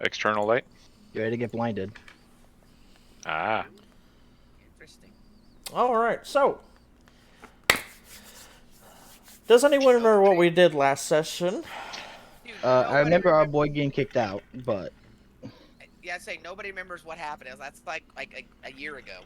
external light. You're ready to get blinded. Ah. Interesting. All right, so does anyone remember what we did last session? Dude, I remember our boy getting kicked out, but Yeah, I'd say nobody remembers what happened. That's like a year ago.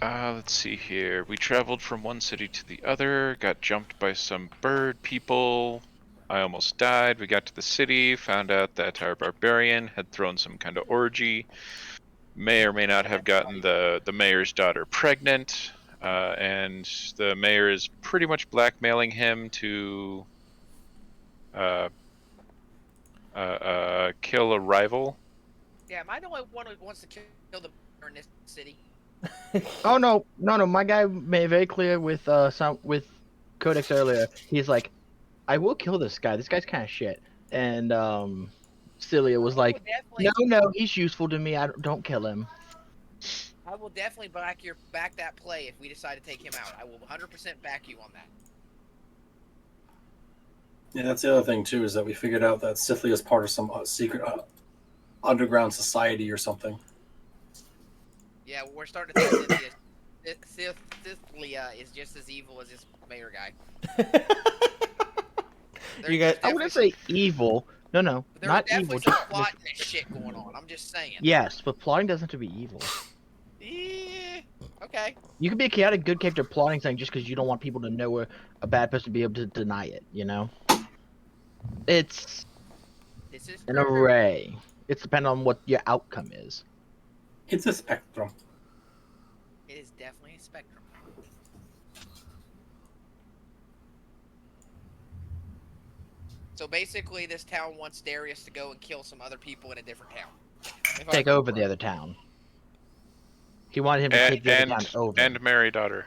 Let's see here. We traveled from one city to the other, got jumped by some bird people. I almost died. We got to the city, found out that our barbarian had thrown some kind of orgy. May or may not have gotten the mayor's daughter pregnant. And the mayor is pretty much blackmailing him to kill a rival. Yeah, am I the only one who wants to kill the mayor in this city? oh no, my guy made it very clear with Codex earlier. He's like, I will kill this guy. This guy's kind of shit. And Celia was like, no, he's useful to me. Don't kill him. I will definitely back that play if we decide to take him out. I will 100% back you on that. Yeah, that's the other thing too, is that we figured out that Scythia is part of some secret underground society or something. Yeah, we're starting to think Scythia is just as evil as this mayor guy. You guys, I wouldn't say evil. No, There's not definitely evil. some plotting and shit going on. I'm just saying. Yes, but plotting doesn't have to be evil. Yeah, okay. You can be a chaotic good character plotting something just because you don't want people to know or a bad person to be able to deny it, you know? It's This is an array. It's dependent on what your outcome is. It's a spectrum. It is definitely a spectrum. So basically, this town wants Darius to go and kill some other people in a different town. Take over the other town. He wanted him to take the other town over. And marry daughter.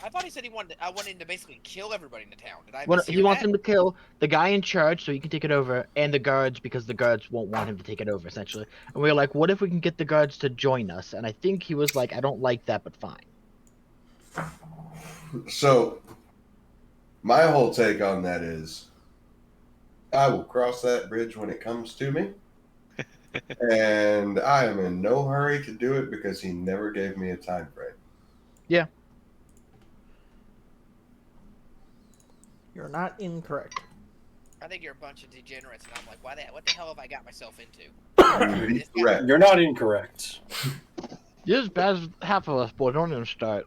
I thought he said I wanted him to basically kill everybody in the town. Did I Well, mishear he wants that? him to kill the guy in charge so he can take it over, and the guards because the guards won't want him to take it over, essentially. And we were like, what if we can get the guards to join us? And I think he was like, I don't like that, but fine. So, my whole take on that is, I will cross that bridge when it comes to me. And I am in no hurry to do it because he never gave me a time frame. Yeah. you're not incorrect. I think you're a bunch of degenerates, and I'm like, what the hell have I got myself into? He's correct. You're not incorrect. You're as bad as half of us, boy. Don't even start.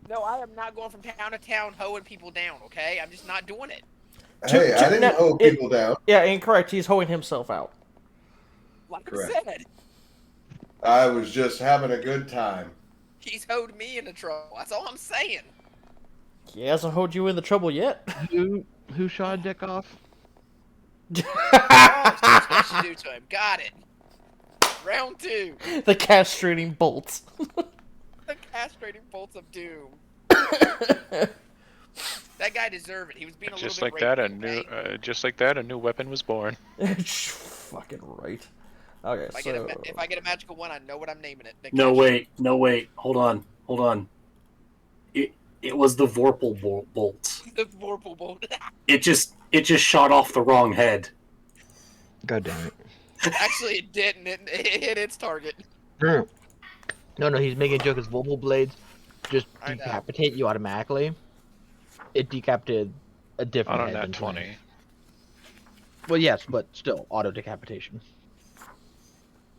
No, I am not going from town to town hoeing people down, okay? I'm just not doing it. Hey, I didn't hold people down. Yeah, incorrect. He's hoeing himself out. Like Correct. I said, I was just having a good time. he's hoed me into trouble. That's all I'm saying. He hasn't hoed you in the trouble yet. Who shot a dick off? Oh, that's what you do to him. Got it. Round 2. The castrating bolts. The castrating bolts of doom. That guy deserved it. He was being a Just little like bit that, just like that, a new weapon was born. Fucking right. Okay, If I get a magical one, I know what I'm naming it. No, wait. Hold on. It was the Vorpal bolt. The Vorpal bolt. It just shot off the wrong head. God damn it. Actually, it didn't. It hit its target. No, he's making a joke. His Volpal blades just I know. decapitate you automatically. It decapitated a different On a head than nat 20. Well, yes, but still, auto decapitation.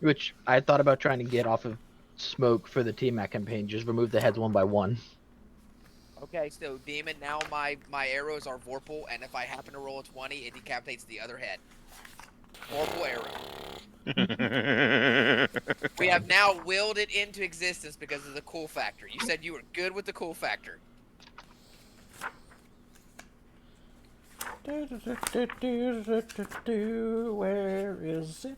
Which I thought about trying to get off of Smoke for the T-Mac campaign. Just remove the heads one by one. Okay, so Demon, now my arrows are Vorpal, and if I happen to roll a 20, it decapitates the other head. Vorpal arrow. We have now willed it into existence because of the cool factor. You said you were good with the cool factor. Where is it?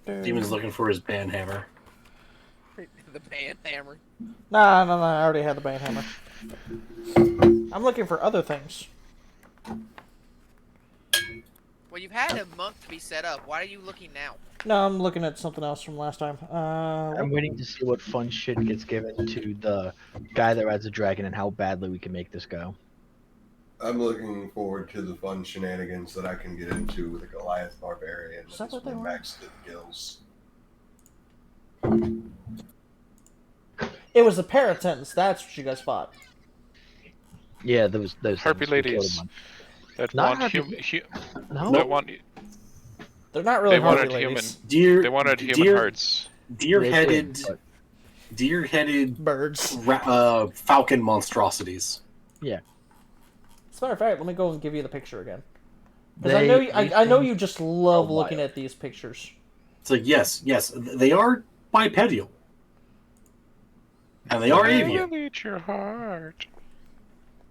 Demon's looking for his band hammer. The band hammer. Nah, I already had the bane hammer. I'm looking for other things. Well, you've had a month to be set up. Why are you looking now? No, I'm looking at something else from last time. I'm waiting to see what fun shit gets given to the guy that rides the dragon and how badly we can make this go. I'm looking forward to the fun shenanigans that I can get into with a Goliath Barbarian. Is that what they when were? maxed to the gills. It was the Paratens. That's what you guys fought. Yeah, those Harpy things. We killed a ladies bunch. that Not want harpy- No. that want They're not really they wanted Harpy human. ladies. They wanted human hearts. Deer-headed, They did, but- deer-headed Birds. falcon monstrosities. Yeah. As a matter of fact, let me go and give you the picture again. Because They- I know these you just love are looking wild. at these pictures. It's like, yes, they are bipedal. And they are I avian. will eat your heart.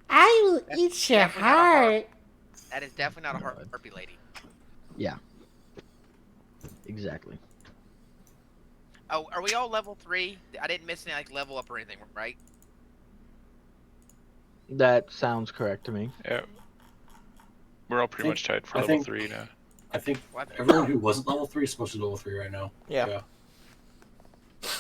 I will That's eat your definitely not a heart. That is definitely not a harpy lady. Yeah. Exactly. Oh, are we all level 3? I didn't miss any like level up or anything, right? That sounds correct to me. Yeah. We're all pretty much tied for I level think- 3 now. I think What? everyone who wasn't level 3 is supposed to be level 3 right now. Yeah.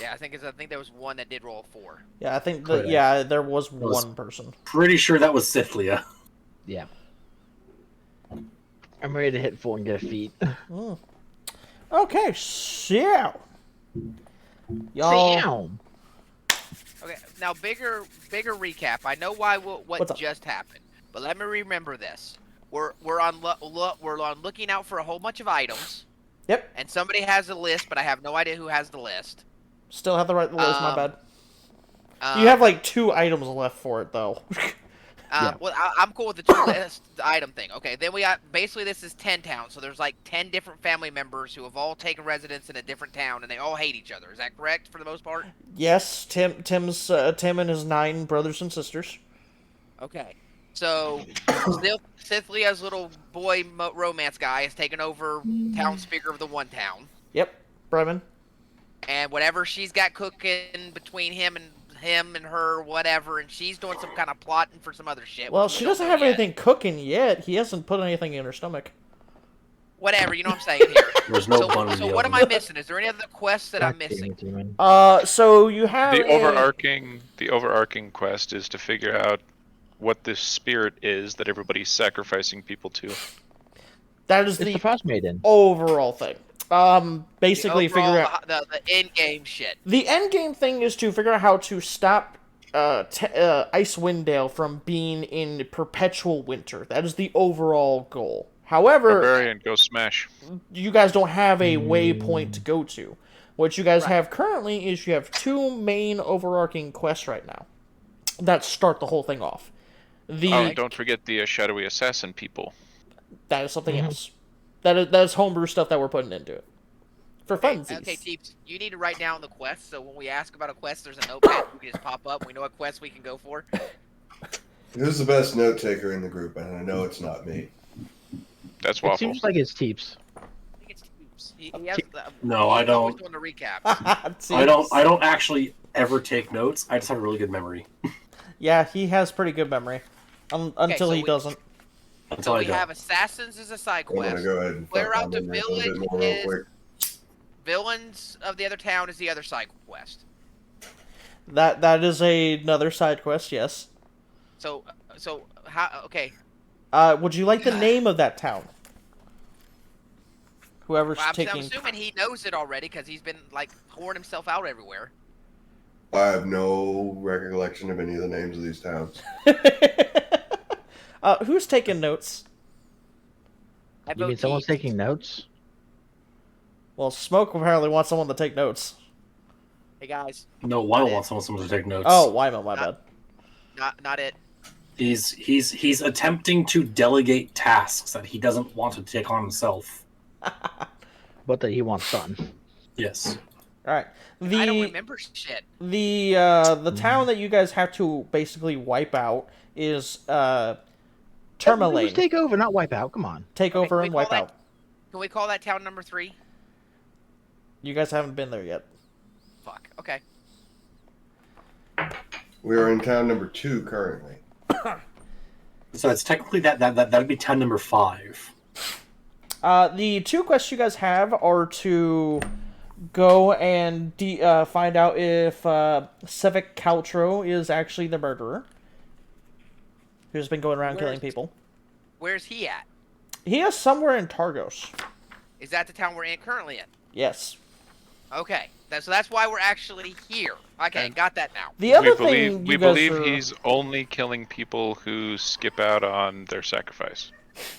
Yeah, I think there was one that did roll a 4. Yeah, I think Correct. there was was- one person. Pretty sure that was Sithlia. Yeah. I'm ready to hit 4 and get a feat. Mm. Okay, so y'all. Damn. Okay, now bigger recap. I know what What's up? just happened, but let me remember this. We're on looking out for a whole bunch of items. Yep. And somebody has a list, but I have no idea who has the list. Still have the right list. My bad. Um, You have like 2 items left for it though. Yeah. Well, I'm cool with the 2 list item thing. Okay, then we got basically this is 10 towns, so there's like 10 different family members who have all taken residence in a different town, and they all hate each other. Is that correct for the most part? Yes, Tim and his 9 brothers and sisters. Okay, so Sithlia's little boy romance guy has taken over town speaker of the one town, Yep, Bremen. and whatever she's got cooking between him and her, whatever, and she's doing some kind of plotting for some other shit. Well, which we she don't doesn't know have yet. anything cooking yet. He hasn't put anything in her stomach. Whatever, you know what I'm saying here. There's no so, bun in so the what am oven. I missing? Is there any other quests that I'm God damn missing? it, demon. So you have The overarching quest is to figure out what this spirit is that everybody's sacrificing people to. that is It's the the Frost Maiden. overall thing. Basically The overall, figure out the in-game shit. the end game thing is to figure out how to stop Icewind Dale from being in perpetual winter. That is the overall goal. However, Barbarian, go smash. you guys don't have a waypoint to go to. What you guys Right. have currently is you have 2 main overarching quests right now that start the whole thing off. Oh, don't forget the shadowy assassin people. That is something Mhm. else. That is homebrew stuff that we're putting into it for funsies. Okay, Teeps, you need to write down the quest, so when we ask about a quest, there's a notepad. We can just pop up. We know what quest we can go for. Who's the best note taker in the group? And I know it's not me. That's It Waffle. seems like it's Teeps. I think it's Teeps. He has the, No, I he's always don't. doing the recaps. See? I don't actually ever take notes. I just have a really good memory. Yeah, he has pretty good memory. Until so he we- doesn't. Until So I we don't. have assassins as a side I'm gonna quest. go ahead and Clear fuck out my the memory a little village bit more real is- quick. Villains of the other town is the other side quest. That is another side quest. Yes. So how? Okay, Would you like the name of that town? Whoever's well, I'm taking. assuming he knows it already because he's been like pouring himself out everywhere. I have no recollection of any of the names of these towns. Who's taking notes? I You vote mean someone's Teeps. taking notes? Well, Smoke apparently wants someone to take notes. Hey guys, No, why wants someone to take notes? Oh, Wyman, my bad. not it. He's attempting to delegate tasks that he doesn't want to take on himself. But that he wants done. Yes. All right. I don't remember shit. The town that you guys have to basically wipe out is Tourmaline. Let's take over, not wipe out. Come on. Take Okay, over can we and call wipe that- out. Can we call that town number 3? You guys haven't been there yet. Fuck. Okay. We are in town number 2 currently. So it's technically that'd be town number 5. The 2 quests you guys have are to go and find out if Sevik Caltro is actually the murderer, who's been going around killing Where's- people. Where's he at? He is somewhere in Targos. Is that the town we're currently in? Yes. Okay. So that's why we're actually here. Okay, got that now. The other we thing believe you guys are... he's only killing people who skip out on their sacrifice. Still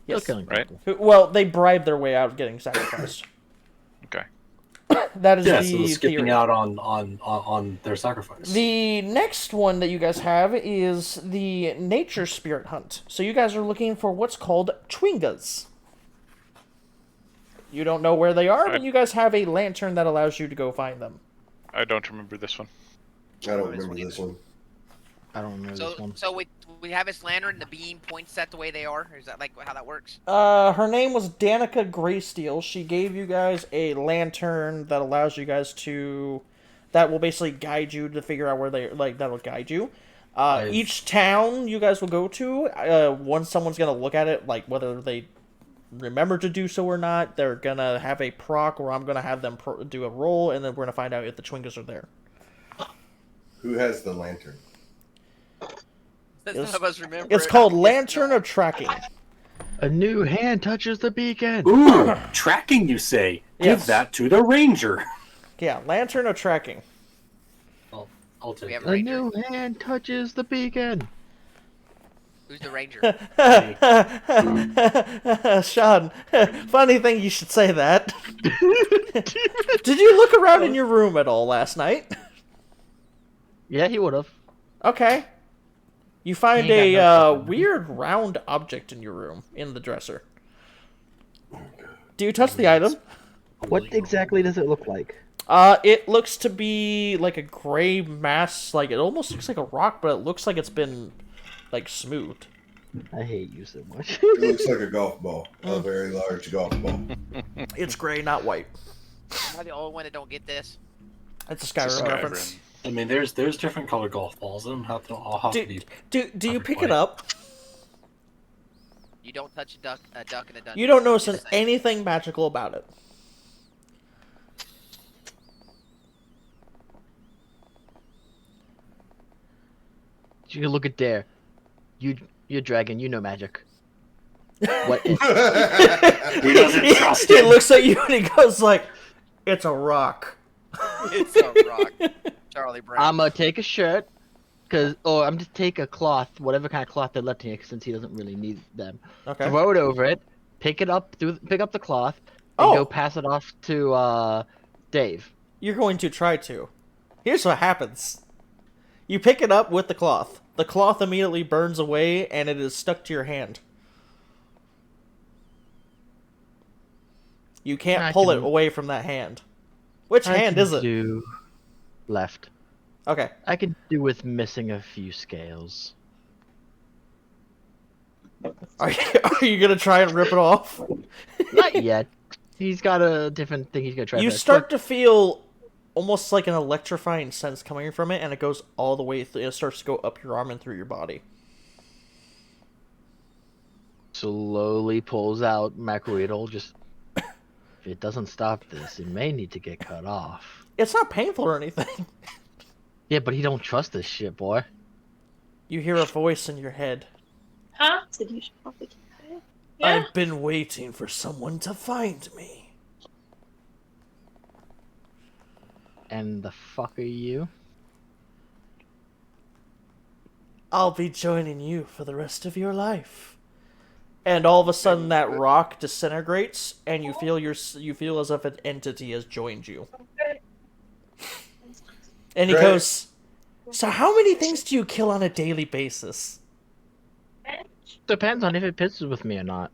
Yes. killing right? people. Well, they bribe their way out of getting sacrificed. Okay. That is Yeah, the so they're skipping theory. out on their sacrifice. The next one that you guys have is the nature spirit hunt. So you guys are looking for what's called Chwingas. You don't know where they are, but you guys have a lantern that allows you to go find them. I don't remember this one. I don't remember this one. I don't remember this one. So we have his lantern, the beam points set the way they are? Is that like how that works? Her name was Danica Greysteel. She gave you guys a lantern that allows you guys to... that will basically guide you to figure out where they... like, that'll guide you. Each town you guys will go to, once someone's gonna look at it, like, whether they remember to do so or not, they're gonna have a proc, or I'm gonna have them do a roll, and then we're gonna find out if the Chwingas are there. Who has the lantern? None of us remember. It's called Lantern of Tracking. A new hand touches the beacon. Ooh, tracking, you say? Yes. Give that to the ranger. Yeah, Lantern of Tracking. I'll take We have it. a A ranger. new hand touches the beacon. Who's the ranger? Sean, funny thing you should say that. Did you look around in your room at all last night? Yeah, he would have. Okay. You find He ain't got no a fucking- weird round object in your room, in the dresser. Do you touch the item? What exactly does it look like? It looks to be like a gray mass, like it almost looks like a rock, but it looks like it's been, like, smoothed. I hate you so much. It looks like a golf ball. A very large golf ball. It's gray, not white. Am I the only one that don't get this? It's a Skyrim reference. I mean, there's different colored golf balls. They don't have to all have to be. Do you pick white. it up? You don't touch a duck in a dungeon. You don't notice Just saying. anything magical about it. You can look at there. You're dragon. You know magic. What? He doesn't trust He him. looks at you and he goes like, "It's a rock." It's a rock. Charlie Brown. I'm gonna take a shirt, or I'm just take a cloth, whatever kind of cloth they left here, since he doesn't really need them. Okay. Throw it over it, pick up the cloth, and Oh. go pass it off to Dave. You're going to try to. Here's what happens. You pick it up with the cloth. The cloth immediately burns away and it is stuck to your hand. You can't I pull it can- away from that hand. Which hand is it? Do left. Okay. I can do with missing a few scales. Are you gonna try and rip it off? Not yet. He's got a different thing he's gonna try. You first, start to feel almost like an electrifying sense coming from it, and it goes all the way through. It starts to go up your arm and through your body. but slowly pulls out Macroidal. Just if it doesn't stop this, it may need to get cut off. It's not painful or anything. Yeah, but he don't trust this shit, boy. You hear a voice in your head. Huh? Said you should probably keep it. Yeah. I've been waiting for someone to find me. And the fuck are you? I'll be joining you for the rest of your life. And all of a sudden, that rock disintegrates, and you feel as if an entity has joined you. And he Great. goes, "So how many things do you kill on a daily basis?" Depends on if it pisses with me or not.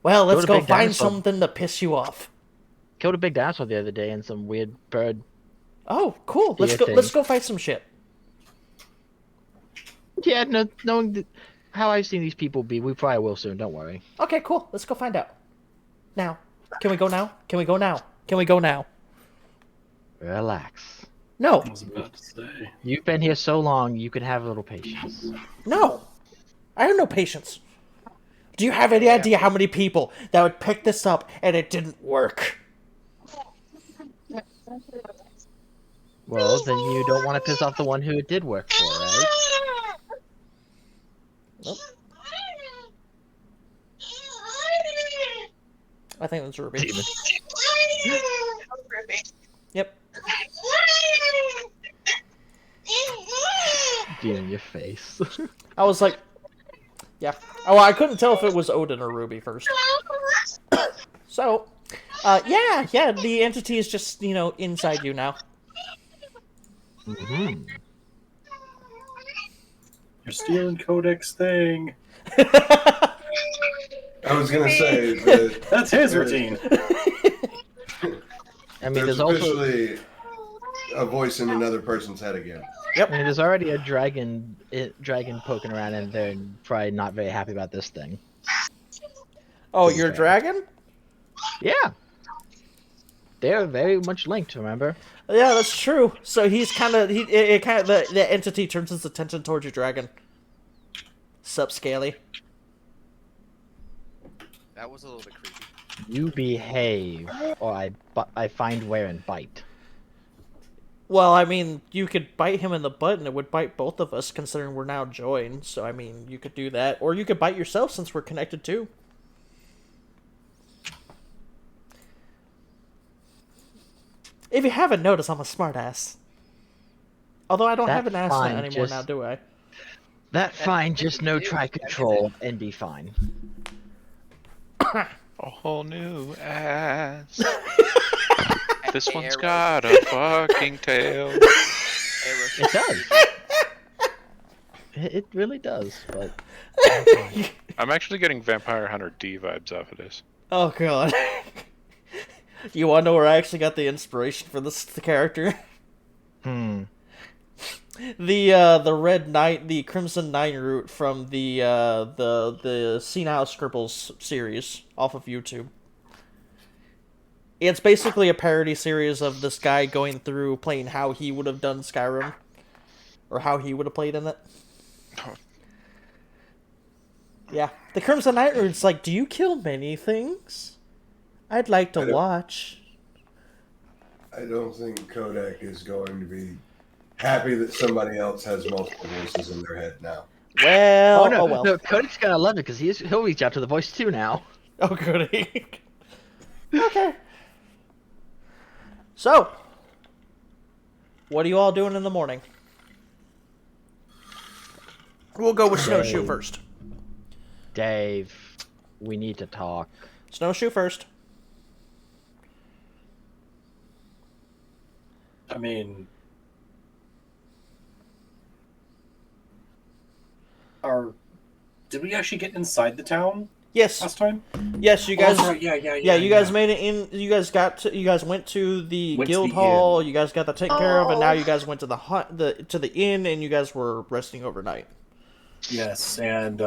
Well, let's to go Big find Dinosaur. something to piss you off. Killed a big dinosaur the other day and some weird bird. Oh, cool. Let's Yeah, go. Let's thing. go fight some shit. Yeah, no, knowing how I've seen these people be, we probably will soon. Don't worry. Okay, cool. Let's go find out. Now. Can we go now? Can we go now? Can we go now? Relax. No. I was about to say. You've been here so long, you can have a little patience. No. I have no patience. Do you have any idea how many people that would pick this up and it didn't work? Well, then you don't want to piss off the one who it did work for, right? Nope. I think that's Ruby. Yep. Demon, your face. I was like, yeah. Oh, I couldn't tell if it was Odin or Ruby first. So, yeah, the entity is just, inside you now. Mm-hmm. You're stealing Codex thing. I was gonna say that That's his routine. I mean, there's there's also officially a voice in another person's head again. I mean, there's already a dragon poking around in there and probably not very happy about this thing. Oh, your dragon? Yeah. They're very much linked, remember? Yeah, that's true. So he's the entity turns its attention towards your dragon. Sup, Scaly? That was a little bit creepy. You behave, or I find where and bite. Well, I mean, you could bite him in the butt and it would bite both of us considering we're now joined. So, I mean, you could do that. Or you could bite yourself since we're connected too. If you haven't noticed, I'm a smartass. Although I don't have an ass anymore now, do I? That fine, just no try control and be fine. A whole new ass. This one's got a fucking tail. It does. It really does, but... I'm actually getting Vampire Hunter D vibes off of this. Oh, God. You want to know where I actually got the inspiration for this character? Hmm. The Red Knight, the Crimson Nine route from the Senile Scribbles series off of YouTube. It's basically a parody series of this guy going through playing how he would have done Skyrim, or how he would have played in it. Yeah, the Crimson Knight route's like, do you kill many things? I'd like to watch. I don't think Kodak is going to be happy that somebody else has multiple voices in their head now. Well, no, well. no, Kodak's gonna love it because he'll reach out to the voice too now. Oh, goody. Okay. So, what are you all doing in the morning? We'll go with Snowshoe first. Dave, we need to talk. Snowshoe first. I mean, did we actually get inside the town Yes. last time? Yes, you guys. Oh, right. Yeah. Yeah, you guys made it in. You guys went to the Went to guild the hall. You guys got that taken care of, and now you guys went to the inn, and you guys were resting overnight. Yes, and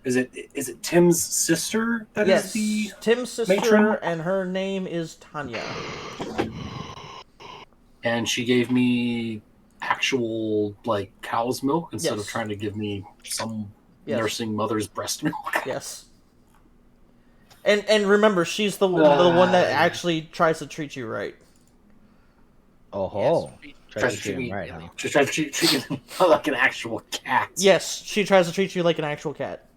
is it Tim's sister that is the Tim's sister, matron? and her name is Tanya. And she gave me actual cow's milk instead of Yes. trying to give me some Yes. nursing mother's breast milk. Yes. And remember, she's the one that actually tries to treat you right. Oh ho. Yes, Try to treat him right, huh? She tried to treat me like an actual cat. Yes, she tries to treat you like an actual cat.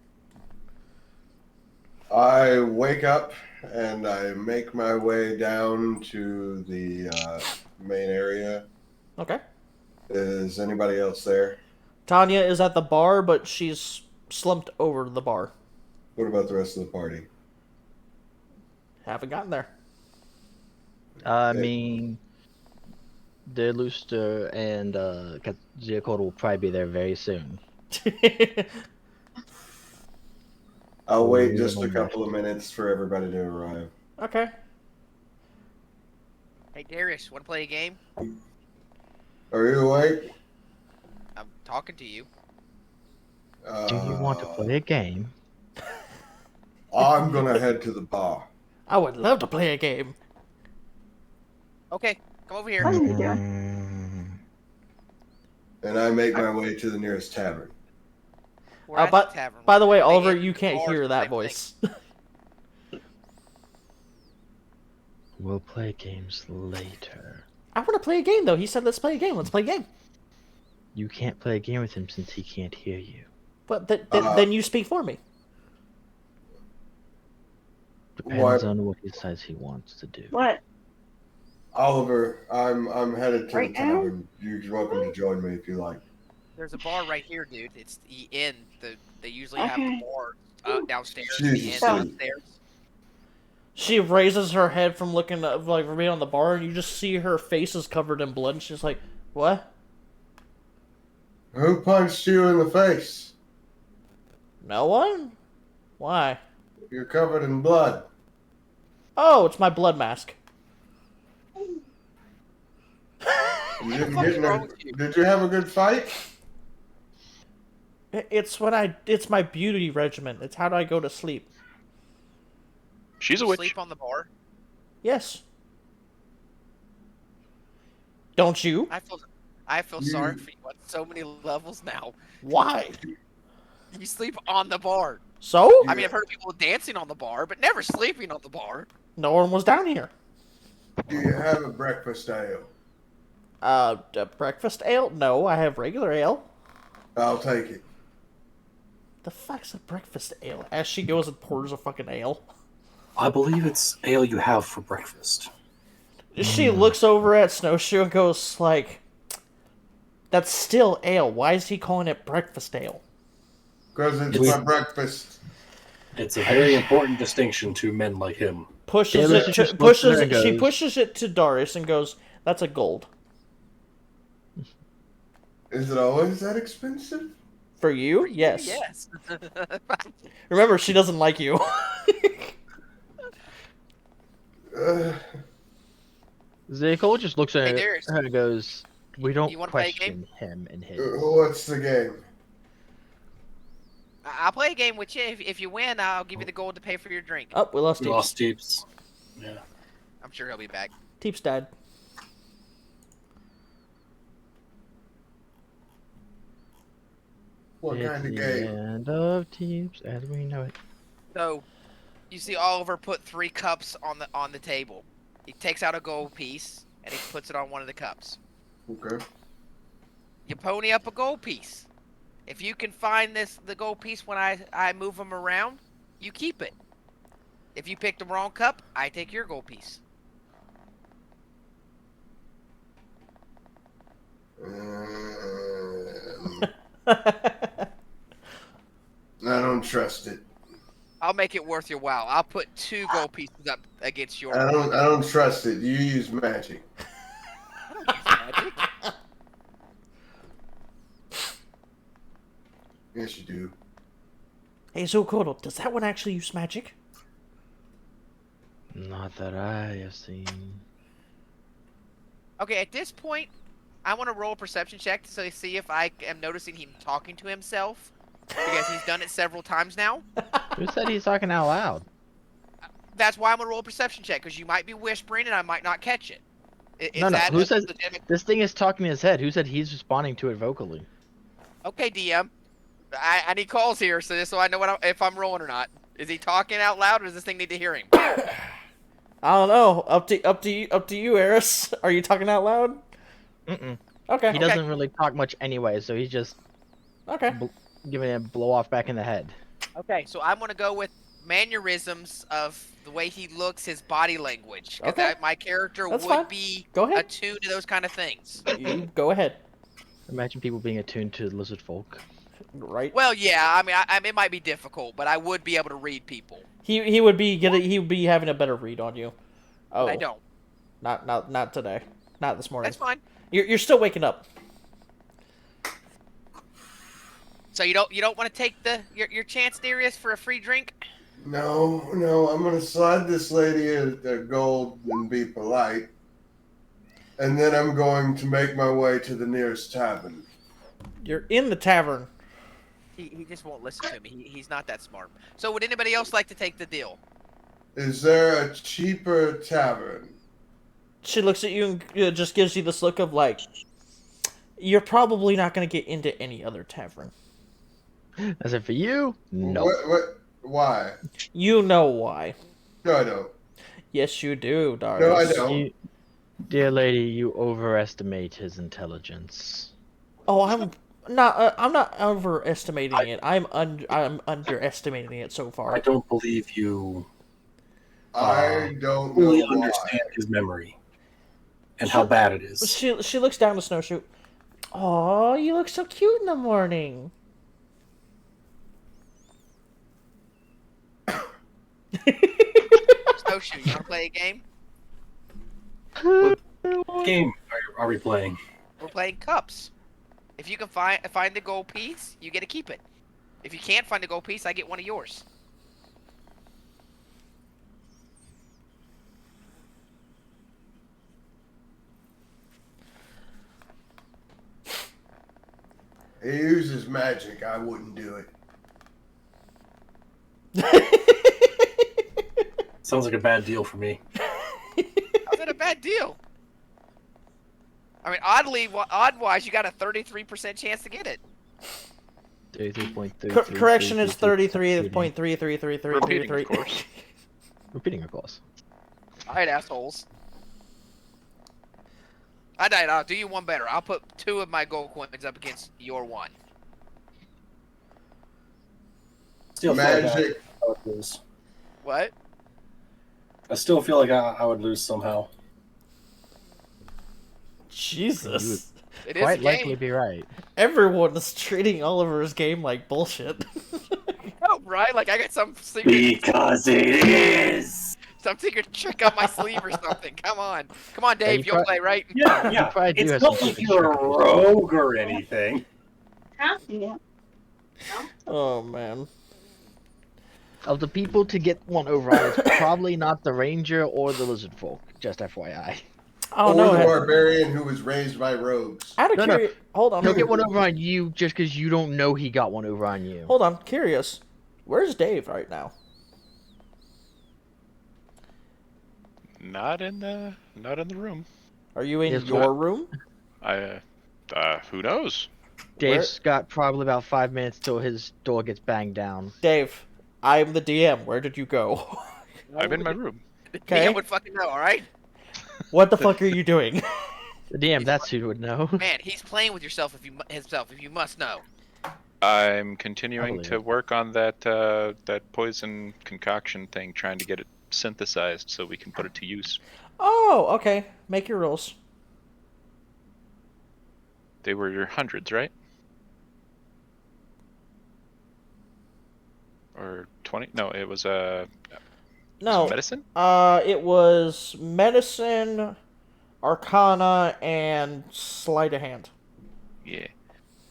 I wake up and I make my way down to the main area. Okay. Is anybody else there? Tanya is at the bar, but she's slumped over the bar. What about the rest of the party? Haven't gotten there. I mean, the Luster and Katsuya will probably be there very soon. I'll wait just a couple of minutes for everybody to arrive. Okay. Hey Darius, want to play a game? Are you awake? I'm talking to you. Do you want to play a game? I'm gonna head to the bar. I would love to play a game. Okay, come over here. Mm, And I make my way to the nearest tavern. We're at But the tavern. by the way, They Oliver, end you can't bars hear the that same voice. we'll play games later. I want to play a game, though. He said, let's play a game. Let's play a game. You can't play a game with him since he can't hear you. But then you speak for me. Depends What? on what he says he wants to do. What? Oliver, I'm headed to Right the tavern. You're welcome to join me if you like. There's a bar right here, dude. It's the inn. They usually have the Okay. bar downstairs. Jesus. The inn So- upstairs. She raises her head from looking like from being on the bar, and you just see her face is covered in blood. And she's like, "What? Who punched you in the face? No one? Why? You're covered in blood. Oh, it's my blood mask." You didn't fuck's get in wrong a, with you? Did you have a good fight? It's my beauty regimen. It's how do I go to sleep? She's a You witch. sleep on the bar. Yes. Don't you? I feel sorry for you on so many levels now. Why? You sleep on the bar. So? I mean, I've heard of people dancing on the bar, but never sleeping on the bar. No one was down here. Do you have a breakfast ale? Breakfast ale? No, I have regular ale. I'll take it. The fuck's a breakfast ale? As she goes and pours a fucking ale. I believe it's ale you have for breakfast. She looks over at Snowshoe and goes like, "That's still ale. Why is he calling it breakfast ale?" Because it's It's- my breakfast. It's a very important distinction to men like him. Pushes Yeah, it. just To, looks pushes. there and She goes- pushes it to Darius and goes, "That's a gold Is it always that expensive? for you." Yes. Yes. Remember, she doesn't like you. Zaycole just looks at Hey, her Darius. and goes, "We don't You wanna play a question him and his." What's the game? I'll play a game with you. If you win, I'll give you the gold to pay for your drink. Oh, we lost We Teeps. lost Teeps. Yeah. I'm sure he'll be back. Teeps died. What It's kind of the game? end of Teeps as we know it. So, you see Oliver put 3 cups on the table. He takes out a gold piece and he puts it on one of the cups. Okay. You pony up a gold piece. If you can find the gold piece when I move them around, you keep it. If you pick the wrong cup, I take your gold piece. I don't trust it. I'll make it worth your while. I'll put 2 gold pieces up against your I don't trust it. You use magic. magic. Yes, you do. Hey, Zokodo, does that one actually use magic? Not that I have seen. Okay, at this point, I want to roll a perception check to see if I am noticing him talking to himself. Because he's done it several times now. Who said he's talking out loud? That's why I'm going to roll a perception check, because you might be whispering and I might not catch it. Is No. that Who a says legitimate- this thing is talking in his head? Who said he's responding to it vocally? Okay, DM. I need calls here so I know if I'm rolling or not. Is he talking out loud, or does this thing need to hear him? I don't know. Up to you, Eris. Are you talking out loud? Mm-mm. Okay. He doesn't really talk much anyway, so he's just Okay. giving a blow off back in the head. Okay, so I'm going to go with mannerisms of the way he looks, his body language. 'Cause Okay. my character That's would fine. be Go ahead. attuned to those kind of things. You go ahead. Imagine people being attuned to lizard folk. Right. Well, yeah, I mean, it might be difficult, but I would be able to read people. He would be having a better read on you. Oh. I don't. Not today. Not this morning. That's fine. You're still waking up. So you don't want to take your chance, Darius, for a free drink? No, I'm gonna slide this lady a gold and be polite. And then I'm going to make my way to the nearest tavern. You're in the tavern. He just won't listen to me. He's not that smart. So would anybody else like to take the deal? Is there a cheaper tavern? She looks at you and just gives you this look of like, you're probably not going to get into any other tavern. As if for you, no. What? Why? You know why. No, I don't. Yes, you do, Darius. No, I don't. Dear lady, you overestimate his intelligence. Oh, I'm not overestimating it. I'm underestimating it so I far. don't believe you I don't fully know why. understand his memory and how bad it is. She looks down the snowshoe. Oh, you look so cute in the morning. Snowshoe, you want to play a game? What game are we playing? We're playing cups. If you can find the gold piece, you get to keep it. If you can't find the gold piece, I get one of yours. He uses magic. I wouldn't do it. Sounds like a bad deal for me. How's that a bad deal? I mean, odd-wise, you got a 33% chance to get it. 33.3. Correction is Repeating, 33.3333333. of course. Repeating, of course. Alright, assholes. I died. I'll do you one better. I'll put 2 of my gold coins up against your 1. Still feel like Magic. I would lose. What? I still feel like I would lose somehow. Jesus. It is Quite a likely game. be right. Everyone is treating Oliver's game like bullshit. Oh, right? Like I got some secret, Because it is! some secret trick up my sleeve or something. Come on, Dave. you You'll play, right? Yeah, You probably do It's have not some like secret you're a trick. rogue or anything. Huh? Yeah. Oh, man. Of the people to get one over on, it's probably not the ranger or the lizard folk. Just FYI. Oh, or no. the barbarian who was raised by rogues. Out of No, no. curiosity. Hold on. He'll get one over on you just because you don't know he got one over on you. Hold on. Curious. Where's Dave right now? Not in the room. Are you in Yes, your room? Who knows? Dave's got probably about 5 minutes till his door gets banged down. Dave, I'm the DM. Where did you go? I'm in my room. Okay. I would fucking know. All right, What the fuck are you doing? The DM, that suit would know. man. He's playing with yourself if you must know. I'm continuing believe to it. work on that poison concoction thing, trying to get it synthesized so we can put it to use. Oh, okay. Make your rolls. They were your hundreds, right? Or 20? No, it was No. medicine? It was medicine, arcana, and sleight of hand. Yeah.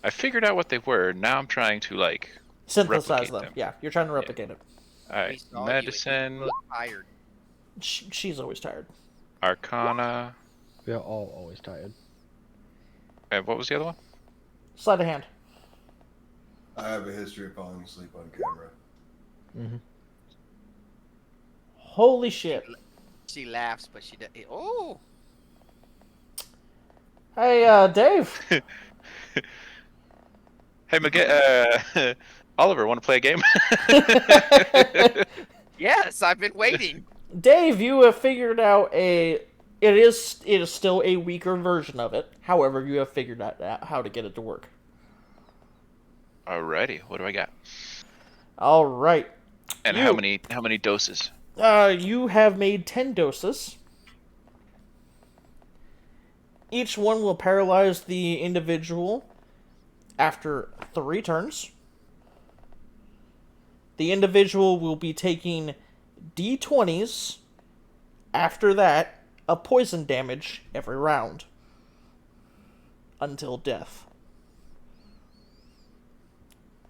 I figured out what they were. Now I'm trying to Synthesize replicate them. them. Yeah, you're trying to replicate it. We alright. saw you and you Medicine, look tired. She's always tired. arcana, We are all always tired. and what was the other one? Sleight of hand. I have a history of falling asleep on camera. Mm-hmm. Holy shit. She laughs, but she does. Oh, Hey, Dave. Hey, Oliver, want to play a game? yes, I've been waiting. Dave, you have figured out it is still a weaker version of it. However, you have figured out how to get it to work. Alrighty, what do I got? All right. And You- how many doses? You have made 10 doses. Each one will paralyze the individual after 3 turns. The individual will be taking D20s after that of poison damage every round until death.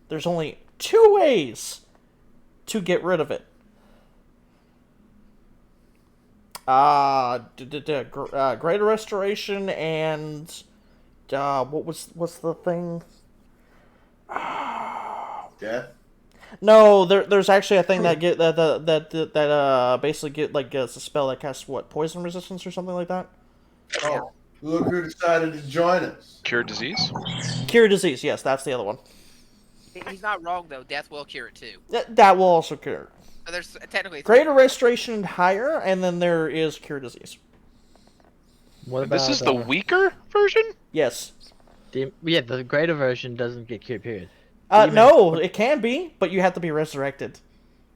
There's only 2 ways to get rid of it. Greater Restoration and what's the thing? Death? No, there's actually a thing that get that basically gets a spell that casts poison resistance or something like that. Oh, look who decided to join us. Cure disease? Cure disease, yes, that's the other one. He's not wrong though. Death will cure it too. That will also cure. So there's technically 3. Greater Restoration and higher, and then there is cure disease. What about This is the weaker version? Yes. Yeah, the greater version doesn't get cured, period. No, it can be, but you have to be resurrected.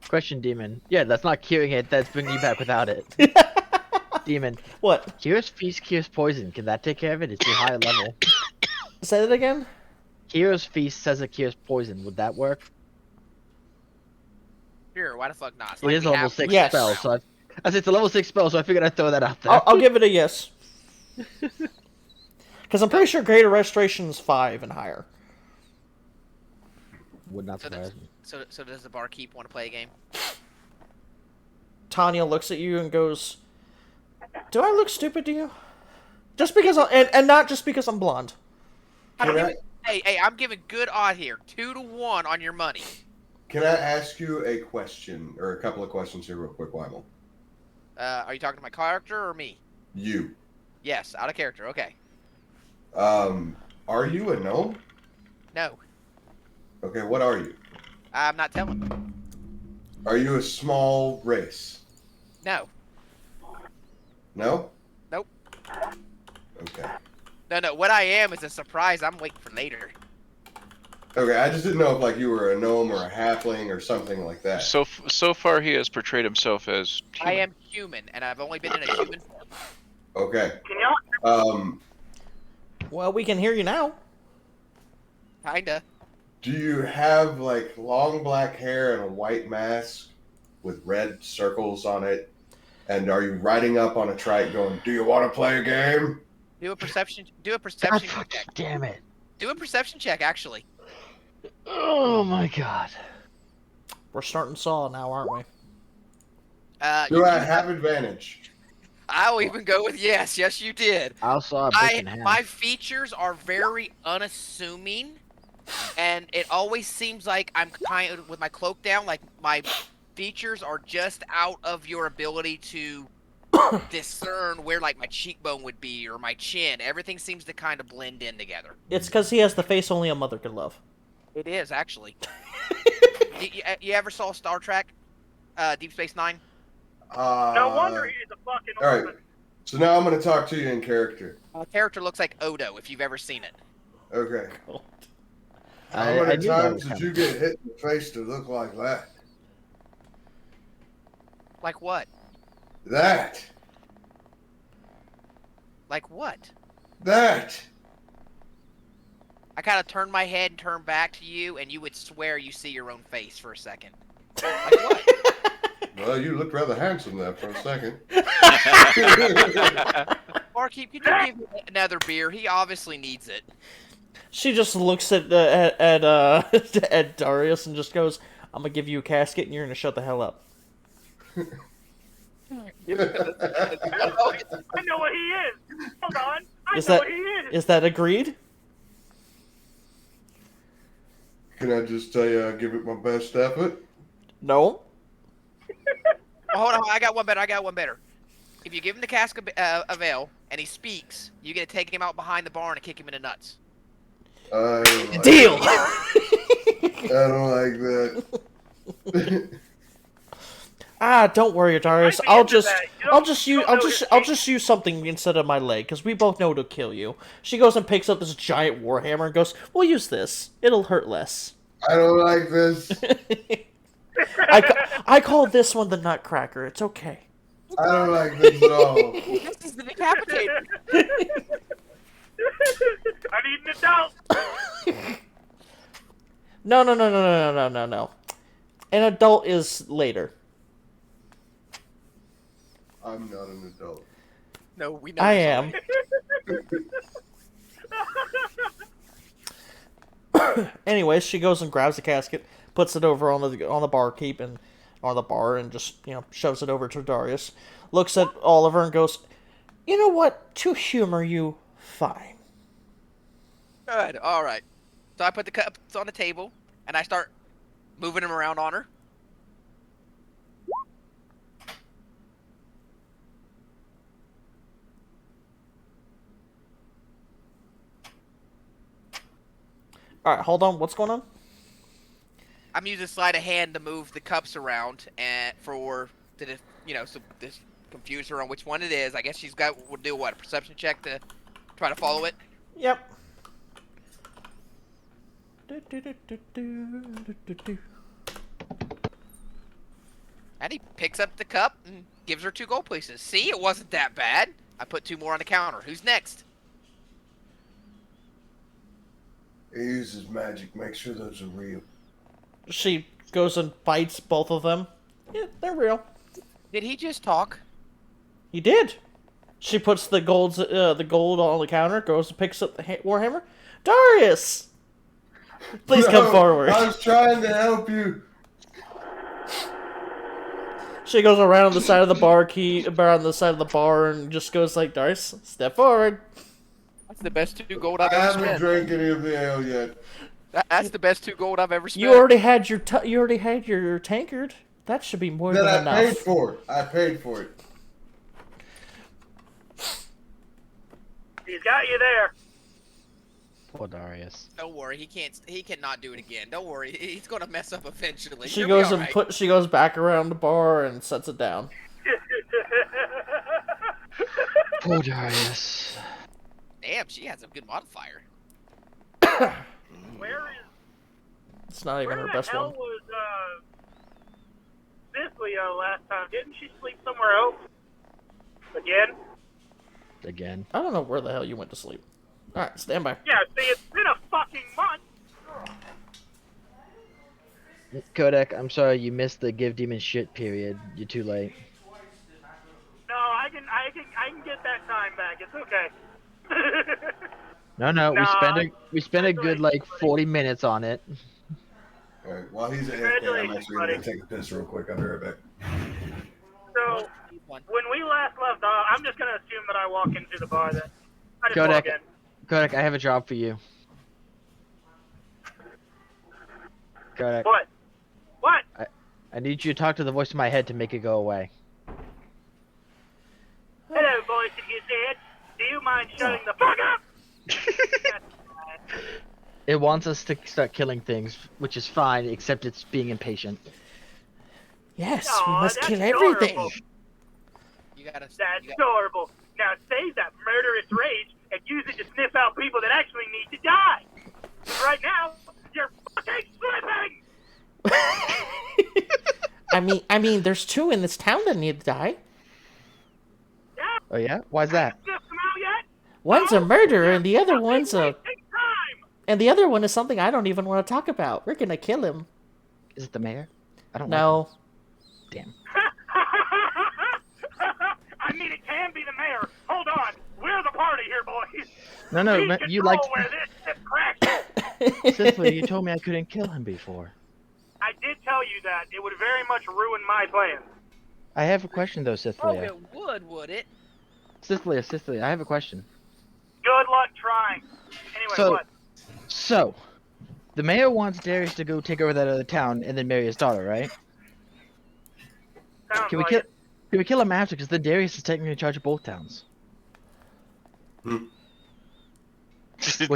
Question, Demon. Yeah, that's not curing it, that's bringing you back without it. Demon. What? Cures Feast, cures Poison. Can that take care of it? It's a higher level. Say that again? Hero's Feast says it cures Poison. Would that work? Sure, why the fuck not? It's It like is we a level have 6 Yes. spell, so I said it's a level 6 spell, so I figured I'd throw that out there. I'll give it a yes. Because I'm pretty sure Greater Restoration is 5 and higher. Would not So surprise me. So does the barkeep want to play a game? Tanya looks at you and goes, "Do I look stupid to you? Just because and not just because I'm blonde." Hey, I'm giving good odd here. 2-1 on your money. Can I ask you a question, or a couple of questions here real quick, Weimel? Are you talking to my character or me? You. Yes, out of character. Okay. Are you a gnome? No, Okay, what are you? I'm not telling. Are you a small race? No. No? Nope. Okay. No. What I am is a surprise. I'm waiting for later. Okay, I just didn't know if like you were a gnome or a halfling or something like that. So far, he has portrayed himself as human. I am human, and I've only been in a human form. Okay. Well, we can hear you now. Kinda. Do you have like long black hair and a white mask with red circles on it? And are you riding up on a trike going, "Do you want to play a game?" Do a perception God, check. damn it. Do a perception check, actually. Oh my god. We're starting Saw now, aren't we? Do I have advantage? I'll even go with yes. Yes, you did. I saw a brick in half. My features are very unassuming, and it always seems like I'm kind of with my cloak down, like my features are just out of your ability to discern where like my cheekbone would be or my chin. Everything seems to kind of blend in together. It's because he has the face only a mother could love. It is actually. You ever saw Star Trek, Deep Space Nine? No wonder he's a fucking All orphan. right. So now I'm going to talk to you in character. Character looks like Odo, if you've ever seen it. Okay. How I many knew that times was did coming. you get hit in the face to look like that? Like what? That. Like what? That. I kind of turn my head and turn back to you, and you would swear you see your own face for a second. Like what? Well, you looked rather handsome there for a second. Barkeep, can you give me another beer? He obviously needs it. She just looks at at Darius and just goes, "I'm gonna give you a casket and you're gonna shut the hell up." I know what he is. Hold on. I know what he is. Is that agreed? Can I just tell you I give it my best effort? No. Oh, hold on, I got one better. If you give him the cask of ale and he speaks, you get to take him out behind the barn and kick him in the nuts. I don't like Deal. I don't like that. Don't worry, Darius. I'd be into that. I'll just use something instead of my leg, because we both know it'll kill you. She goes and picks up this giant warhammer and goes, "We'll use this. It'll hurt less." I don't like this. I call this one the Nutcracker. It's okay. I don't like this at all. This is the decapitator. I need an adult. No. An adult is later. I'm not an adult. No, we know. I this am. Anyways, she goes and grabs the casket, puts it over on the barkeep and on the bar, and just shoves it over to Darius. Looks at Oliver and goes, "You know what? To humor you, fine." Good. All right. So I put the cups on the table and I start moving them around on her. All right, hold on. What's going on? I'm using sleight of hand to move the cups around and so this confuse her on which one it is. I guess we'll do what, a perception check to try to follow it. Yep. And he picks up the cup and gives her 2 gold pieces. See, it wasn't that bad. I put 2 more on the counter. Who's next? He uses magic. Make sure those are real. She goes and bites both of them. Yeah, they're real. Did he just talk? He did. She puts the gold on the counter, goes and picks up the warhammer. Darius! Please come forward. I was trying to help you. She goes around the side of the bar and just goes like, Darius, step forward. That's the best 2 gold I've I ever haven't spent. drank any of the ale yet. That's the best 2 gold I've ever spent. You already had your tankard. That should be more Then than I enough. paid for it. I paid for it. He's got you there. Poor Darius. Don't worry, he cannot do it again. Don't worry, he's gonna mess up eventually. She You'll goes be and alright. she goes back around the bar and sets it down. Poor Darius. Damn, she has a good modifier. Where is? It's not even Where her the best hell one. was Cicely last time? Didn't she sleep somewhere else? Again? I don't know where the hell you went to sleep. Alright, stand by. Yeah. See, it's been a fucking month. Kodak, I'm sorry you missed the give demon shit period. You're too late. No, I can get that time back. It's okay. No, Nah, we spent a good like 40 minutes on it. All right. While he's at AFK, I'm actually going to take a piss real quick. I'll be right back. So when we last left, I'm just gonna assume that I walk into the bar. Then I just Kodak. walk in. Kodak, I have a job for you. Kodak, What? What? I need you to talk to the voice in my head to make it go away. Hello, voice in his head. Do you mind shutting the fuck up? It wants us to start killing things, which is fine, except it's being impatient. Yes, we Aw, must that's kill everything. adorable. You gotta. That's adorable. Now save that murderous rage and use it to sniff out people that actually need to die. Right now, you're fucking slipping. I mean, there's 2 in this town that need to die. Yeah. Oh yeah? Why's that? Sniffed them out yet? One's a murderer, and the other one's a, Wasting time. and the other one is something I don't even want to talk about. We're gonna kill him. Is it the mayor? I don't No. like him. Damn. I mean, it can be the mayor. Hold on. We're the party here, boys. No, We you control liked where this ship crashes. Cicely, you told me I couldn't kill him before. I did tell you that. It would very much ruin my plans. I have a question though, Oh, Cicely. it would it? Cicely, I have a question. Good luck trying. Anyway, So- what? So, the mayor wants Darius to go take over that other town and then marry his daughter, right? Sounds Can we like kill? it. Can we kill him after? Because then Darius is technically in charge of both towns. Would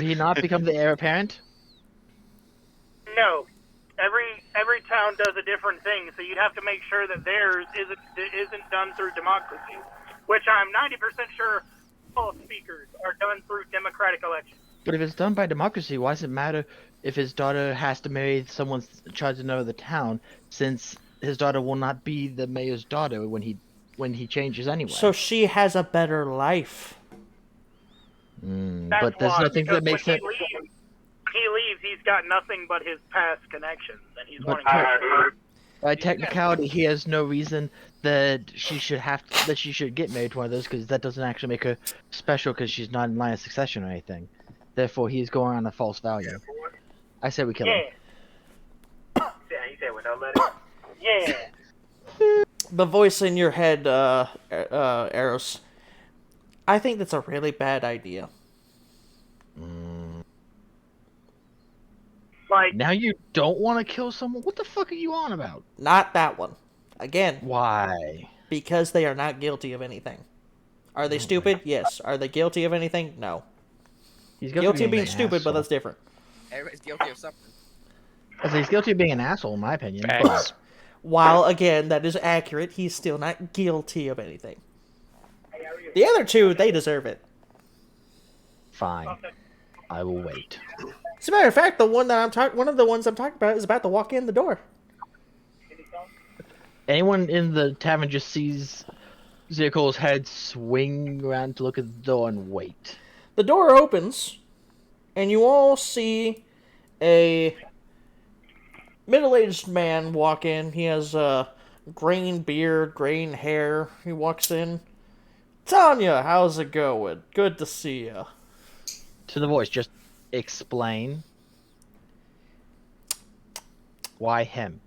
he not become the heir apparent? No. Every town does a different thing, so you'd have to make sure that theirs isn't done through democracy, which I'm 90% sure all speakers are done through democratic elections. But if it's done by democracy, why does it matter if his daughter has to marry someone in charge of another town, since his daughter will not be the mayor's daughter when he changes anyway? So she has a better life. That's but there's why, nothing because that makes when it. he leaves, he's got nothing but his past connections, and he's But wanting by technicality, he has no reason that she should get married to one of those, because that doesn't actually make her special, because she's not in line of succession or anything. Therefore, he's going on a false value. I say we kill him. Yeah. Yeah, he said we don't let it. Yeah. The voice in your head, Eros. I think that's a really bad idea. Like, Now you don't want to kill someone? What the fuck are you on about? Not that one. Again, Why? because they are not guilty of anything. Are they stupid? Yes. Are they guilty of anything? No. He's Guilty of being an stupid, but asshole. that's different. Everybody's guilty of something. I say he's guilty of being an asshole, in my opinion. Facts. But While, again, that is accurate, he's still not guilty of anything. The other 2, they deserve it. fine. I will wait. As a matter of fact, one of the ones I'm talking about is about to walk in the door. Anyone in the tavern just sees Zirko's head swing around to look at the door and wait. The door opens, and you all see a middle-aged man walk in. He has a graying beard, graying hair. He walks in. Tanya, how's it going? Good to see you. To the voice, just explain. Why him?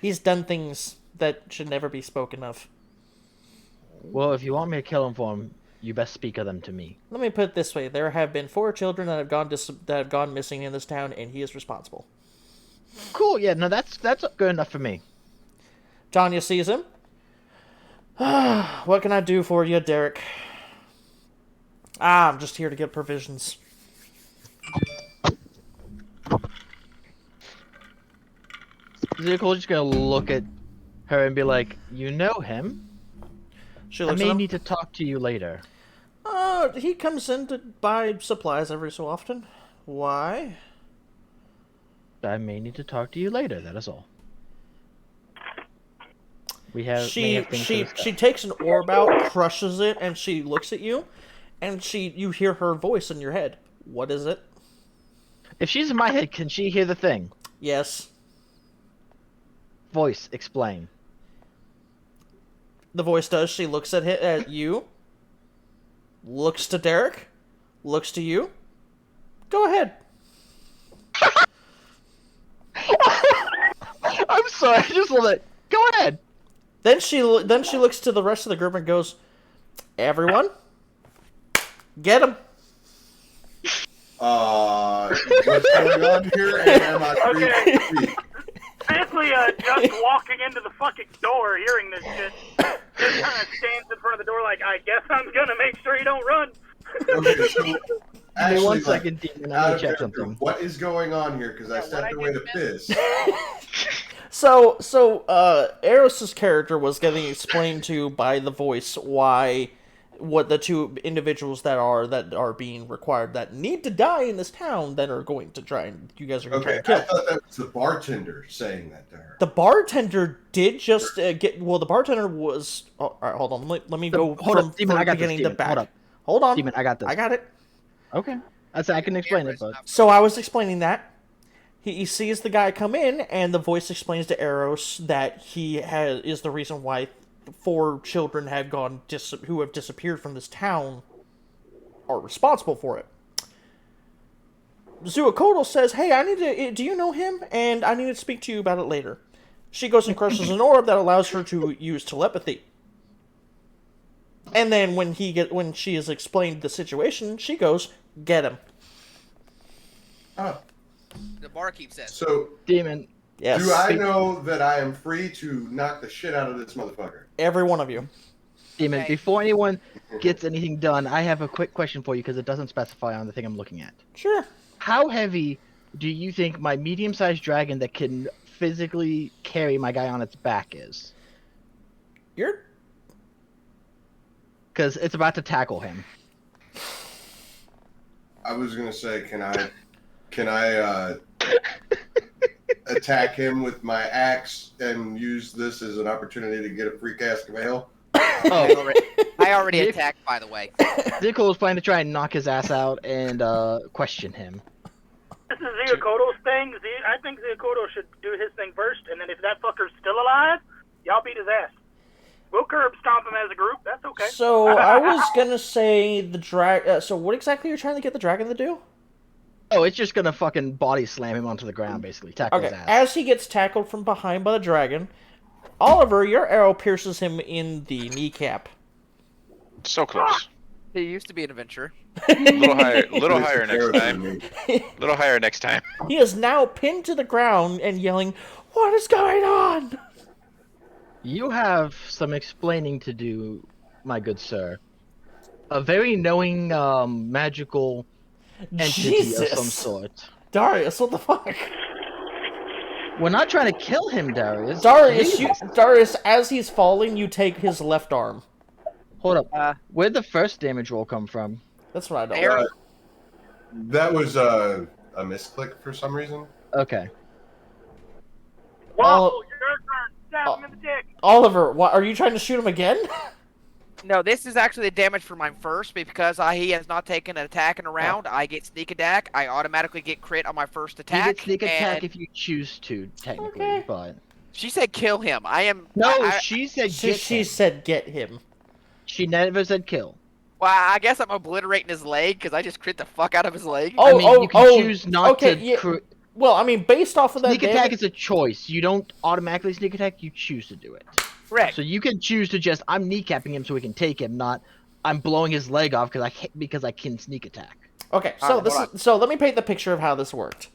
He's done things that should never be spoken of. Well, if you want me to kill him for him, you best speak of them to me. Let me put it this way: there have been 4 children that have gone missing in this town, and he is responsible. Cool. Yeah. No, that's good enough for me. Tanya sees him. What can I do for you, Derek? I'm just here to get provisions. Zirko's just gonna look at her and be like, "You know him? She I looks may at him. need to talk to you later." He comes in to buy supplies every so often. Why? I may need to talk to you later. That is all. We have. may She have things to discuss. she takes an orb out, crushes it, and she looks at you, and you hear her voice in your head. What is it? If she's in my head, can she hear the thing? Yes. Voice, explain. The voice does. She looks at you, looks to Derek, looks to you. Go ahead. I'm sorry. I just love it. Go ahead. Then she looks to the rest of the group and goes, "Everyone, get him." What's going on here? And am I free to speak? Basically, just walking into the fucking door, hearing this shit, just kind of stands in front of the door like, I guess I'm gonna make sure you don't run. Okay, so Give me actually, one second, Demon. I out need of to check character, something. what is going on here? Because I what stepped I away to just piss. So Eros' character was getting explained to by the voice what the 2 individuals that are being required that need to die in this town that are going to try and you guys are going to Okay, try I and kill. thought that was the bartender saying that to her. The bartender did just get. Well, the bartender was. Oh, all right, hold on. Let me go Hold from up, Demon. I got this. beginning to Demon. back. Hold up, Hold on. Demon. I got this. I got it. Okay. I can explain it, but So I was explaining that. He sees the guy come in, and the voice explains to Eros that he is the reason why 4 children who have disappeared from this town are responsible for it. Zuakotal says, "Hey, do you know him? And I need to speak to you about it later." She goes and crushes an orb that allows her to use telepathy. And then when she has explained the situation, she goes, "Get him." Oh, The barkeep says. so Demon. Yes. do I know that I am free to knock the shit out of this motherfucker? Every one of you. Demon. Okay. Before anyone gets anything done, I have a quick question for you because it doesn't specify on the thing I'm looking at. Sure. How heavy do you think my medium-sized dragon that can physically carry my guy on its back is? You're Because it's about to tackle him. I was gonna say, can I attack him with my axe and use this as an opportunity to get a free cask of ale? Oh, I already Nick- attacked, by the way. Zico was planning to try and knock his ass out and question him. This is Ziakoto's thing. I think Ziakoto should do his thing first, and then if that fucker's still alive, y'all beat his ass. We'll curb stomp him as a group. That's okay. So I was gonna say the so what exactly are you trying to get the dragon to do? Oh, it's just gonna fucking body slam him onto the ground, basically. Tackle Okay. his ass. As he gets tackled from behind by the dragon, Oliver, your arrow pierces him in the kneecap. So close. He used to be an adventurer. Little higher next Terrible to time. me. Little higher next time. He is now pinned to the ground and yelling, "What is going on?" You have some explaining to do, my good sir. A very knowing magical entity of some Jesus, sort. Darius, what the fuck? We're not trying to kill him, Darius. Darius, as he's falling, you take his left arm. Hold up. Where'd the first damage roll come from? That's what I don't. Arrow. That was a misclick for some reason. Okay. Waffle, your turn. Stab him in the dick. Oliver, what, are you trying to shoot him again? No, this is actually the damage for mine first because he has not taken an attack in a round. I get sneak attack. I automatically get crit on my first You attack. get sneak attack and if you choose to, technically, Okay. but she said kill him. I am. no, she said she get him. said get him. She never said kill. Well, I guess I'm obliterating his leg because I just crit the fuck out of his leg. I mean, you can choose not to. Yeah. Well, I mean, based off of that Sneak attack damage... is a choice. You don't automatically sneak attack. You choose to do it. Correct. So you can choose to just I'm kneecapping him so we can take him, not I'm blowing his leg off because I can sneak attack. Okay, so let me paint the picture of how this worked.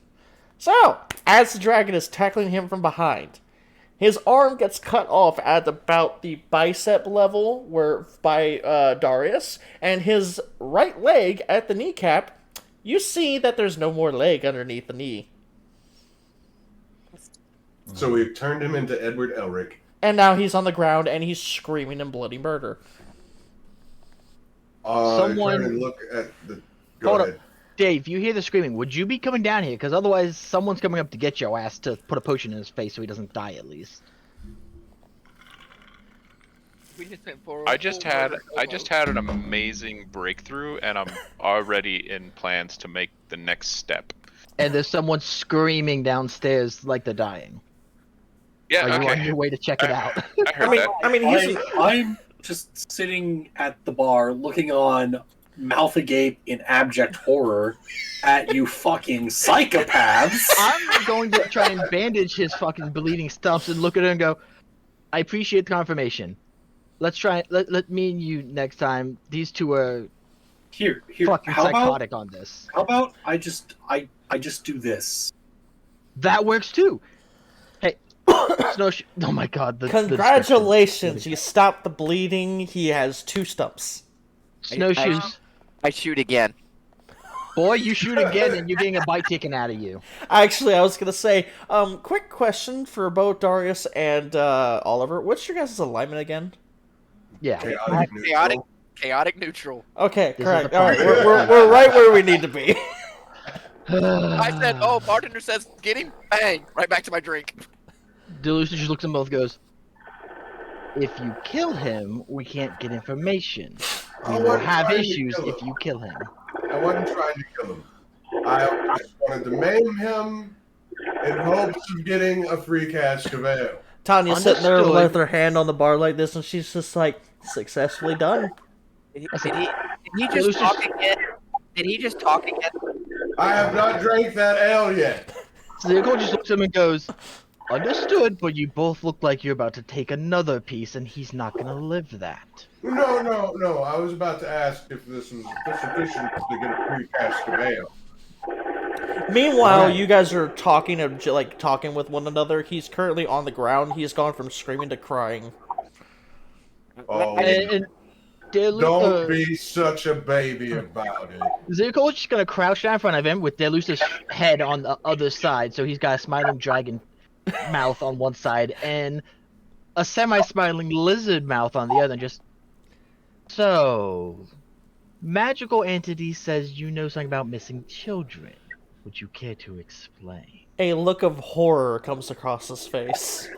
So, as the dragon is tackling him from behind, his arm gets cut off at about the bicep level by Darius, and his right leg at the kneecap, you see that there's no more leg underneath the knee. So we've turned him into Edward Elric. And now he's on the ground and he's screaming in bloody murder. Someone- Trying to look at the. Go Hold ahead. up. Dave, you hear the screaming. Would you be coming down here? Because otherwise, someone's coming up to get your ass to put a potion in his face so he doesn't die at least. I just had an amazing breakthrough, and I'm already in plans to make the next step. And there's someone screaming downstairs like they're dying. Yeah, Are you on okay. your way to check it out? I heard that. I mean, he's... I'm just sitting at the bar looking on, mouth agape in abject horror at you fucking psychopaths. I'm going to try and bandage his fucking bleeding stumps and look at her and go, I appreciate the confirmation. Let's try. Let me and you next time. These two are Here, fucking how psychotic on this. How about I just do this? That works too. Hey, Snowshoe. Oh my god. Congratulations, you stopped the bleeding. He has 2 stumps. Snowshoes. I shoot again. Boy, you shoot again and you're getting a bite taken out of you. Actually, I was gonna say, quick question for both Darius and Oliver. What's your guys' alignment again? Yeah. Chaotic neutral. Okay, This is correct. the All right, part. we're right where we need to be. I said, oh, bartender says, get him, bang, right back to my drink. Delusion just looks at them both and goes, if you kill him, we can't get information. We will have issues if you kill him. I wasn't trying to kill him. I just wanted to maim him in hopes of getting a free cask of ale. Tanya's sitting there Understood. with her hand on the bar like this, and she's just like, successfully done. Did he just talk again? Did he just talk again? I have not drank that ale yet. Zirkle just looks at him and goes, understood, but you both look like you're about to take another piece and he's not gonna live that. No. I was about to ask if this was sufficient to get a free cask of ale. Meanwhile, Right. you guys are talking with one another. He's currently on the ground. He's gone from screaming to crying. Oh, And don't be such a baby about it. Zirkle's just gonna crouch down in front of him with Delusa's head on the other side, so he's got a smiling dragon mouth on one side and a semi-smiling lizard mouth on the other, and just so magical entity says you know something about missing children. Would you care to explain? A look of horror comes across his face.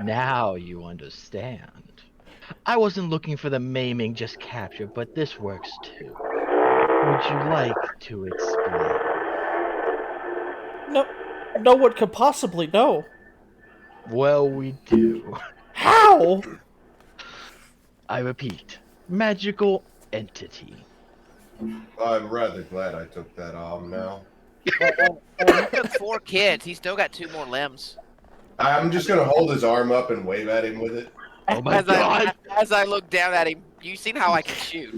Now you understand. I wasn't looking for the maiming, just capture, but this works too. Would you like to explain? No one could possibly know. Well, we do. How? I repeat, magical entity. I'm rather glad I took that arm now. He took 4 kids. He's still got 2 more limbs. I'm just gonna hold his arm up and wave at him with it. Oh my god! As I look down at him, you seen how I can shoot.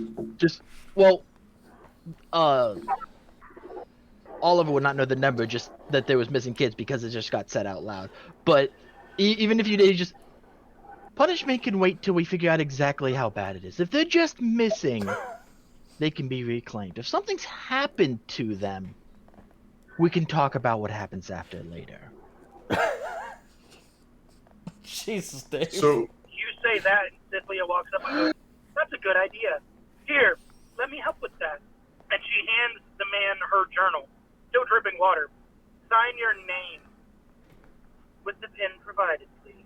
Oliver would not know the number, just that there was missing kids because it just got said out loud. But even if you did, just punishment can wait till we figure out exactly how bad it is. If they're just missing, they can be reclaimed. If something's happened to them, we can talk about what happens after later. Jesus, Dave. So You say that, and Cynthia walks up and goes, that's a good idea. Here, let me help with that. And she hands the man her journal, still dripping water. Sign your name with the pen provided, please.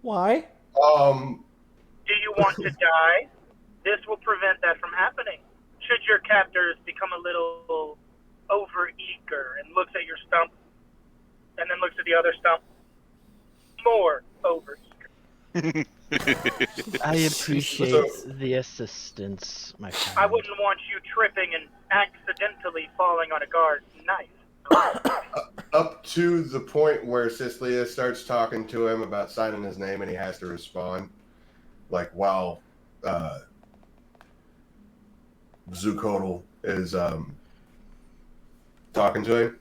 Why? Do you want to die? This will prevent that from happening. Should your captors become a little over-eager and looks at your stump, and then looks at the other stump, more over-eager. I appreciate the assistance, my friend. I wouldn't want you tripping and accidentally falling on a guard's knife. Up to the point where Cicely starts talking to him about signing his name and he has to respond. Like, while Zukotl is talking to him,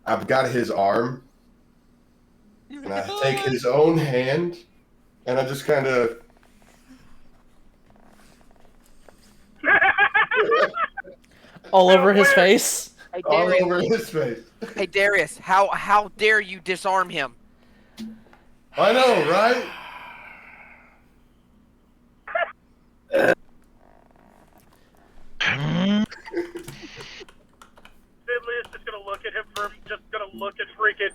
I've got his arm, and I take his own hand, and I just kind of... All over his face? Hey, all Darius. over his face. Hey, Darius, how dare you disarm him? I know, right? Sidley is just gonna look at him look at freaking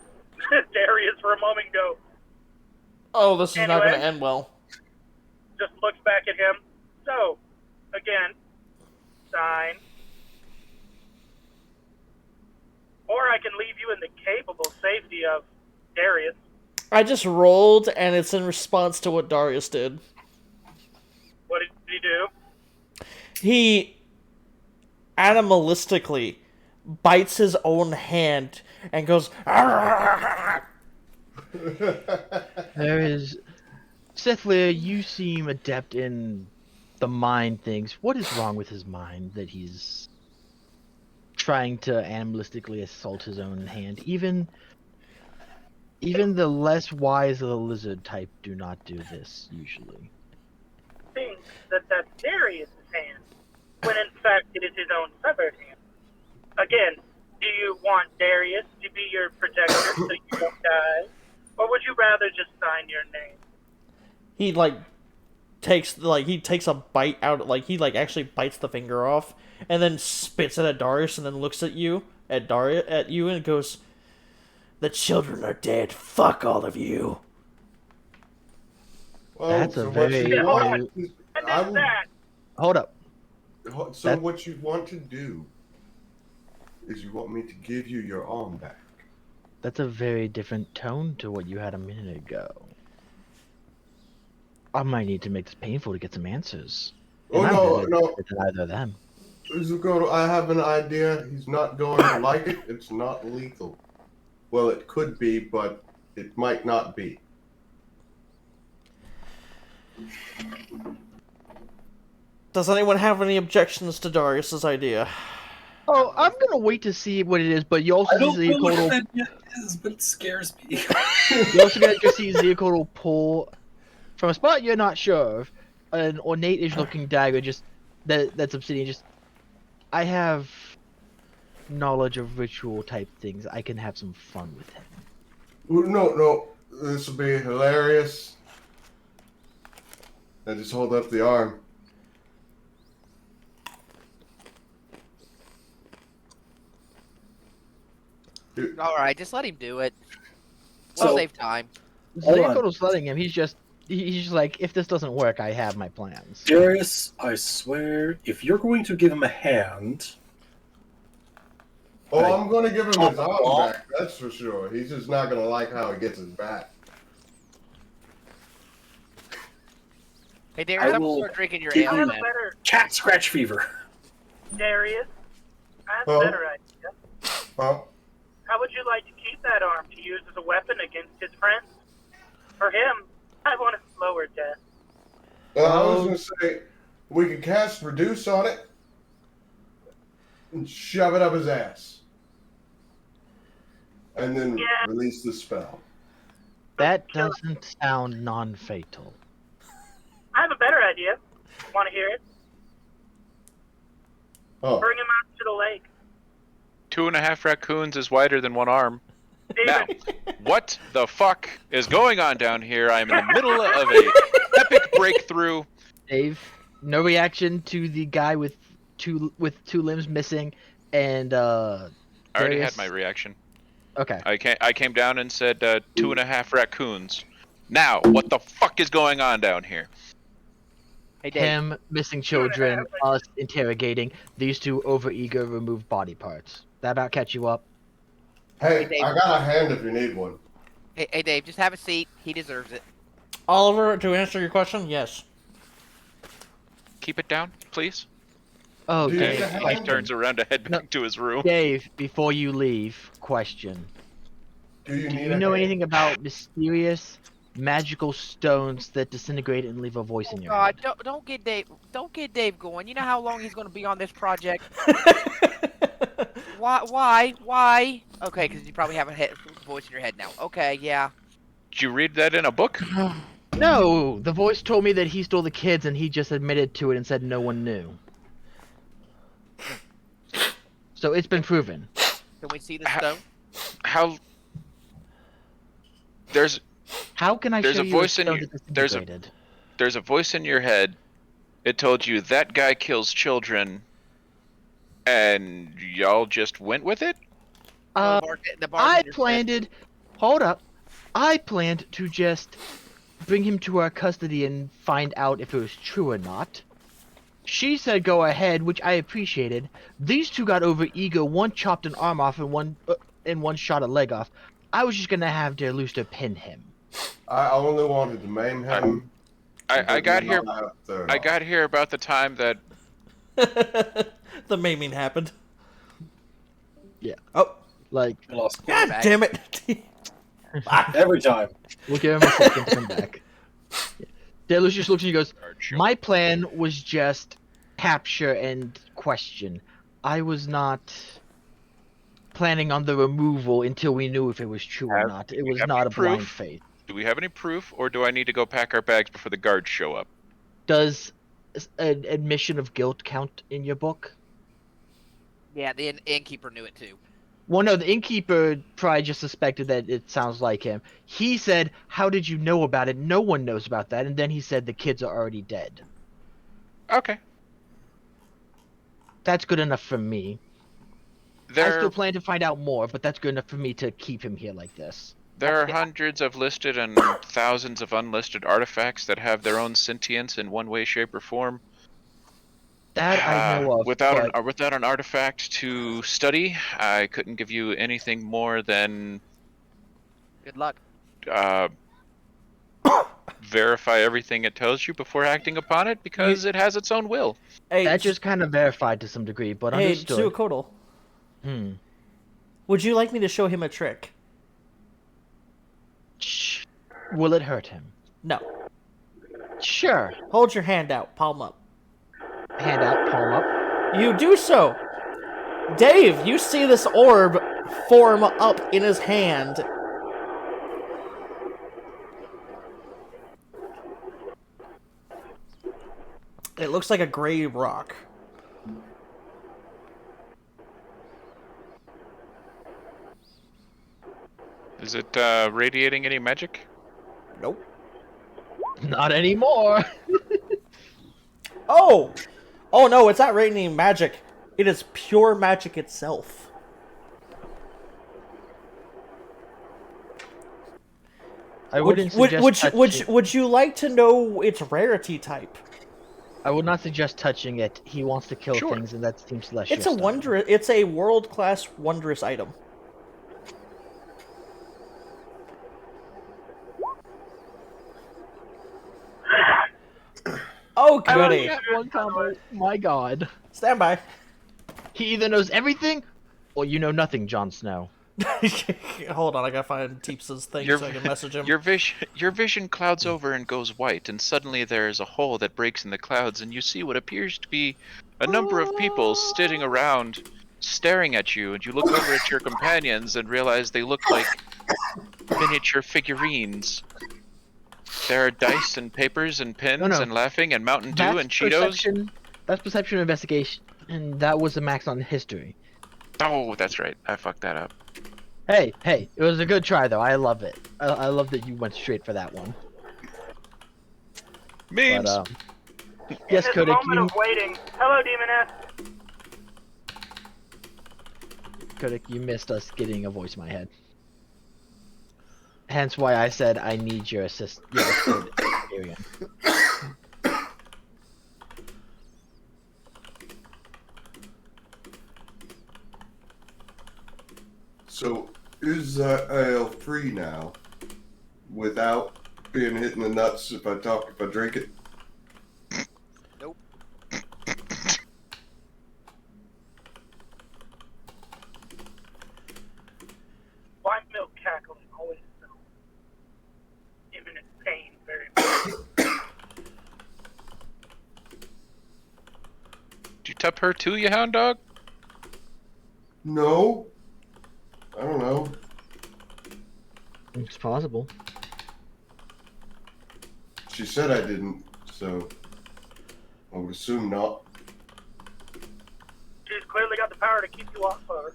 Darius for a moment and go, Oh, this is not Anyway. going to end well. just looks back at him. So, again, sign. Or I can leave you in the capable safety of Darius. I just rolled, and it's in response to what Darius did. What did he do? He animalistically bites his own hand and goes, "Arrgh!" There is... Seth Lear, you seem adept in the mind things. What is wrong with his mind that he's trying to animalistically assault his own hand? Even the less wise of the lizard type do not do this, usually. Thinks that that's Darius' hand, when in fact it is his own severed hand. Again, do you want Darius to be your protector so you don't die? Or would you rather just sign your name? He takes a bite out, he actually bites the finger off and then spits it at Darius and then looks at you and goes, "The children are dead. Fuck all of you." Well, That's a what very- you want- And I that's will- that. Hold up. So That- what you want to do is you want me to give you your arm back. That's a very different tone to what you had a minute ago. I might need to make this painful to get some answers. Oh, And I'm no, better no. than either of them. Zuko, I have an idea. He's not going to like it. It's not lethal. Well, it could be, but it might not be. Does anyone have any objections to Darius's idea? Oh, I'm gonna wait to see what it is, but you also I don't see know what Zeokotal. that yet is, but it scares me. You also gonna just see Zeokotal pull from a spot you're not sure of an ornate-ish looking dagger. Just that's obsidian. Just I have knowledge of ritual type things. I can have some fun with him. No. This will be hilarious. I just hold up the arm. Alright, just let him do it. We'll So- save time. Hold on. Zeokotal's letting him. He's just like, if this doesn't work, I have my plans. Darius, I swear, if you're going to give him a hand, Oh, I'm going to give him his arm back. That's for sure. He's just not going to like how he gets his back. Hey, Darius, I I'm gonna will start drinking your give ale, I have a man. better, cat scratch fever. Darius. I have Huh? a better idea. Huh? How would you like to keep that arm to use as a weapon against his friends? For him, I want a slower death. I was going to say, we could cast Reduce on it and shove it up his ass. And then Yeah. release the spell. That doesn't sound non-fatal. I have a better idea. Want to hear it? Oh, Bring him out to the lake. 2.5 raccoons is wider than one arm. Now, David, what the fuck is going on down here? I'm in the middle of a epic breakthrough. Dave, no reaction to the guy with two limbs missing, and I already Darius... had my reaction. Okay. I came down and said 2.5 raccoons. Now, what the fuck is going on down here? Hey, Dave. Him missing children, us interrogating, these two overeager removed body parts. That about catch you up? Hey, Dave. I got a hand if you need one. Hey, Dave, just have a seat. He deserves it. Oliver, to answer your question, yes. Keep it down, please. Oh, Dude, Dave. yeah. And he Question. turns around to head No. back to his room. Dave, before you leave, question. Do you Do need you a know hand? anything about mysterious magical stones that disintegrate and leave a voice in your God, head? don't get Dave going. You know how long he's going to be on this project? Why? Okay, because you probably have a voice in your head now. Okay, yeah. Did you read that in a book? No, the voice told me that he stole the kids and he just admitted to it and said no one knew. So it's been proven. Can we see the stone? How? There's How can I There's show a you voice a in stone your- that there's a- disintegrated? there's a voice in your head. It told you that guy kills children, and y'all just went with it. No, the bartender said- Hold up. I planned to just bring him to our custody and find out if it was true or not. She said go ahead, which I appreciated. These two got over ego. One chopped an arm off and one shot a leg off. I was just gonna have Derluster pin him. I only wanted to maim him. I got here. I I got here about the time that The maiming happened. Yeah. Oh, Like, I lost god back. damn it! every time. we'll give him a second to come back. Yeah. Derluster just looks at you and goes, my plan was just capture and question. I was not planning on the removal until we knew if it was true or Have- not. It we was have not any a blind proof? faith. Do we have any proof, or do I need to go pack our bags before the guards show up? Does an admission of guilt count in your book? Yeah, the innkeeper knew it too. Well, no, the innkeeper probably just suspected that it sounds like him. He said, how did you know about it? No one knows about that. And then he said the kids are already dead. Okay. That's good enough for me. I There, still plan to find out more, but that's good enough for me to keep him here like this. there are hundreds of listed and thousands of unlisted artifacts that have their own sentience in one way, shape, or form. That I know of, Without but without an artifact to study, I couldn't give you anything more than Good luck. verify everything it tells you before acting upon it, because it has its own will. Hey, that just kind of verified to some degree, but hey, understood. Zuakodal, Hmm. would you like me to show him a trick? Shh. Will it hurt him? No. Sure. Hold your hand out, palm up. Hand out, palm up. You do so. Dave, you see this orb form up in his hand. It looks like a gray rock. Is it radiating any magic? Nope. Not anymore. Oh! Oh no, it's not radiating magic. It is pure magic itself. I wouldn't suggest touching. Would you like to know its rarity type? I would not suggest touching it. He wants to kill Sure. things, and that seems less. It's your a style. wondrous. It's a world-class wondrous item. Oh goody! That one combo. My God. Stand by. He either knows everything, or you know nothing, Jon Snow. Hold on, I gotta find Teeps's thing Your- so I can message him. Your vision clouds over and goes white, and suddenly there is a hole that breaks in the clouds, and you see what appears to be a number of people sitting around, staring at you. And you look over at your companions and realize they look like miniature figurines. There are dice and papers and pens No. and laughing and Mountain Dew and Cheetos. That's perception investigation, and that was a max on history. Oh, that's right. I fucked that up. Hey, it was a good try though. I love it. I love that you went straight for that one. Memes. But yes, In this Kodak. moment of waiting. Hello, Demoness. Kodak, you missed us getting a voice in my head. Hence why I said I need your assist. Your experience. So, is that ale free now? Without being hit in the nuts if I drink it? Nope. Why milk cackling always so imminent pain very much? Did you tap her too, you hound dog? No. I don't know. It's possible. She said I didn't, so I would assume not. She's clearly got the power to keep you off of her.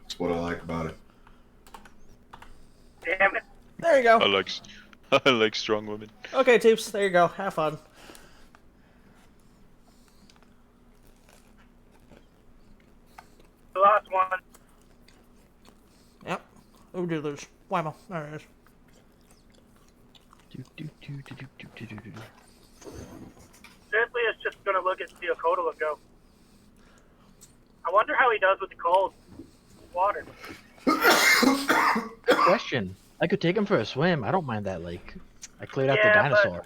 That's what I like about it. Damn it. There you go. I like strong women. Okay, Teeps, there you go. Have fun. The last one. Yep. Who did lose? Whammo. There it is. Seriously, it's just gonna look at Theokotal and go, I wonder how he does with the cold water. Good question. I could take him for a swim. I don't mind that lake. I cleared out the Yeah, dinosaur.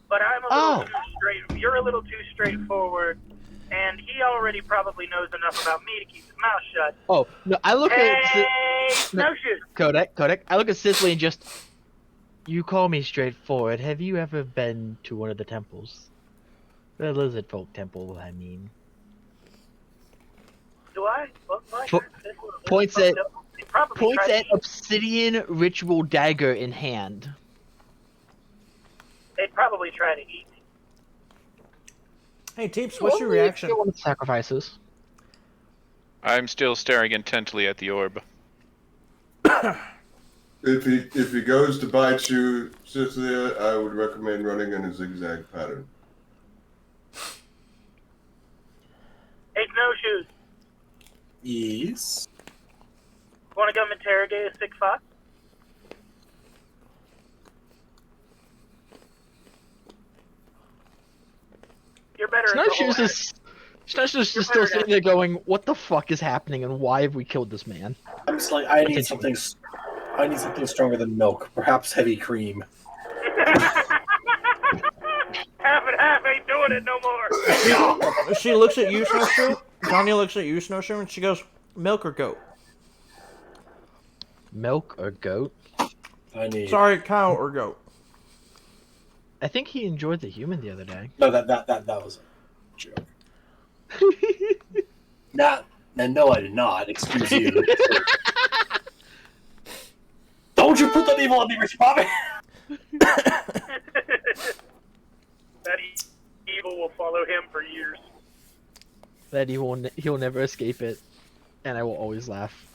But I'm a little too straight. You're a little too straightforward, and he already probably knows enough about me to keep his mouth shut. Oh no! I look at Hey, snowshoes. Kodak. I look at Cicely and just. You call me straightforward. Have you ever been to one of the temples? The lizard folk temple, I mean. Do I? Points at Probably tried to eat- obsidian ritual dagger in hand. They'd probably try to eat me. Hey, Teeps, what's your reaction? One of the sacrifices. I'm still staring intently at the orb. If he goes to bite you, Cecilia, I would recommend running in a zigzag pattern. Hey, snowshoes. Yes. Want to come interrogate a sick fox? You're better at the whole Snowshoes is still sitting there going, "What the fuck is happening, and why have we killed this man?" I'm just like, I need something stronger than milk. Perhaps heavy cream. Half and half ain't doing it no more. She looks at you, Snowshoe. Tanya looks at you, Snowshoe, and she goes, milk or goat? Milk or goat? Sorry, cow or goat? I think he enjoyed the human the other day. No, that was a joke. No, I did not. Excuse you. Don't you put that evil on me, Rich Bobby! That evil will follow him for years. That he'll never escape it, and I will always laugh.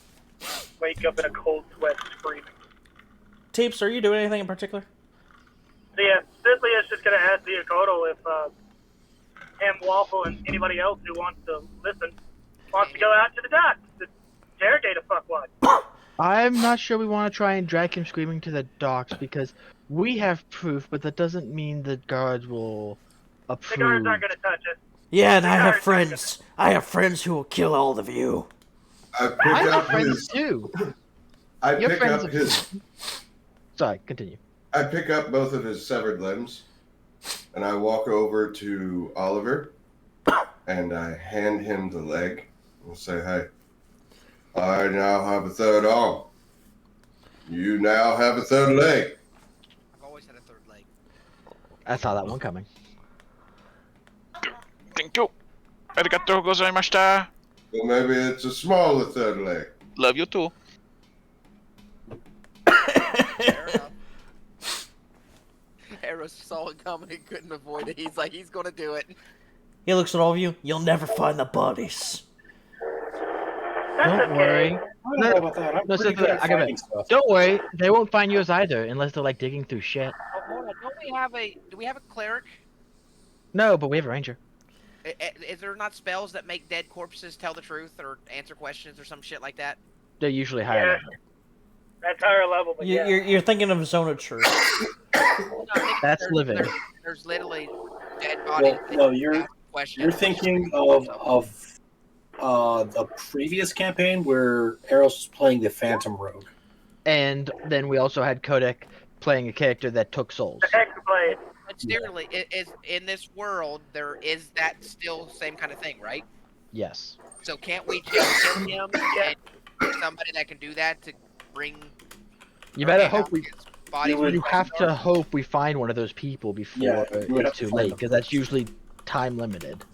Wake up in a cold sweat screaming. Teeps, are you doing anything in particular? So yeah, Cicely is just gonna ask Theokotal if him, Waffle, and anybody else who wants to listen wants to go out to the docks to interrogate a fuckwad. I'm not sure we want to try and drag him screaming to the docks because we have proof, but that doesn't mean the guards will approve. The guards aren't gonna touch us. Yeah, and I have friends. I have friends who will kill all of you. I have friends too. Sorry, continue. I pick up both of his severed limbs, and I walk over to Oliver, and I hand him the leg, and say, "Hey, I now have a third arm. You now have a third leg." I've always had a third leg. I saw that one coming. Thank you. Arigatou gozaimashita. Well, maybe it's a smaller third leg. Love you too. Fair enough. Eros saw it coming and couldn't avoid it. He's like, he's gonna do it. He looks at all of you. You'll never find the bodies. Don't worry. I don't know about that. I'm pretty good at I got finding it. stuff. Don't worry, they won't find yours either unless they're like digging through shit. Oh, hold on. Do we have a cleric? No, but we have a ranger. Is there not spells that make dead corpses tell the truth or answer questions or some shit like that? They're usually higher Yeah. level. That's higher level, but yeah. You're thinking of Zone of Truth. No, I'm thinking That's there's, living. There's literally dead bodies. Well, no, that you're ask questions. you're thinking of the previous campaign where Eros was playing the Phantom Rogue. And then we also had Kodak playing a character that took souls. The Hexablade. But seriously, is in this world there is that still same kind of thing, right? Yes. So can't we just kill him and get somebody that can do that to bring? You better hope we. Bodies would- You have to hope we find one of those people before you would have it's to too find late, them because that's first. usually time limited.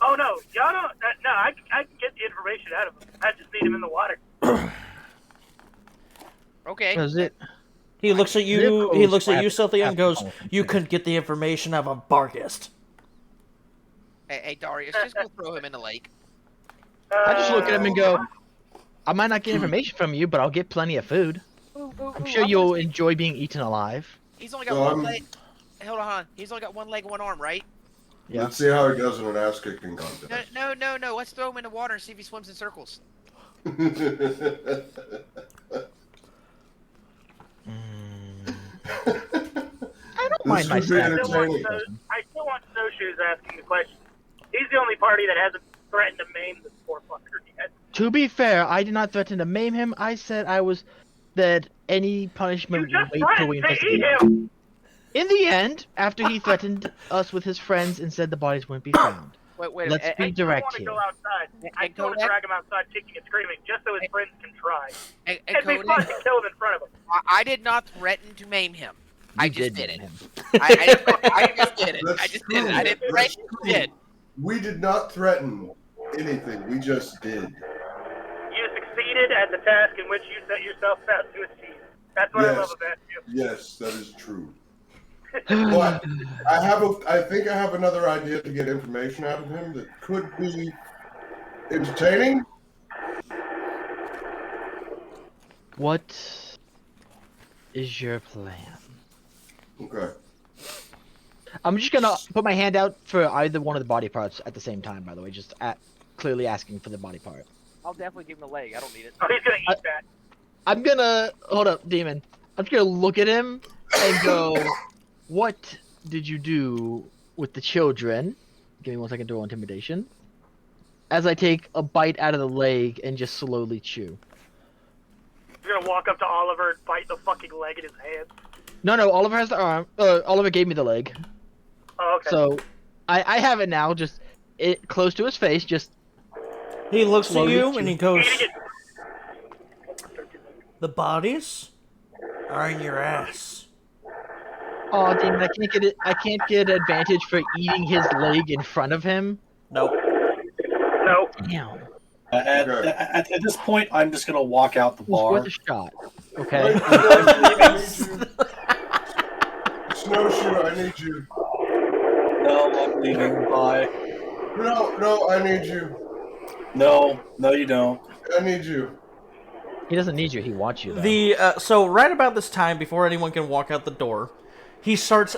Oh no, y'all don't. No, I can get the information out of him. I just need him in the water. Okay. Does it? He looks at you. Zip He codes looks at you, have- Cynthia, and have goes, to- "You couldn't get the information out of a Barghest." Hey, Darius, just go throw him in the lake. I just look at him and go, I might not get information from you, but I'll get plenty of food. I'm sure you'll enjoy being eaten alive. He's only got So one I'm- leg. Hold on. He's only got one leg and one arm, right? Yeah. Let's see how he does in an ass kicking contest. No. Let's throw him in the water and see if he swims in circles. I don't mind my This would be staff. entertaining. I still want Snowshoes asking the question. He's the only party that hasn't threatened to maim this poor fucker yet. To be fair, I did not threaten to maim him. I said that any punishment You would just wait till we threatened to eat investigate. him! In the end, after he threatened us with his friends and said the bodies wouldn't be found. Wait. Let's be I still direct want to here. go outside. I still want to drag him outside kicking and screaming just so his friends can try. Hey, It'd be fun to kill him in front of him. I did not threaten to maim him. I You just did did it. maim him. I just did it. That's I just did it. true. I didn't That's threaten. true. Did. We did not threaten anything. We just did. You succeeded at the task in which you set yourself out to achieve. That's what I Yes. love about you. Yes, that is true. But I think I have another idea to get information out of him that could be entertaining. What is your plan? Okay. I'm just gonna put my hand out for either one of the body parts at the same time, by the way, just clearly asking for the body part. I'll definitely give him the leg. I don't need it. Oh, he's gonna eat that. I'm gonna hold up, Demon. I'm just gonna look at him and go, "What did you do with the children?" Give me 1 second to roll intimidation. As I take a bite out of the leg and just slowly chew. He's gonna walk up to Oliver and bite the fucking leg in his hand. No, Oliver has the arm. Oliver gave me the leg, Oh, okay. so I have it now. Just close to his face. Just He looks at Slowly you and he goes, Eating it. "The bodies are in your ass." oh, Demon, I can't get advantage for eating his leg in front of him. Nope. No. Damn, At this point, I'm just gonna walk out the it was bar. worth a shot. Okay. Wait, I need you. Snowshoe, I need you. No, I'm leaving. Bye. No, I need you. No, you don't. I need you. He doesn't need you. He wants you. Though. So right about this time, before anyone can walk out the door, he starts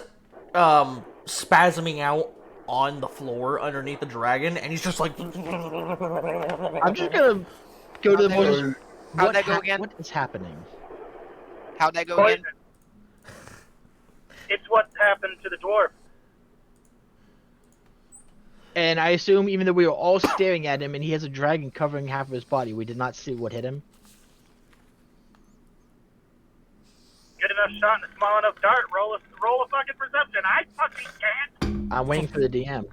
spasming out on the floor underneath the dragon, and he's just like, I'm just gonna go to the boys. How'd that go again? What is happening? How'd that go again? It's what happened to the dwarf. And I assume even though we were all staring at him and he has a dragon covering half of his body, we did not see what hit him. Good enough shot and a small enough dart. Roll a fucking perception. I fucking can't. I'm waiting for the DM.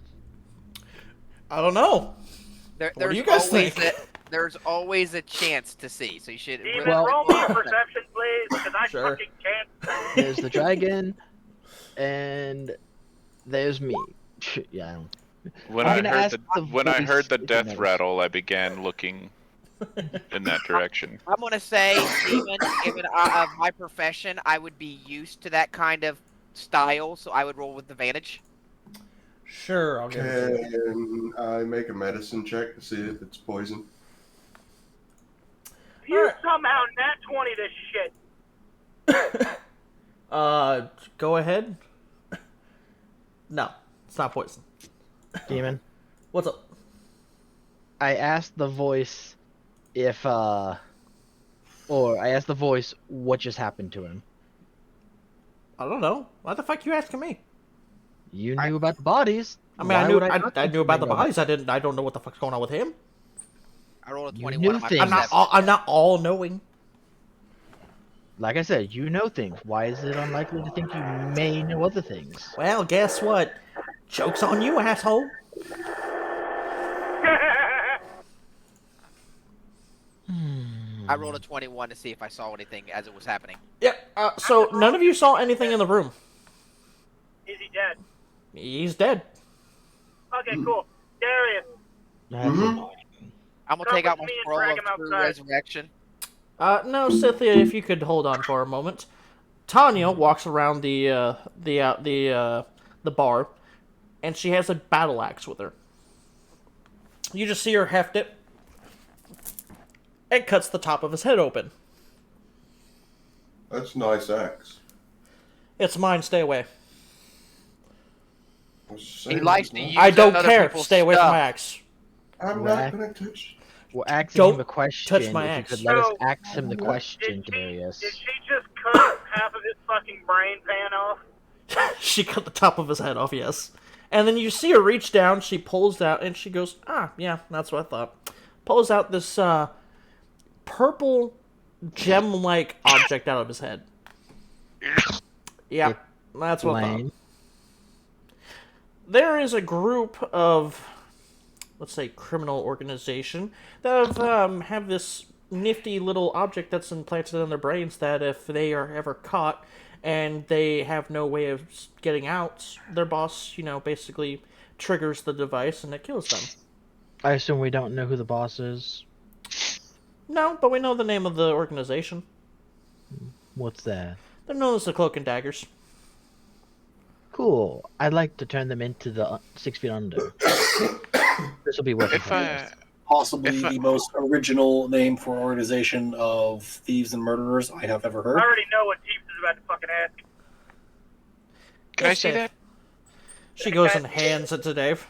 "I don't know." There's What do you guys always think? there's always a chance to see, so you should. Demon, Well- roll me a perception, please, because I Sure. fucking can't. There's the dragon, and there's me. Yeah, I don't. When I'm I gonna heard ask the the when I voice heard the if he death knows. rattle, I began looking in that direction. I'm gonna say, even given of my profession, I would be used to that kind of style, so I would roll with advantage. Sure, I'll give it to you. Can I make a medicine check to see if it's poison? If you somehow nat 20 this shit, Go ahead. No, it's not poison. Demon. What's up? I asked the voice if or I asked the voice what just happened to him. I don't know. Why the fuck you asking me? You knew about the bodies. I mean, Why I knew would I, not I think knew about the something of it? bodies. I don't know what the fuck's going on with him. I rolled a You 21 knew on my things. perception. I'm not all knowing. Like I said, you know things. Why is it unlikely to think you may know other things? Well, guess what? Joke's on you, asshole. I rolled a 21 to see if I saw anything as it was happening. Yep. So none of you saw anything in the room. Is he dead? He's dead. Okay, cool. Darius, That's Mhm. I'm gonna Come take out with my me and scroll drag of him true outside. resurrection. No, Cynthia, if you could hold on for a moment. Tanya walks around the bar, and she has a battle axe with her. You just see her heft it, and cuts the top of his head open. That's nice axe. It's mine. Stay away. He likes to use I don't other care. people's Stay away from stuff. my axe. I'm Whack. not gonna touch. We're asking Don't him a question. touch my if axe. you could let us So, ask him the question, did Darius. she just cut half of his fucking brain pan off? She cut the top of his head off, yes. And then you see her reach down, she pulls out, and she goes, yeah, that's what I thought. Pulls out this, purple, gem-like object out of his head. Yeah, that's what I thought. Lame. There is a group of, let's say, criminal organization that have this nifty little object that's implanted in their brains that if they are ever caught and they have no way of getting out, their boss, basically triggers the device and it kills them. I assume we don't know who the boss is. No, but we know the name of the organization. What's that? They're known as the Cloak and Daggers. Cool. I'd like to turn them into the 6 feet under. This will be working. If I Possibly If I- the most original name for an organization of thieves and murderers I have ever I heard. already know what Jeeves is about to fucking ask. can I Yes, see Dave. that? She goes and hands it to Dave.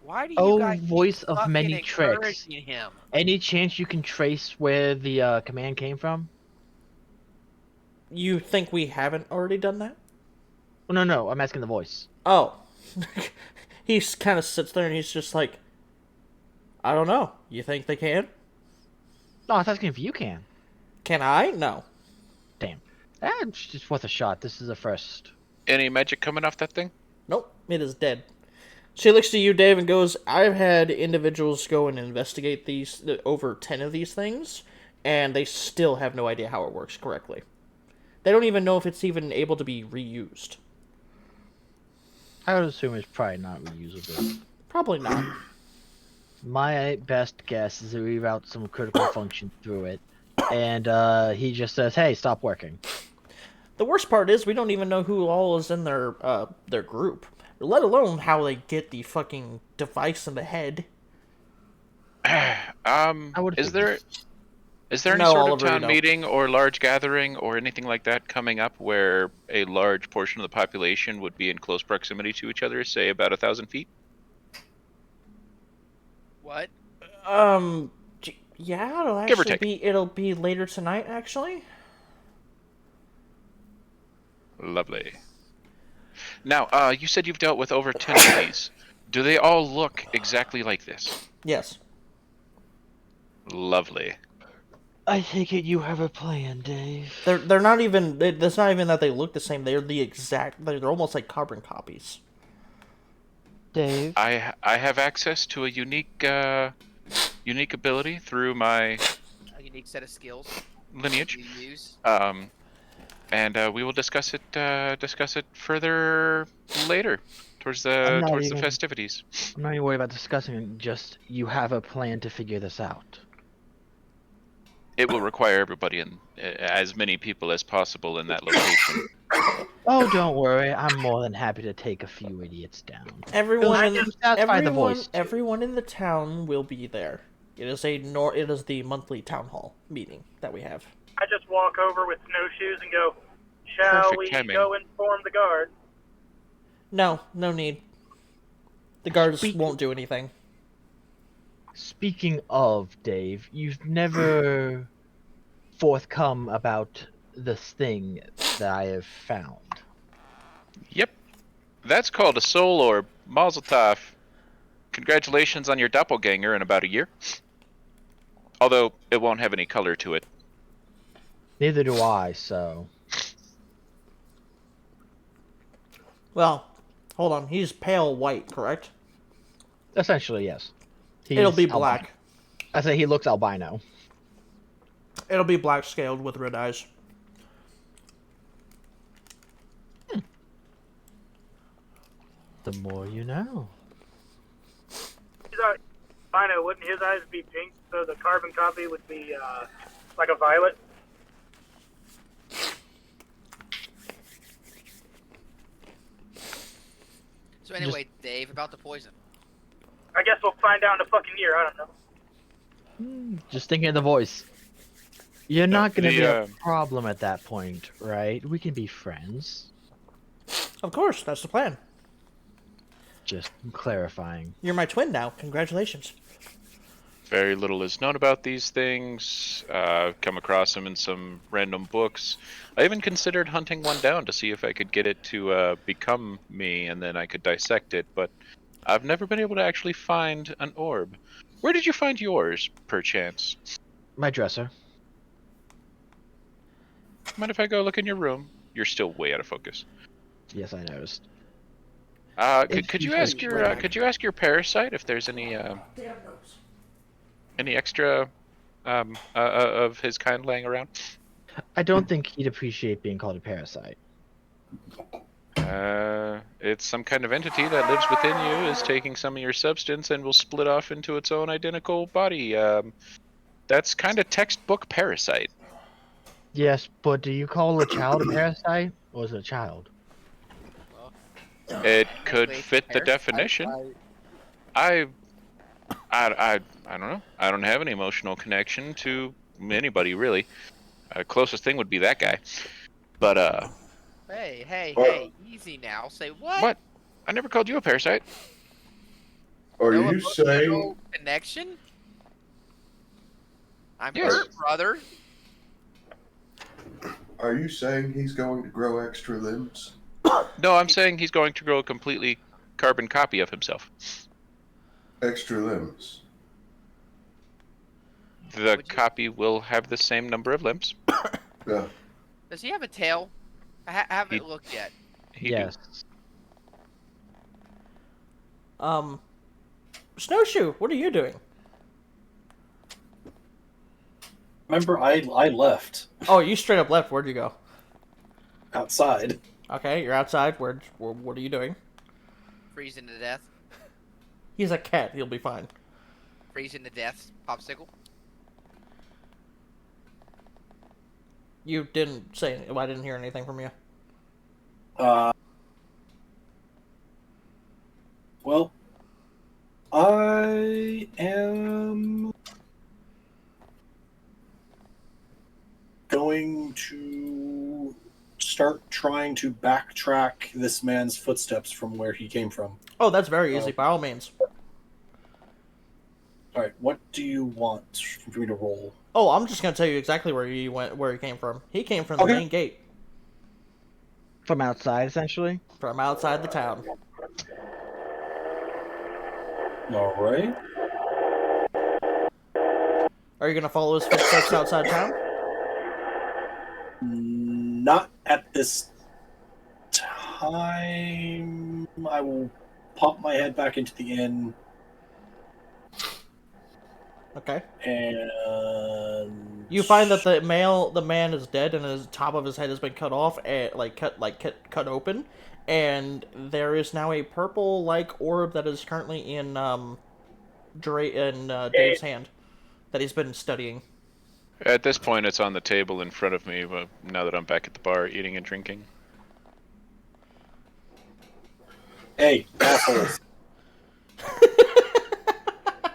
Why do you Oh, guys keep voice of fucking many tricks. encouraging him? Any chance you can trace where the command came from? You think we haven't already done that? Oh, no. I'm asking the voice. Oh. He kind of sits there and he's just like, I don't know. You think they can? No, I was asking if you can. Can I? No. Damn. It's just worth a shot. This is a first. Any magic coming off that thing? Nope. It is dead. She looks to you, Dave, and goes, I've had individuals go and investigate over 10 of these things, and they still have no idea how it works correctly. They don't even know if it's even able to be reused. I would assume it's probably not reusable. Probably not. My best guess is that we route some critical function through it, and he just says, "Hey, stop working." The worst part is we don't even know who all is in their group, let alone how they get the fucking device in the head. would Is figure. there any No, sort of Oliver, you town know. meeting or large gathering or anything like that coming up where a large portion of the population would be in close proximity to each other, say about 1,000 feet? What? Yeah, it'll Give or actually take. it'll be later tonight, actually. Lovely. Now, you said you've dealt with over 10 of these. Do they all look exactly like this? Yes. Lovely. I take it you have a plan, Dave. They're not even. It's not even that they look the same. They're the exact. They're almost like carbon copies. Dave. I have access to a unique ability through my A unique set of skills lineage. you use. And we will discuss it further later towards I'm the not towards the even- festivities. I'm not even worried about discussing it. Just you have a plan to figure this out. It will require everybody and as many people as possible in that location. Oh, don't worry. I'm more than happy to take a few idiots down. Everyone in Just satisfy the everyone voice. everyone in the town will be there. It is the monthly town hall meeting that we have. I just walk over with snowshoes and go, shall Perfect we timing. go inform the guard? No, no need. The guards won't do anything. Speaking of, Dave, you've never forthcome about this thing that I have found. Yep. That's called a soul orb. Mazel tov. Congratulations on your doppelganger in about a year. Although, it won't have any color to it. Neither do I, so... Well, hold on. He's pale white, correct? Essentially, yes. It'll be He's black. albino. I say he looks albino. It'll be black scaled with red eyes. The more you know. I know, wouldn't his eyes be pink, so the carbon copy would be like a violet? So anyway, Dave, about the poison. I guess we'll find out in a fucking year, I don't know. Just thinking of the voice. You're not going to be a the, problem at that point, right? We can be friends. Of course, that's the plan. Just clarifying. You're my twin now. Congratulations. Very little is known about these things. Come across them in some random books. I even considered hunting one down to see if I could get it to become me, and then I could dissect it, but I've never been able to actually find an orb. Where did you find yours, perchance? My dresser. Mind if I go look in your room? You're still way out of focus. Yes, I noticed. Could you ask your parasite if there's any extra of his kind laying around? I don't think he'd appreciate being called a parasite. It's some kind of entity that lives within you, is taking some of your substance, and will split off into its own identical body. That's kind of textbook parasite. Yes, but do you call a child a parasite, or is it a child? It could fit the Parasite, definition. I don't know. I don't have an emotional connection to anybody, really. Closest thing would be that guy. But, Hey, easy now. Say what? What? I never called you a parasite. Are No you emotional saying? connection? I'm Yes. hurt, brother. Are you saying he's going to grow extra limbs? No, I'm saying he's going to grow a completely carbon copy of himself. Extra limbs. The copy will have the same number of limbs. Yeah. Does he have a tail? I haven't looked yet. He Yes. Snowshoe, what are you doing? Remember, I left Oh, you straight up left. Where'd you go? outside. Okay, you're outside. What are you doing? Freezing to death. He's a cat. He'll be fine. Freezing to death. Popsicle. You didn't say. I didn't hear anything from you. Well, I am going to start trying to backtrack this man's footsteps from where he came from. Oh, that's very easy. By all means. All right, what do you want for me to roll? Oh, I'm just gonna tell you exactly where he went. Where he came from. He came from the Okay. main gate, From outside, essentially? from outside the town. All right. Are you gonna follow his footsteps outside town? Not at this time. I will pop my head back into the inn Okay. and You find that the man is dead, and the top of his head has been cut off, and cut open, and there is now a purple-like orb that is currently in Dave's hand that he's been studying. At this point, it's on the table in front of me, but now that I'm back at the bar eating and drinking. Hey, assholes.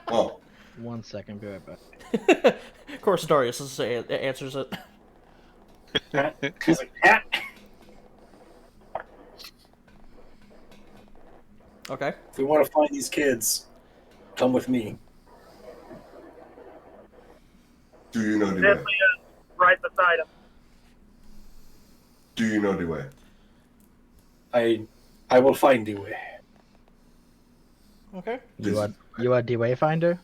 Oh, 1 second, be right back. Of course, Darius answers it. He's like, "Ah." Okay. If we want to find these kids, come with me. Do you know the way? Definitely right beside him. Do you know the way? I will find the way. Okay. You are the wayfinder.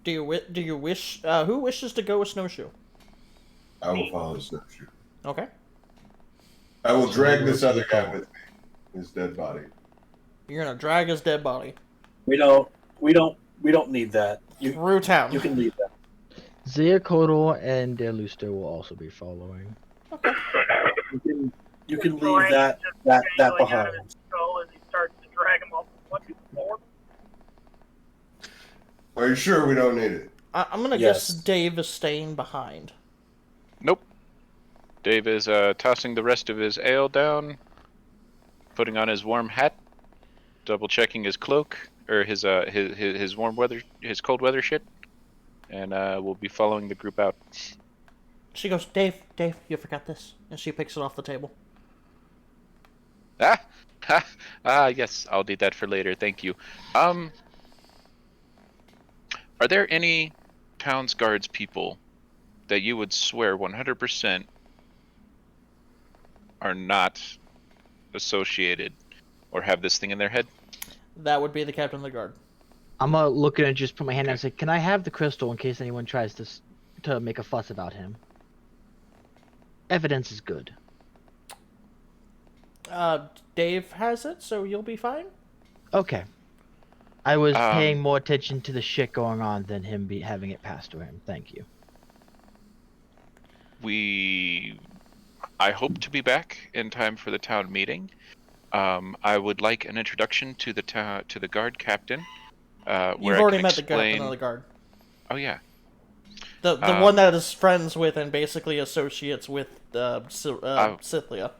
Do you wish? Who wishes to go with Snowshoe? I will follow Snowshoe. Okay. I will drag this will other see guy that. with me. His dead body. You're gonna drag his dead body We don't need that. through town. You can leave that. Zeakotal and Deluster will also be following. Okay. You can leave Frank that just that dangling out of behind. his skull as he starts to drag him off the fucking floor. Are you sure we don't need it? I'm gonna Yes. guess Dave is staying behind. Nope. Dave is tossing the rest of his ale down, putting on his warm hat, double checking his cloak or his warm weather, his cold weather shit, and we'll be following the group out. She goes, Dave, you forgot this, and she picks it off the table. Yes, I'll need that for later. Thank you. Are there any town's guards people that you would swear 100% are not associated or have this thing in their head? That would be the captain of the guard. I'm gonna look at it and just put my hand out and say, "Can I have the crystal in case anyone tries to make a fuss about him?" Evidence is good. Dave has it, so you'll be fine. Okay. I was paying more attention to the shit going on than him having it passed to him. Thank you. I hope to be back in time for the town meeting. I would like an introduction to the guard captain. You've already met the captain of the guard. Oh yeah. The one that is friends with and basically associates with Scythia.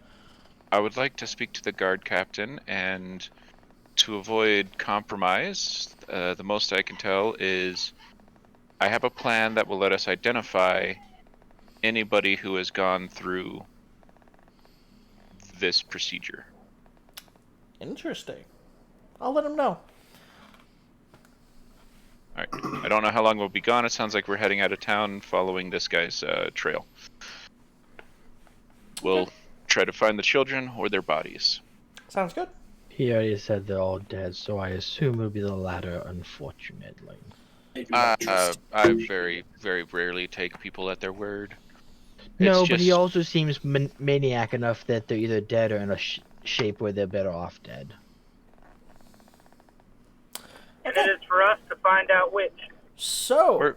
I would like to speak to the guard captain, and to avoid compromise, the most I can tell is I have a plan that will let us identify anybody who has gone through this procedure. Interesting. I'll let him know. Alright. I don't know how long we'll be gone. It sounds like we're heading out of town following this guy's trail. We'll try to find the children or their bodies. Sounds good. He already said they're all dead, so I assume it'll be the latter, unfortunately. I very, very rarely take people at their word. No, It's but he just- also seems maniac enough that they're either dead or in a shape where they're better off dead. And it is for us to find out which. So,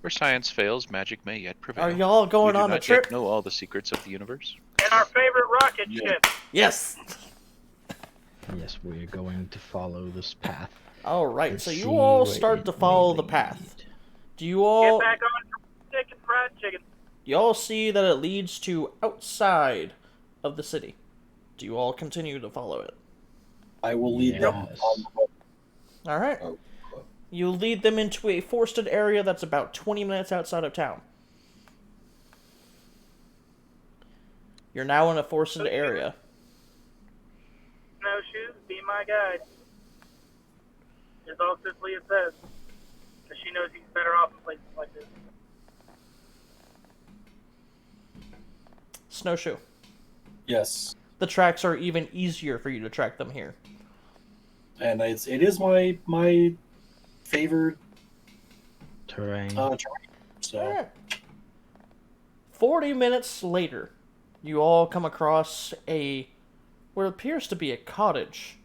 Where science fails, magic may yet prevail. are y'all going we do on a not trip? yet know all the secrets of the universe. And our favorite rocket ship. Yes. Yes, we're going to follow this path. All right. and So you see all where start it to may follow the lead. path. Do you all? Get back on stick and fried chicken. You all see that it leads to outside of the city. Do you all continue to follow it? I will lead them Yes. on the way. All right. Oh, You lead them into a forested area that's about 20 minutes outside of town. You're now in a forested area. Snowshoes, be my guide. As all Cecilia says. Because she knows he's better off in places like this. Snowshoe. Yes, The tracks are even easier for you to track them here. and it is my favored Terrain. terrain. So Alright. 40 minutes later, you all come across what appears to be a cottage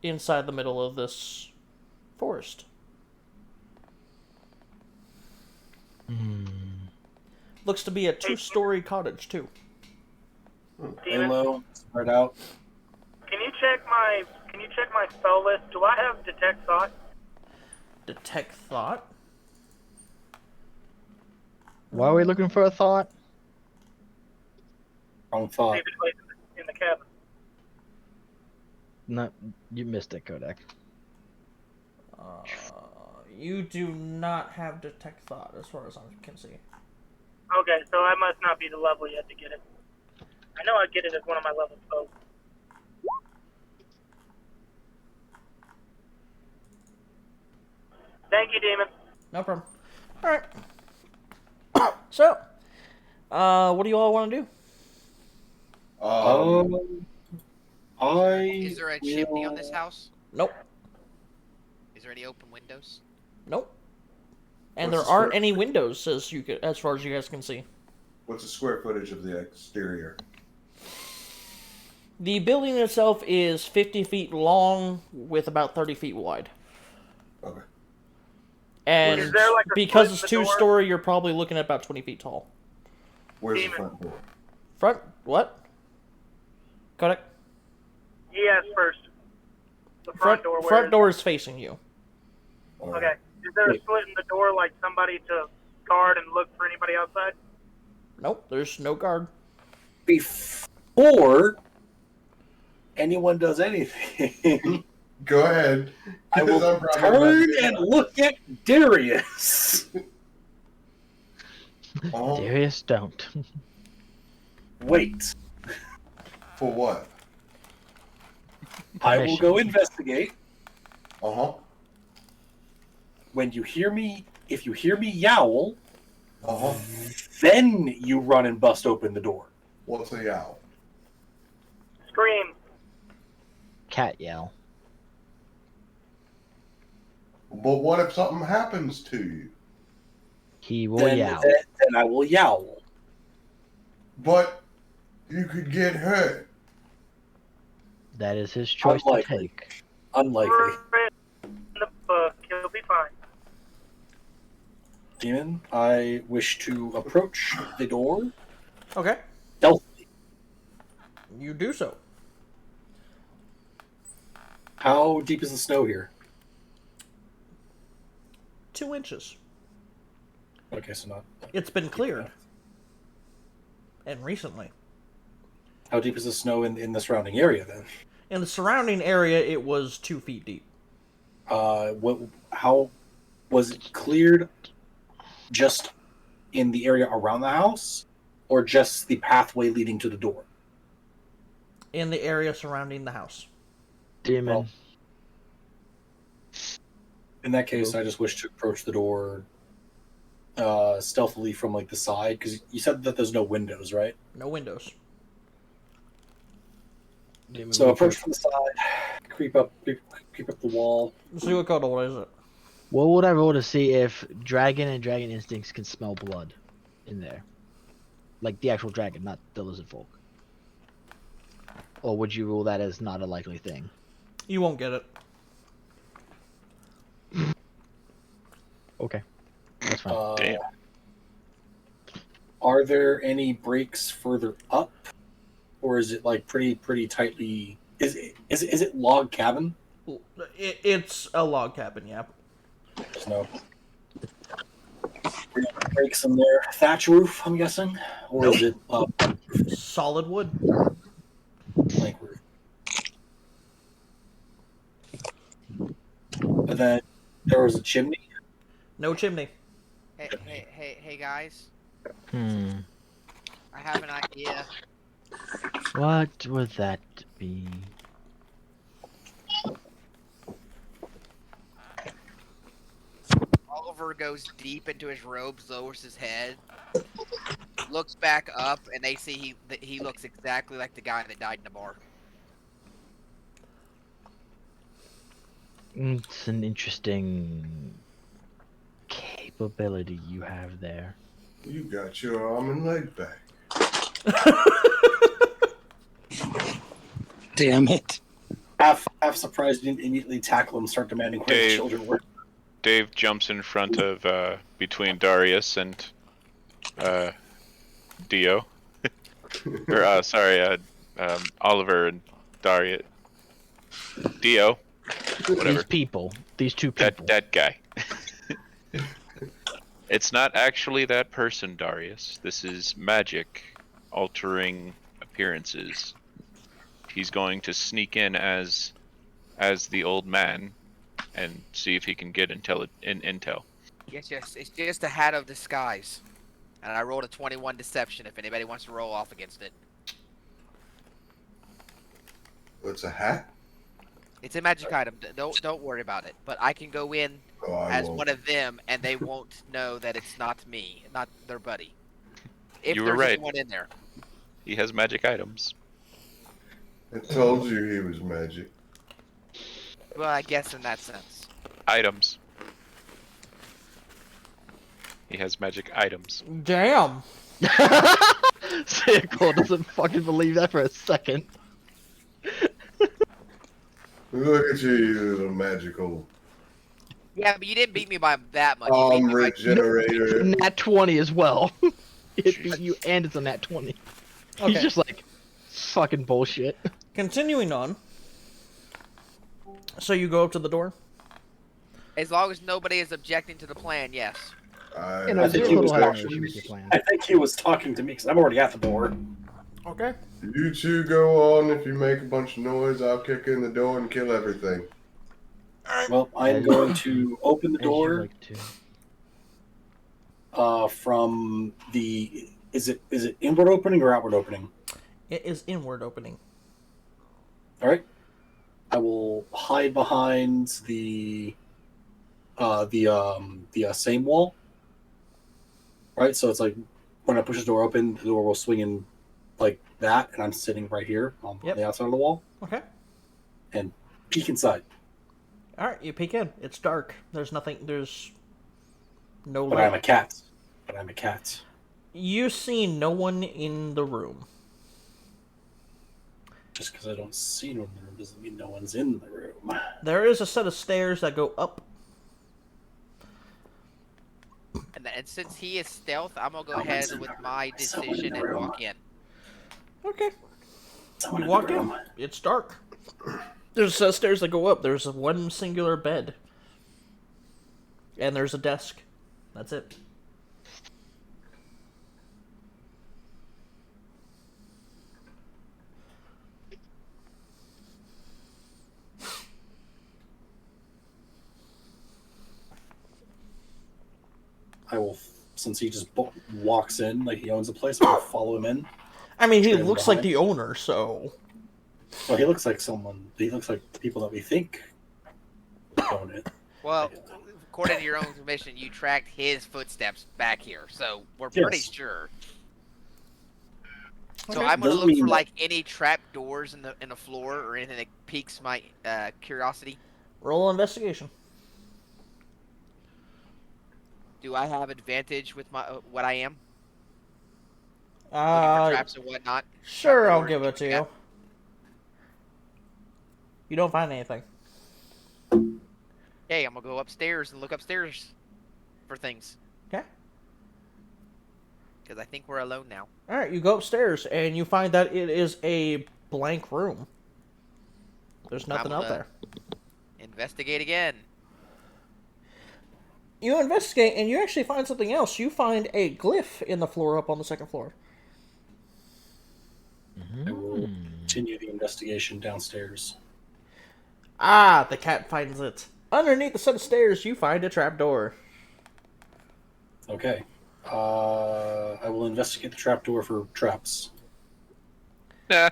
inside the middle of this forest. Looks to be a 2-story cottage, too. Demon, Halo, spread out. can you check my spell list? Do I have detect thought? Detect thought. Why are we looking for a thought? Wrong thought. Maybe place in the cabin. No, you missed it, Kodak. You do not have detect thought, as far as I can see. Okay, so I must not be the level yet to get it. I know I get it as one of my level spells. Thank you, Demon. No problem. All right. So, what do you all want to do? Is there a chimney on this house? Nope. Is there any open windows? Nope. And What's there the aren't square- any windows as far as you guys can see. What's the square footage of the exterior? The building itself is 50 feet long with about 30 feet wide. Okay. And Is there, like, a because split it's in the door? two-story, you're probably looking at about 20 feet tall. Where's the Demon. front door? Front? What? Kodak? Yes, first. The front door. Where Front is door is facing you. All it? right. Okay. Is there a split in the door, like somebody to guard and look for anybody outside? Nope, there's no guard. Before anyone does anything, Go ahead. I will 'Cause I'm probably turn not- and look at Darius. Uh-huh. Darius, don't. Wait. For what? I will go investigate. Uh-huh. When you hear me, if you hear me yowl, Uh-huh. then you run and bust open the door. What's a yowl? Scream. Cat yell. But what if something happens to you? He will Then, yowl. then I will yowl. But you could get hurt. That is his choice Unlikely. to take. Unlikely. In the book. He'll be fine. Demon, I wish to approach the door Okay. stealthily. You do so. How deep is the snow here? 2 inches. Okay, so not. It's been cleared. And recently. How deep is the snow in the surrounding area then? In the surrounding area, it was 2 feet deep. How was it cleared? Just in the area around the house, or just the pathway leading to the door? In the area surrounding the house. Demon. Well, in that case, I just wish to approach the door stealthily from like the side, because you said that there's no windows, right? No windows. Demon So will approach from the side, creep up the wall. See what color, what is it? What would I roll to see if dragon and dragon instincts can smell blood in there? Like the actual dragon, not the lizard folk. Or would you rule that as not a likely thing? You won't get it. Okay. That's fine. Damn. Are there any breaks further up, or is it like pretty tightly? Is it log cabin? It's a log cabin, yeah. There's no breaks in there. Thatch roof, I'm guessing, or is it Solid wood. plank roof? And then there was a chimney. No chimney. Hey, guys. Hmm. I have an idea. What would that be? Oliver goes deep into his robes, lowers his head, looks back up, and they see he looks exactly like the guy that died in the bar. It's an interesting capability you have there. You got your arm and leg back. Damn it. Half surprised you didn't immediately tackle him, start demanding where the Dave. children were. Dave jumps in front of between Darius and Dio. Or sorry, Oliver and Darius. Dio. Whatever. These people. These two people. That guy. It's not actually that person, Darius. This is magic altering appearances. He's going to sneak in as the old man and see if he can get intel. It's just a hat of disguise. And I rolled a 21 deception if anybody wants to roll off against it. What's a hat? It's a magic item. Don't worry about it. But I can go in Oh, I as won't. one of them, and they won't know that it's not me, not their buddy. If You were there's right. anyone in there. He has magic items. I told you he was magic. Well, I guess in that sense. Items. He has magic items. Damn. Cole doesn't fucking believe that for a second. Look at you little magical Yeah, but you didn't beat me by that much. You beat me by regenerator. Nat 20 as well. It beat you and it's a nat 20. Okay. He's just like, fucking bullshit. Continuing on. So you go up to the door. as long as nobody is objecting to the plan, yes. You know, I it's think a he little was higher actually- with your plan. I think he was talking to me because I'm already at the door. Okay. You two go on. If you make a bunch of noise, I'll kick in the door and kill everything. Well, I'm As- going to open the As you door like to. from the. Is it inward opening or outward opening? It is inward opening. All right. I will hide behind the same wall. Right, so it's like when I push the door open, the door will swing in like that, and I'm sitting right here on Yep. the outside of the wall. Okay. And peek inside. All right, you peek in. It's dark. There's nothing. There's no But light. I'm a cat. You see no one in the room. Just because I don't see no one in the room doesn't mean no one's in the room. There is a set of stairs that go up. And since he is stealth, I'm gonna go Someone's ahead in with the room. my Someone in decision the and room. walk in. Okay. Someone You in walk the in. room. It's dark. There's a set of stairs that go up. There's one singular bed. And there's a desk. That's it. I will, since he just walks in like he owns the place, I will follow him in. I mean, he Trail looks like behind. the owner, so... Well, he looks like someone. He looks like the people that we think own it. Well, according to your own information, you tracked his footsteps back here, so we're pretty Yes. sure. So Okay. I'm gonna Doesn't look mean for that- like any trap doors in the floor or anything that piques my curiosity. Roll investigation. Do I have advantage with my what I am? Looking for Uh, traps and whatnot. sure, I'll doors, give it to yeah. you. You don't find anything. Hey, I'm gonna go upstairs and look upstairs for things. Okay. Because I think we're alone now. Alright, you go upstairs, and you find that it is a blank room. There's nothing I'm out gonna- there. Investigate again. You investigate, and you actually find something else. You find a glyph in the floor up on the second floor. I will continue the investigation downstairs. Ah, the cat finds it. Underneath the set of stairs, you find a trapdoor. Okay. I will investigate the trapdoor for traps. Nah.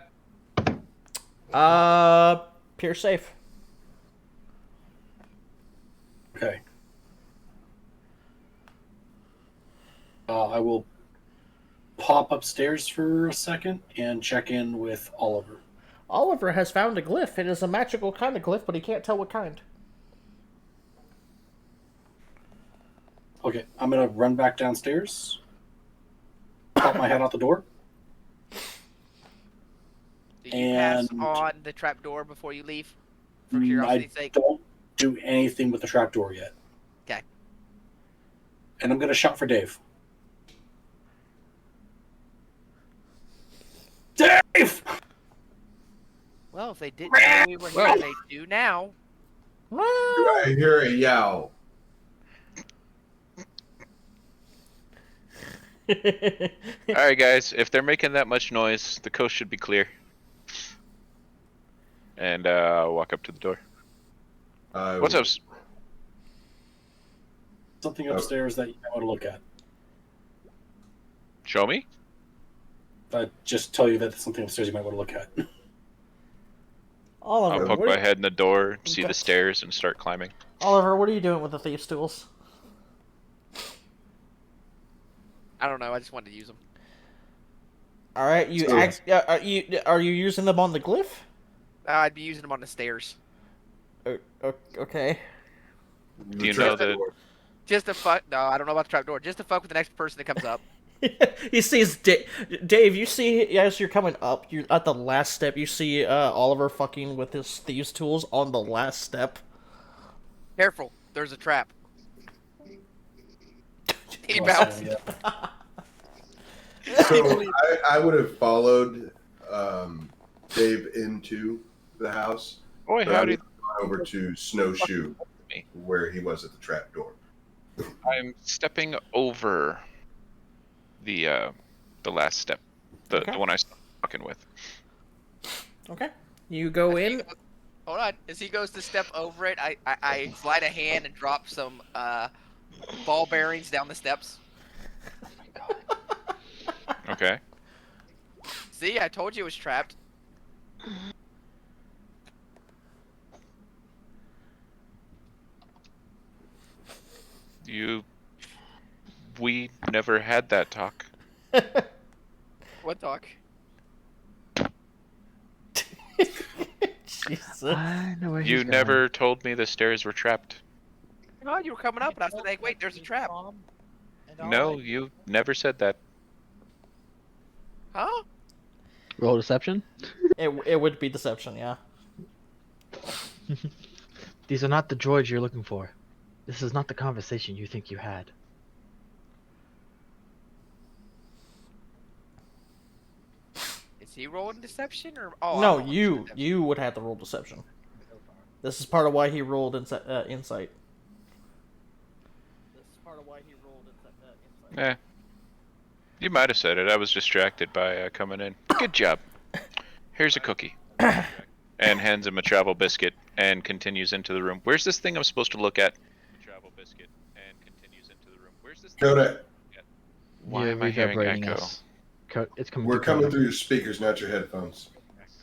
Pure safe. Okay. I will pop upstairs for a second and check in with Oliver. Oliver has found a glyph. It is a magical kind of glyph, but he can't tell what kind. Okay, I'm gonna run back downstairs. Pop my head out the door. Do you pass And- on the trap door before you leave? For I curiosity's sake. don't do anything with the trapdoor yet. Okay. And I'm gonna shout for Dave. Dave! Well, if they didn't know we were here, they do now. I hear a yowl. All right, guys. If they're making that much noise, the coast should be clear. And walk up to the door. What's up? Something upstairs that you might want to look at. Show me. Just tell you that there's something upstairs you might want to look at. Oliver, I'll poke what my are you, head in the door, see Okay. the stairs, and start climbing. Oliver, what are you doing with the thieves' tools? I don't know. I just wanted to use them. All right, you So- are you using them on the glyph? I'd be using them on the stairs. Okay. Do you know that? Just to fuck. No, I don't know about the trapdoor. Just to fuck with the next person that comes up. He sees Dave. You see as you're coming up, you're at the last step. You see Oliver fucking with his thieves' tools on the last step. Careful. There's a trap. He bounced. So I would have followed Dave into the house. Boy, But I howdy! would have gone over to Snowshoe, where he was at the trap door. I'm stepping over the last step, the one I started fucking with. Okay. You go in. Hold on. As he goes to step over it, I slide a hand and drop some ball bearings down the steps. Okay. See, I told you it was trapped. We never had that talk. What talk? Jesus. I know where he's You going. never told me the stairs were trapped. Oh, you were coming up, and I said, "Hey, wait, there's a trap." No, you never said that. Huh? Roll deception. It would be deception, yeah. These are not the droids you're looking for. This is not the conversation you think you had. Is he rolling deception or? Oh, No, I'm rolling deception. you would have to roll deception. This is part of why he rolled insight. This is part of why he rolled insight. Eh. You might have said it. I was distracted by coming in. Good job. Here's a cookie. And hands him a travel biscuit and continues into the room. Where's this thing I'm supposed to look at? Travel biscuit and continues into the room. Where's this thing? Kodak, Why You're am I hearing reverberating echo? us. It's coming. we're through coming Kodak. through your speakers, not your headphones. It's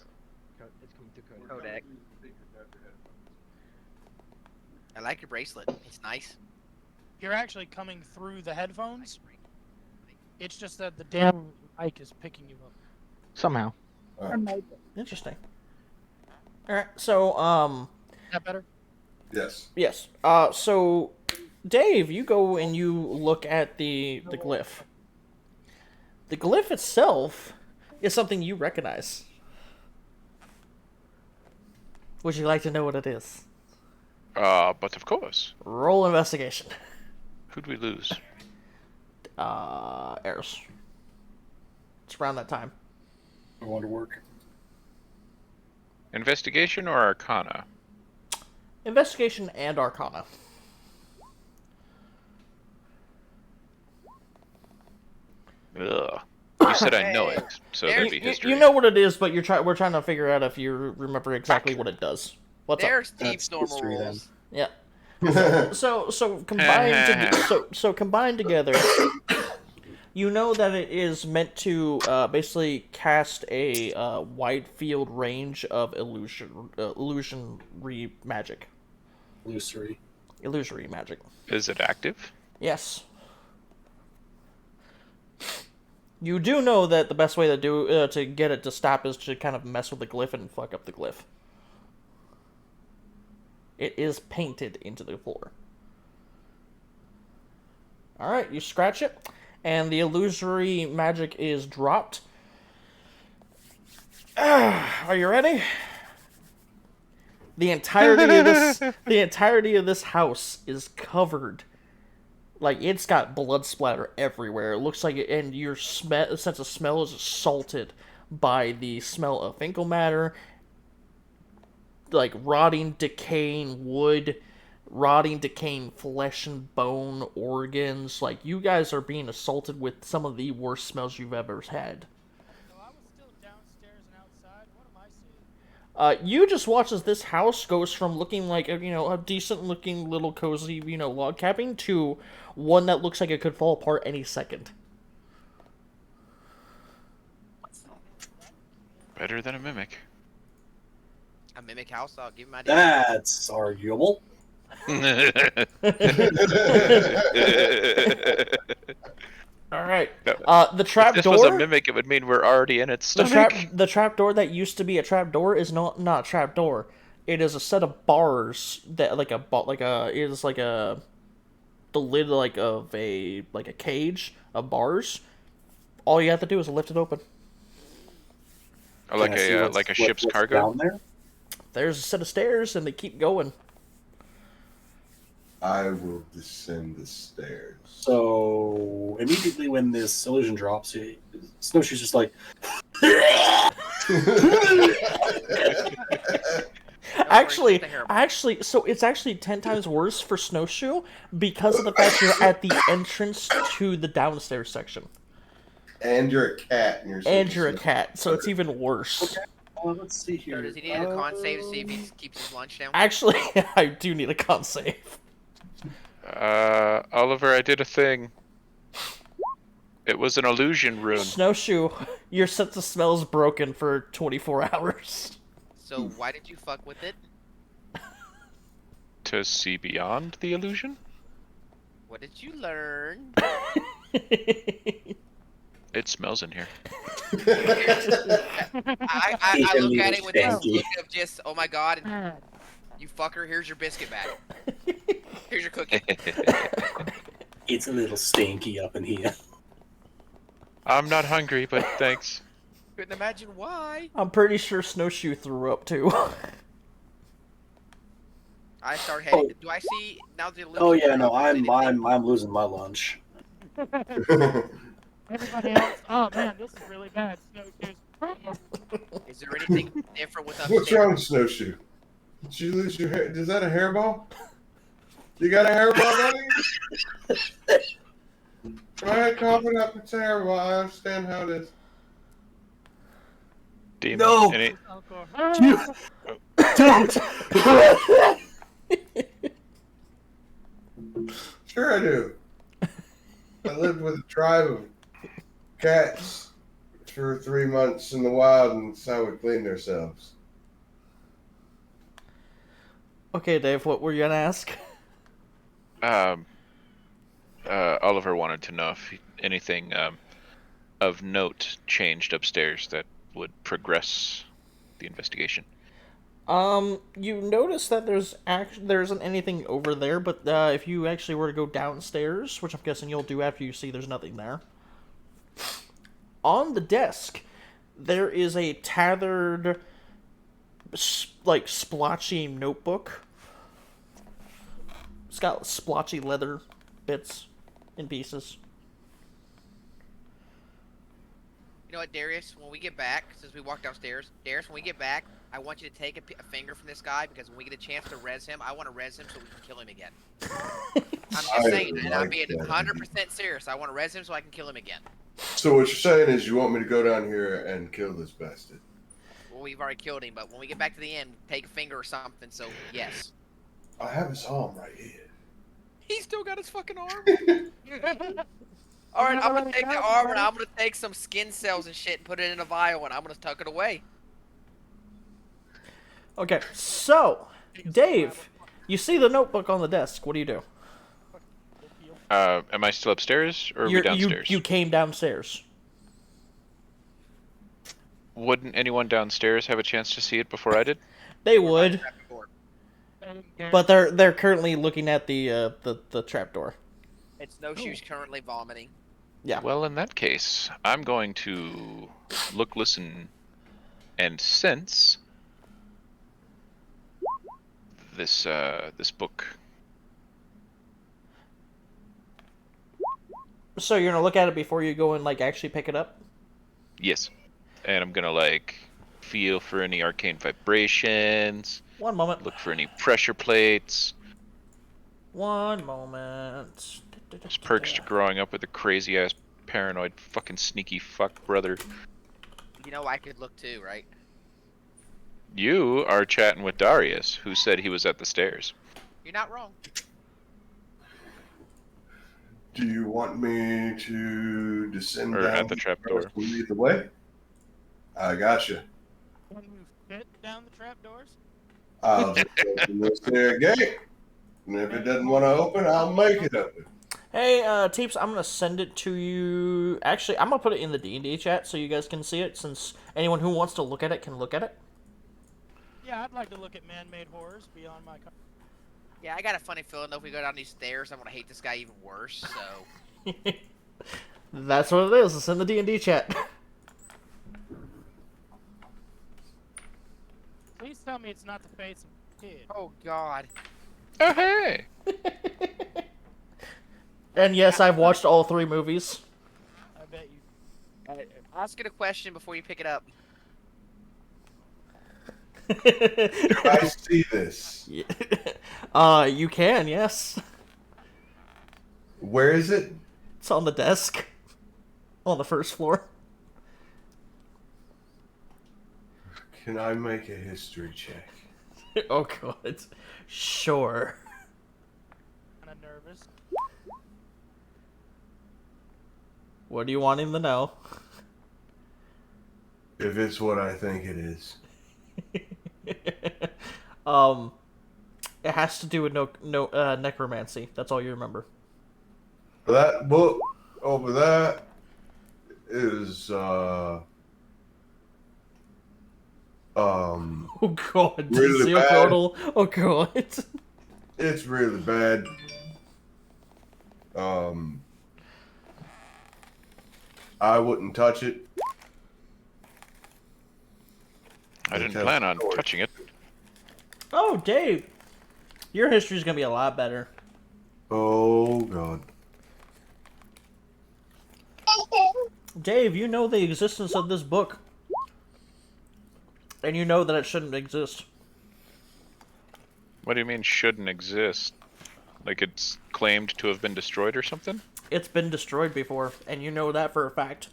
coming through Kodak. Kodak. I like your bracelet. It's nice. You're actually coming through the headphones. It's just that the damn mic is picking you up. Somehow. Interesting. All right. So Is that better? Yes. yes. So Dave, you go and you look at the glyph. The glyph itself is something you recognize. Would you like to know what it is? But of course. Roll investigation. Who'd we lose? Eros. It's around that time. I want to work. Investigation or Arcana? Investigation and Arcana. Ugh. You said I know it, so that'd be You, history. you know what it is, but we're trying to figure out if you remember exactly what it does. What's up? There's Steve's That's normal history, then. rules. Yeah. So combined together, you know that it is meant to basically cast a wide field range of illusionary magic. Illusory magic. Is it active? Yes. You do know that the best way to get it to stop is to kind of mess with the glyph and fuck up the glyph. It is painted into the floor. Alright, you scratch it, and the illusory magic is dropped. Are you ready? The entirety of this house is covered. Like, it's got blood splatter everywhere. It looks like it, and your sense of smell is assaulted by the smell of fecal matter, like rotting, decaying wood, rotting, decaying flesh and bone, organs. Like, you guys are being assaulted with some of the worst smells you've ever had. So I was still downstairs and outside. What am I seeing? You just watch as this house goes from looking like a decent looking little cozy log cabin to one that looks like it could fall apart any second. Better than a mimic. A mimic house. I'll give him my. That's arguable. All right. No, The if trap this was a door. mimic, it would mean we're already in its The stomach. trap door that used to be a trap door is not a trap door. It is a set of bars that the lid of a cage of bars. All you have to do is lift it open. Or like Can I see a ship's what's cargo. down there? There's a set of stairs, and they keep going. I will descend the stairs. So immediately when this illusion drops, Snowshoe's just like, Actually, so it's actually 10 times worse for Snowshoe because of the fact you're at the entrance to the downstairs section. And you're a cat. And you're a cat, so it's even worse. okay, let's see here. So does he need a con save to see if he keeps his lunch down? Actually, I do need a con save. Oliver, I did a thing. It was an illusion rune. Snowshoe, your sense of smell is broken for 24 hours. So why did you fuck with it? To see beyond the illusion? What did you learn? It smells in here. I look at it with this look of just, oh my god, and you fucker, here's your biscuit bag. Here's your cookie. It's a little stinky up in here. I'm not hungry, but thanks. Couldn't imagine why. I'm pretty sure Snowshoe threw up too. I start heading. Do I see now the illusion? Oh yeah, no, I'm losing my lunch. Everybody else, oh man, this is really bad. Is there anything different with upstairs? What's wrong, Snowshoe? Did you lose your hair? Is that a hairball? You got a hairball, buddy? Go ahead, cough it up. It's a hairball. I understand how it is. Demon. No! Any... Don't! Sure I do. I lived with a tribe of cats for 3 months in the wild, and that's how we clean themselves. Okay, Dave, what were you gonna ask? Oliver wanted to know if anything of note changed upstairs that would progress the investigation. You notice that there isn't anything over there, but if you actually were to go downstairs, which I'm guessing you'll do after you see there's nothing there, on the desk there is a tattered, splotchy notebook. It's got splotchy leather bits and pieces. You know what, Darius? When we get back, since we walked downstairs, Darius, when we get back, I want you to take a finger from this guy because when we get a chance to res him, I want to res him so we can kill him again. I'm just saying, and I'm being 100% serious. I want to res him so I can kill him again. So what you're saying is you want me to go down here and kill this bastard? Well, we've already killed him, but when we get back to the end, take a finger or something. So yes. I have his arm right here. He's still got his fucking arm. All right, I'm gonna take the arm and I'm gonna take some skin cells and shit and put it in a vial and I'm gonna tuck it away. Okay, so, Dave, you see the notebook on the desk. What do you do? Am I still upstairs or are we downstairs? You came downstairs. Wouldn't anyone downstairs have a chance to see it before I did? They would, but they're currently looking at the trapdoor. It's Snowshoe's currently vomiting. Yeah. Well, in that case, I'm going to look, listen, and sense this book. So you're gonna look at it before you go and actually pick it up? Yes. And I'm gonna feel for any arcane vibrations. One moment. Look for any pressure plates. One moment. This perched growing up with a crazy ass paranoid fucking sneaky fuck brother. You know I could look too, right? You are chatting with Darius, who said he was at the stairs. You're not wrong. Do you want me to descend Or down at the trapdoor. to lead the way? I gotcha. fit down the trapdoors? I'll just open this here gate, and if it doesn't want to open, I'll make it open. Hey, Teeps, I'm gonna send it to you. Actually, I'm gonna put it in the D&D chat so you guys can see it, since anyone who wants to look at it can look at it. Yeah, I'd like to look at man-made horrors beyond my. Yeah, I got a funny feeling though if we go down these stairs, I'm gonna hate this guy even worse. So. That's what it is. It's in the D&D chat. Please tell me it's not the face of a kid. Oh God. Oh, hey! And yes, I've watched all 3 movies. I bet you. Ask it a question before you pick it up. Do I see this? You can, yes. Where is it? It's on the desk. On the first floor. Can I make a history check? Oh god. Sure. Kind of nervous. What do you want him to know? If it's what I think it is. It has to do with necromancy. That's all you remember. That book over there is Oh god, really Seal bad. Portal. Oh god. It's really bad. I wouldn't touch it. I didn't plan on touching it. Oh, Dave. Your history's gonna be a lot better. Oh god. Dave, you know the existence of this book. And you know that it shouldn't exist. What do you mean shouldn't exist? Like it's claimed to have been destroyed or something? It's been destroyed before, and you know that for a fact.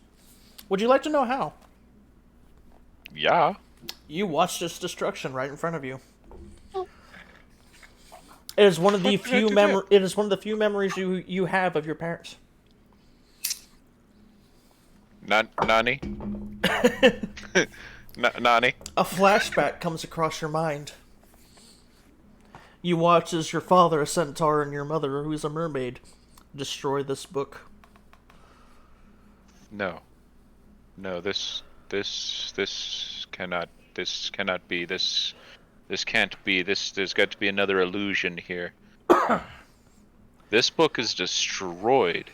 Would you like to know how? Yeah. You watched its destruction right in front of you. It is one of the few It is one of the few memories you have of your parents. Nani? Nani? A flashback comes across your mind. You watch as your father, a centaur, and your mother, who is a mermaid, destroy this book. No. No, this cannot be. This can't be. There's got to be another illusion here. This book is destroyed.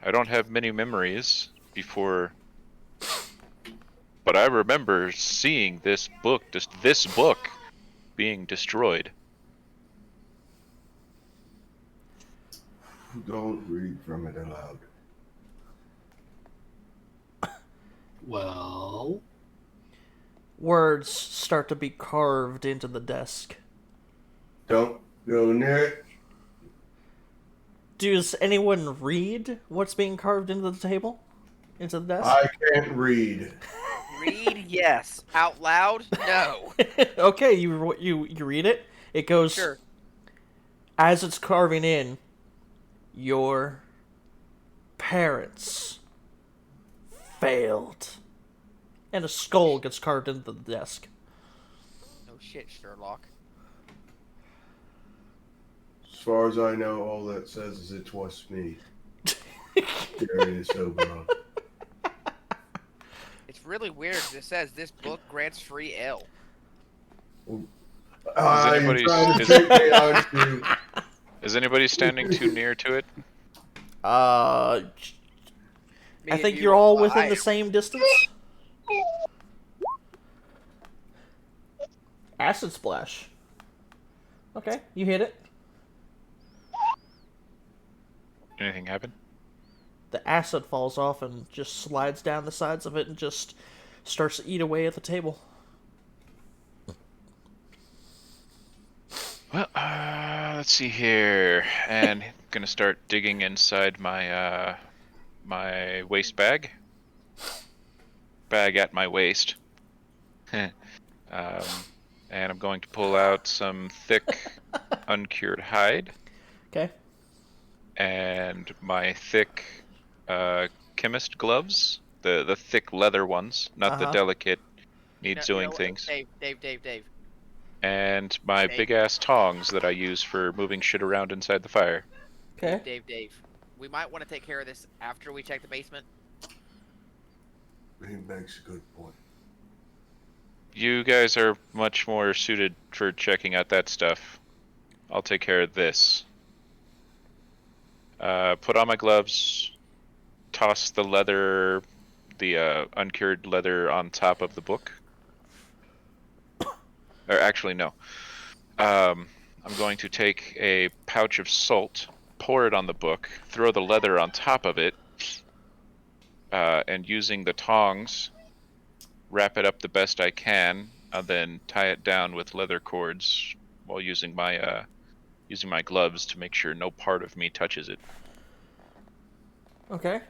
I don't have many memories before, but I remember seeing this book being destroyed. Don't read from it aloud. Well, Words start to be carved into the desk. Don't go near it. Does anyone read what's being carved into the table? Into the desk? I can't read. Read yes. Out loud no. Okay, you read it. It goes, Sure. as it's carving in, your parents failed. And a skull gets carved into the desk. No shit, Sherlock. As far as I know, all that says is it was me. There it is over on. It's really weird. It says this book grants free L. anybody- trying to is- take me out to... Is anybody standing too near to it? I Me think and you're you, all within I- the same distance. Acid splash. Okay, you hit it. Anything happen? The acid falls off and just slides down the sides of it and just starts to eat away at the table. Well, let's see here, and gonna start digging inside my my waist bag. Bag at my waist. And I'm going to pull out some thick, uncured hide, Okay. and my thick chemist gloves, the thick leather ones, not the Uh-huh. delicate Needs You know doing what? things. Dave. And my Dave. big-ass tongs that I use for moving shit around inside the fire. Okay. Dave. We might want to take care of this after we check the basement. He makes a good point. You guys are much more suited for checking out that stuff. I'll take care of this. Put on my gloves, toss the leather, the uncured leather on top of the book. Or actually, no. I'm going to take a pouch of salt, pour it on the book, throw the leather on top of it, and using the tongs, wrap it up the best I can, and then tie it down with leather cords while using my gloves to make sure no part of me touches it. Okay.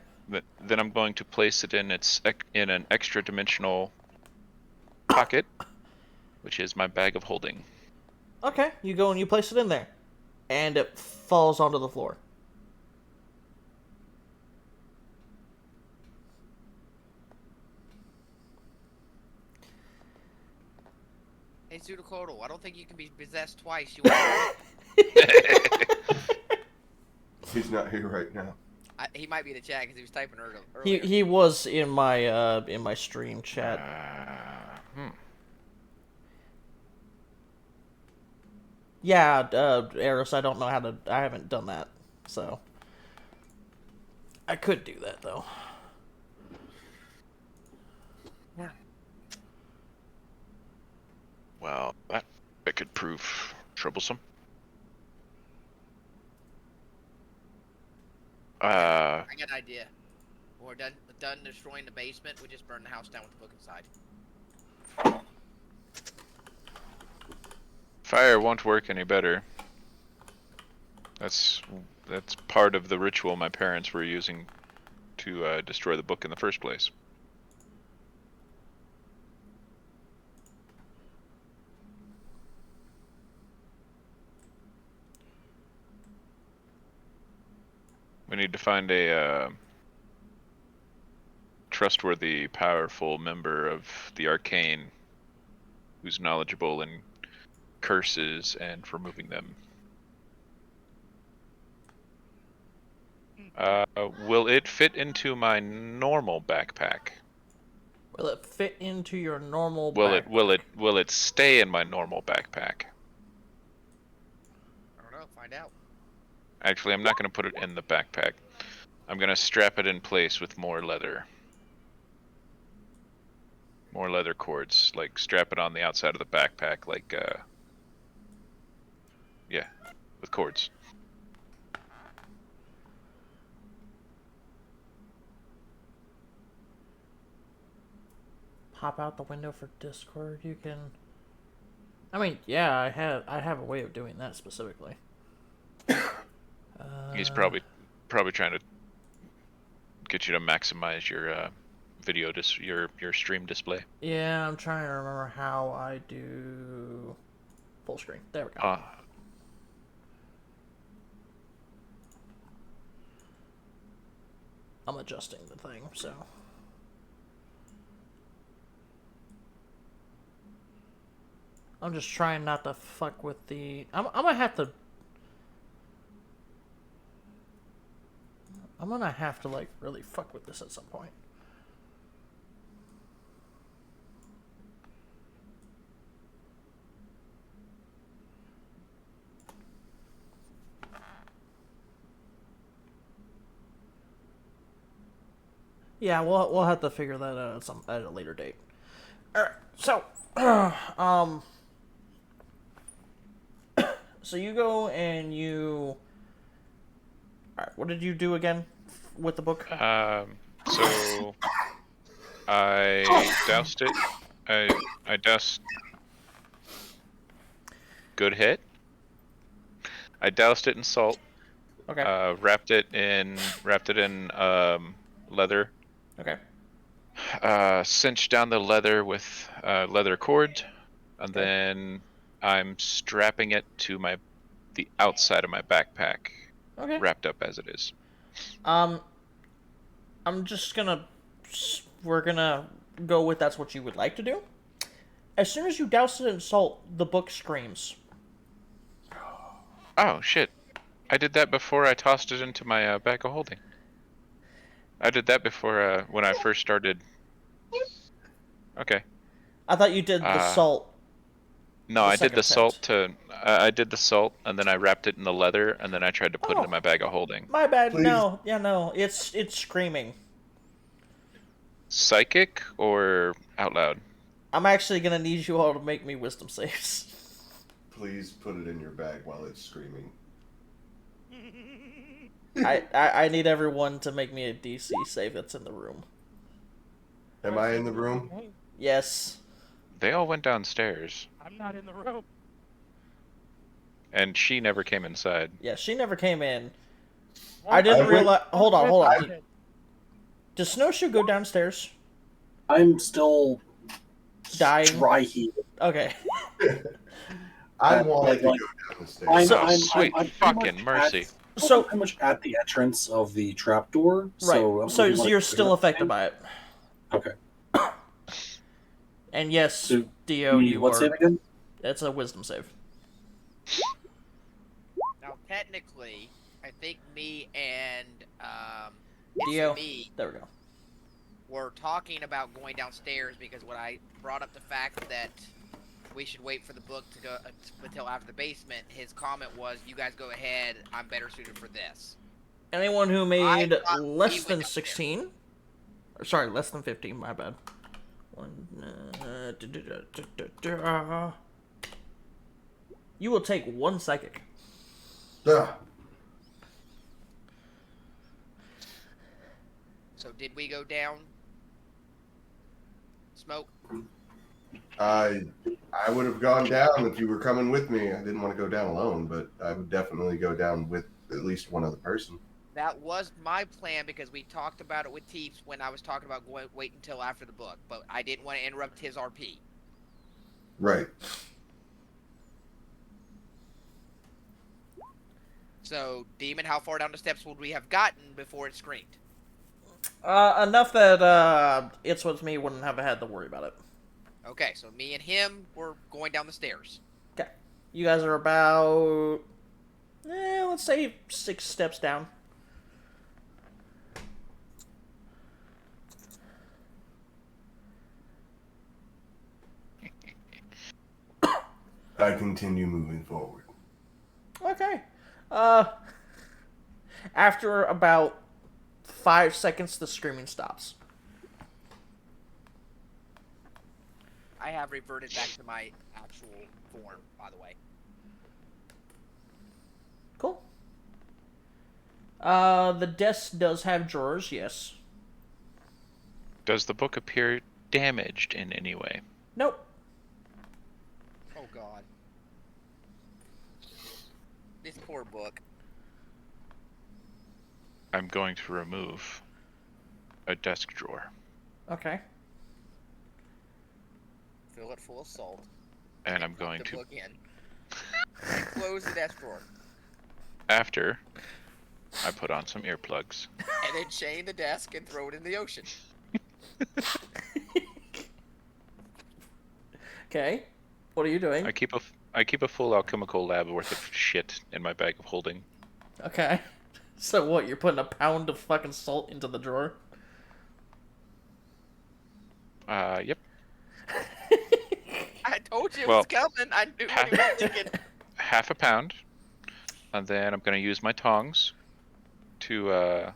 Then I'm going to place it in an extra dimensional pocket, which is my bag of holding. Okay, you go and you place it in there, and it falls onto the floor. Hey, Sudocodal, I don't think you can be possessed twice. He's not here right now. He might be in the chat because he was typing earlier. He was in my stream chat. Yeah, Eros, I don't know how to. I haven't done that, so I could do that though. Yeah. Well, that could prove troublesome. I got an idea. When we're done destroying the basement, we just burn the house down with the book inside. Fire won't work any better. That's part of the ritual my parents were using to destroy the book in the first place. We need to find a trustworthy, powerful member of the arcane who's knowledgeable in curses and removing them. Will it fit into my normal backpack? Will it fit into your normal backpack? Will it stay in my normal backpack? I don't know. Find out. Actually, I'm not going to put it in the backpack. I'm going to strap it in place with more leather. More leather cords. Like, strap it on the outside of the backpack, like, yeah, with cords. Pop out the window for Discord. You can. I mean, yeah, I have a way of doing that specifically. He's probably trying to get you to maximize your video your stream display. Yeah, I'm trying to remember how I do full screen. There we go. I'm adjusting the thing, so. I'm just trying not to fuck with the. I'm gonna have to. I'm gonna have to like really fuck with this at some point. Yeah, we'll have to figure that out at a later date. All right, so so you go and you. All right, what did you do again with the book? So I doused it. I doused. Good hit. I doused it in salt. Okay. Wrapped it in leather. Okay. Cinched down the leather with leather cord, and Okay. then I'm strapping it to the outside of my backpack, Okay. wrapped up as it is. I'm just gonna. We're gonna go with that's what you would like to do. As soon as you douse it in salt, the book screams. Oh, shit. I did that before I tossed it into my bag of holding. I did that before when I first started. Okay. I thought you did the salt. No, The I did the second attempt. salt to. I did the salt, and then I wrapped it in the leather, and then I tried to put it in my bag of holding. My bad. Please. No, yeah, no. It's screaming. Psychic or out loud? I'm actually gonna need you all to make me wisdom saves. Please put it in your bag while it's screaming. I need everyone to make me a DC save that's in the room. Am I in the room? Yes. They all went downstairs, I'm not in the room. and she never came inside. Yeah, she never came in. What? I didn't I realize. Hold on, hold on. Okay. Does Snowshoe go downstairs? I'm still Dying. dry heat. Okay. I want to like, go down the stairs. So sweet pretty fucking much mercy. So pretty much at the entrance of the trapdoor. right. So, So I'm you're still affected by it. Okay. And yes, So, Dio, you what's are. it again? It's a wisdom save. Now, technically, I think me and Dio. me There we go. were talking about going downstairs because when I brought up the fact that we should wait for the book to go until after the basement, his comment was, "You guys go ahead. I'm better suited for this." Anyone who made thought less we went than downstairs. 16, or sorry, less than 15. My bad. You will take 1 psychic. Ah, So did we go down? Smoke. I would have gone down if you were coming with me. I didn't want to go down alone, but I would definitely go down with at least one other person. That was my plan because we talked about it with Teeps when I was talking about going wait until after the book, but I didn't want to interrupt his RP. Right. So, Demon, how far down the steps would we have gotten before it screamed? Enough that It's With Me wouldn't have had to worry about it. Okay, so me and him were going down the stairs. Okay. You guys are about, let's say 6 steps down. I continue moving forward. Okay. After about 5 seconds, the screaming stops. I have reverted back to my actual form, by the way. Cool. The desk does have drawers, yes. Does the book appear damaged in any way? Nope. Oh god. This poor book. I'm going to remove a desk drawer. Okay. Fill it full of salt. And I'm Put going the to, book in. And close the desk drawer. after I put on some earplugs. And then chain the desk and throw it in the ocean. Okay. What are you doing? I keep a full alchemical lab worth of shit in my bag of holding. Okay. So what, you're putting a pound of fucking salt into the drawer? Yep. I told you it Well, was coming. I knew what he was thinking. Half a pound, and then I'm gonna use my tongs to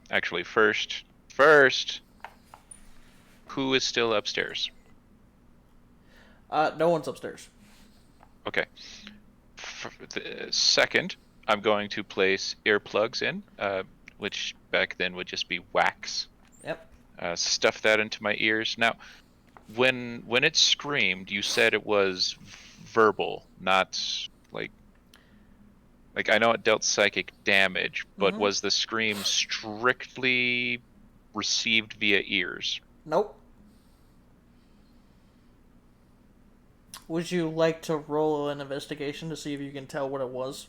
actually first, who is still upstairs? No one's upstairs. Okay. Second, I'm going to place earplugs in, which back then would just be wax. Yep. Stuff that into my ears. Now, when it screamed, you said it was verbal, not like I know it dealt psychic damage, but was the scream strictly received via ears? Nope. Would you like to roll an investigation to see if you can tell what it was?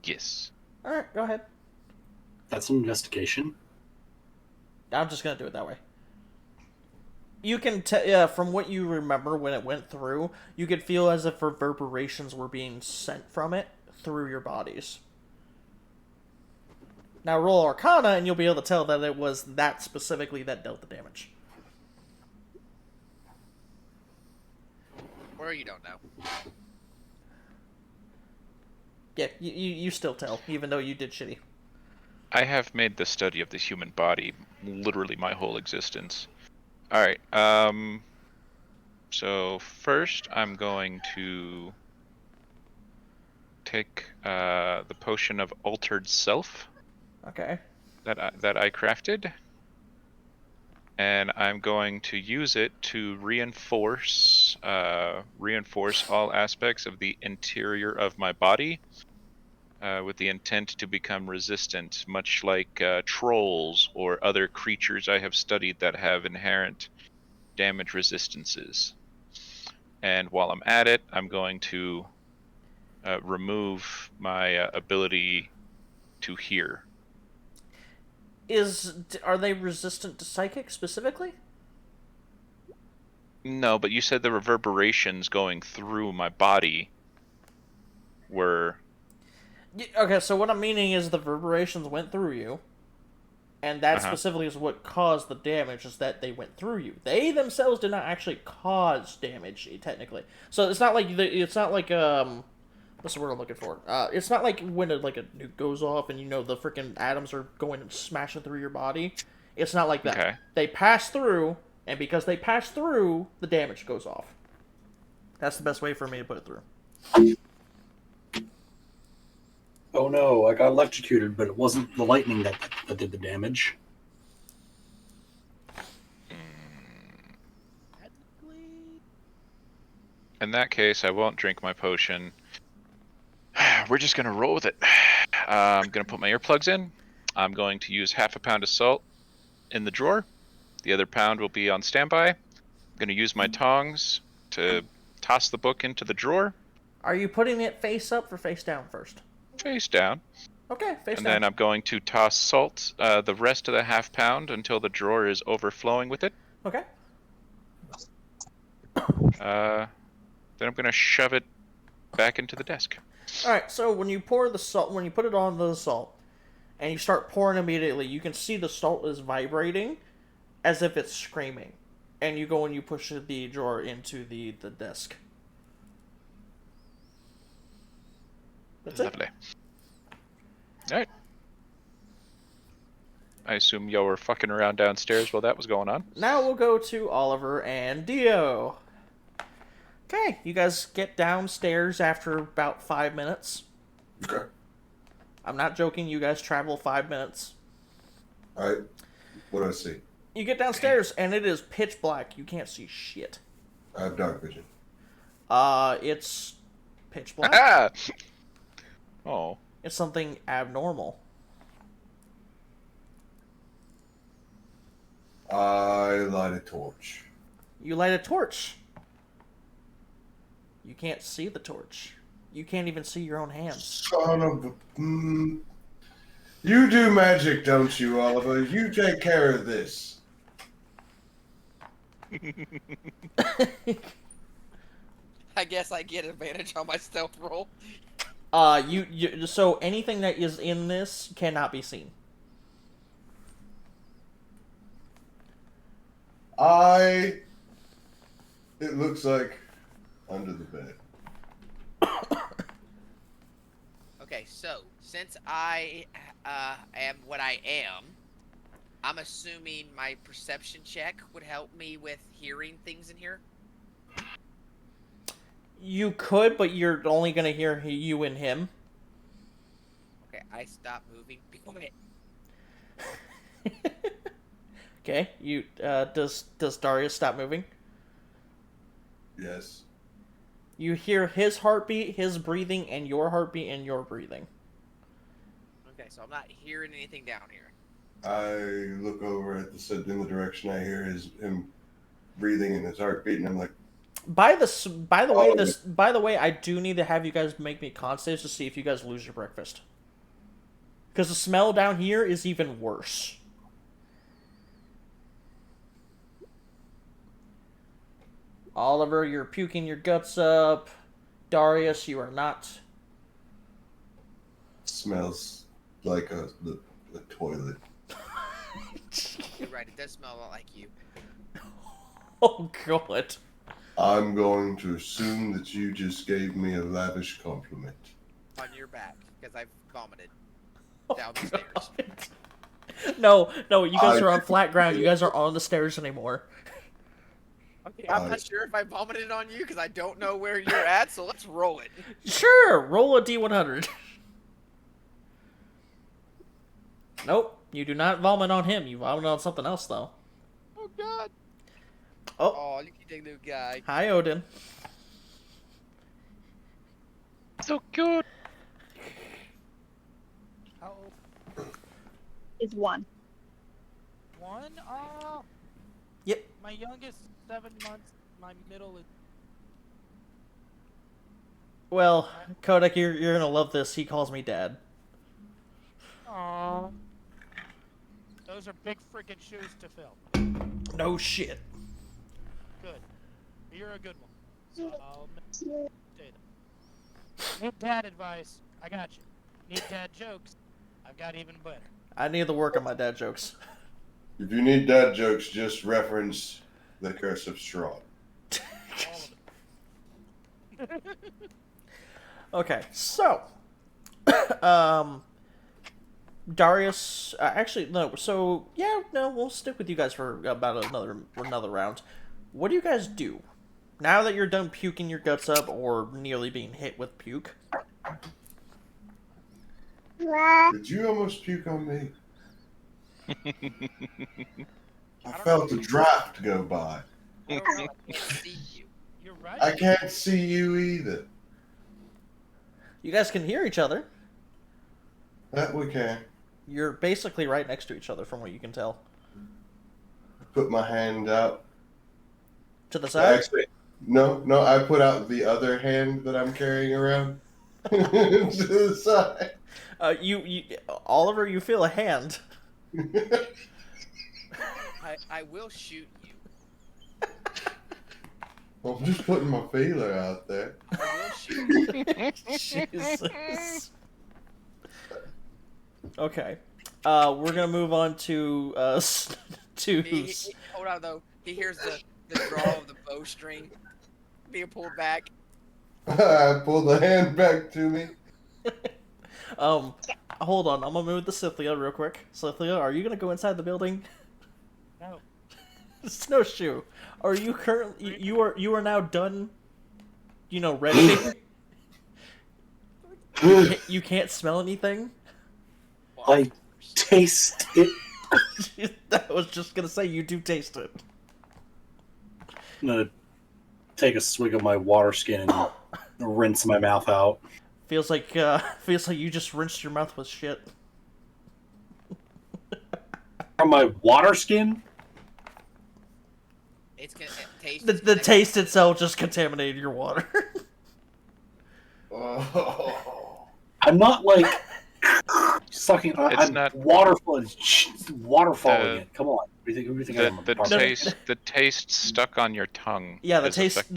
Yes. Alright, go ahead. That's an investigation. I'm just gonna do it that way. You can tell from what you remember when it went through, you could feel as if reverberations were being sent from it through your bodies. Now roll Arcana, and you'll be able to tell that it was that specifically that dealt the damage. Or you don't know. Yeah, you still tell, even though you did shitty. I have made the study of the human body literally my whole existence. Alright, so first I'm going to take the potion of Altered Self Okay. that I crafted, and I'm going to use it to reinforce all aspects of the interior of my body, with the intent to become resistant, much like trolls or other creatures I have studied that have inherent damage resistances. And while I'm at it, I'm going to remove my ability to hear. Are they resistant to psychic specifically? No, but you said the reverberations going through my body were... Okay, so what I'm meaning is the reverberations went through you, and that specifically is what caused the damage, is that they went through you. They themselves did not actually cause damage, technically. So it's not like what's the word I'm looking for? It's not like when a nuke goes off and the freaking atoms are going and smashing through your body. It's not like that. Okay. They pass through, and because they pass through, the damage goes off. That's the best way for me to put it through. Oh no, I got electrocuted, but it wasn't the lightning that did the damage. In that case, I won't drink my potion. We're just going to roll with it. I'm going to put my earplugs in. I'm going to use half a pound of salt in the drawer. The other pound will be on standby. I'm going to use my tongs to toss the book into the drawer. Are you putting it face up or face down first? Face down. Okay, face and down. then I'm going to toss salt, the rest of the half pound, until the drawer is overflowing with it. Okay. Then I'm going to shove it back into the desk. Alright, so when you pour the salt, when you put it on the salt, and you start pouring immediately, you can see the salt is vibrating as if it's screaming. And you go and you push the drawer into the desk. That's Lovely. it. Alright. I assume y'all were fucking around downstairs while that was going on. Now we'll go to Oliver and Dio. Okay, you guys get downstairs after about 5 minutes. Okay. I'm not joking, you guys travel 5 minutes. Alright. What do I see? You get downstairs, and it is pitch black. You can't see shit. I have dark vision. It's pitch black. Ah! Oh. It's something abnormal. I light a torch. You light a torch. You can't see the torch. You can't even see your own hands. Son of a... You do magic, don't you, Oliver? You take care of this. I guess I get advantage on my stealth roll. So anything that is in this cannot be seen. It looks like under the bed. Okay, so since I am what I am, I'm assuming my perception check would help me with hearing things in here. You could, but you're only gonna hear you and him. Okay, I stop moving. Okay, you does Darius stop moving? Yes. You hear his heartbeat, his breathing, and your heartbeat and your breathing. Okay, so I'm not hearing anything down here. I look over at in the direction I hear him breathing and his heartbeat, and I'm like, By the way, I do need to have you guys make me con saves to see if you guys lose your breakfast. Because the smell down here is even worse. Oliver, you're puking your guts up. Darius, you are not. Smells like the toilet. You're right. It does smell a lot like you. Oh, God. I'm going to assume that you just gave me a lavish compliment. On your back, because I've vomited down the stairs. No, you guys are on flat ground. You guys aren't on the stairs anymore. Okay, I'm not sure if I vomited on you because I don't know where you're at, so let's roll it. Sure, roll a d100. Nope, you do not vomit on him. You vomit on something else, though. Oh, God. Oh, look at that little guy. hi, Odin. So cute. How old? Is 1. 1? Yep. My youngest 7 months. My middle is. Well, Kodak, you're gonna love this. He calls me Dad. Aww. Those are big freaking shoes to fill. No shit. Good. You're a good one. So I'll say that. Need dad advice? I got you. Need dad jokes? I've got even better. I need to work on my dad jokes. If you need dad jokes, just reference the Curse of Strahd. All of it. Okay, so, Darius, actually, no, so, yeah, no, we'll stick with you guys for about another round. What do you guys do? Now that you're done puking your guts up, or nearly being hit with puke? Did you almost puke on me? I felt a draft go by. I don't know. I can't see you. You're right. I can't see you either. You guys can hear each other. That we can. You're basically right next to each other, from what you can tell. Put my hand out. To the side? Actually, no, I put out the other hand that I'm carrying around. To the side. You, Oliver, you feel a hand. I will shoot you. I'm just putting my feeler out there. I will shoot you. Jesus. Okay. We're gonna move on to Hold on though. He hears the draw of the bowstring being pulled back. I pulled the hand back to me. Hold on. I'm gonna move the Scythia real quick. Scythia, are you gonna go inside the building? No. Snowshoe, are you currently you are now done? Ready. You can't smell anything. I taste it. I was just gonna say you do taste it. I'm gonna take a swig of my water skin and rinse my mouth out. Feels like you just rinsed your mouth with shit. From my water skin? It's gonna taste. The taste itself just contaminated your water. Oh. I'm not like sucking. It's I'm not waterfalling it. Come on. What do you think I am? The taste stuck on your tongue. Yeah, the is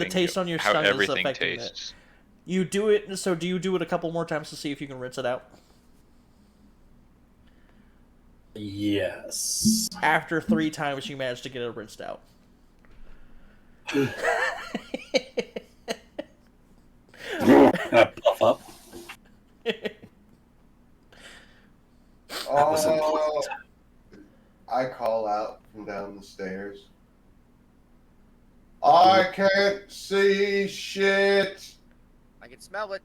taste on your how tongue is everything affecting tastes. it. You do it. So do you do it a couple more times to see if you can rinse it out? Yes. After 3 times, you manage to get it rinsed out. I puff up. Oh, I call out from down the stairs. I can't see shit. I can smell it.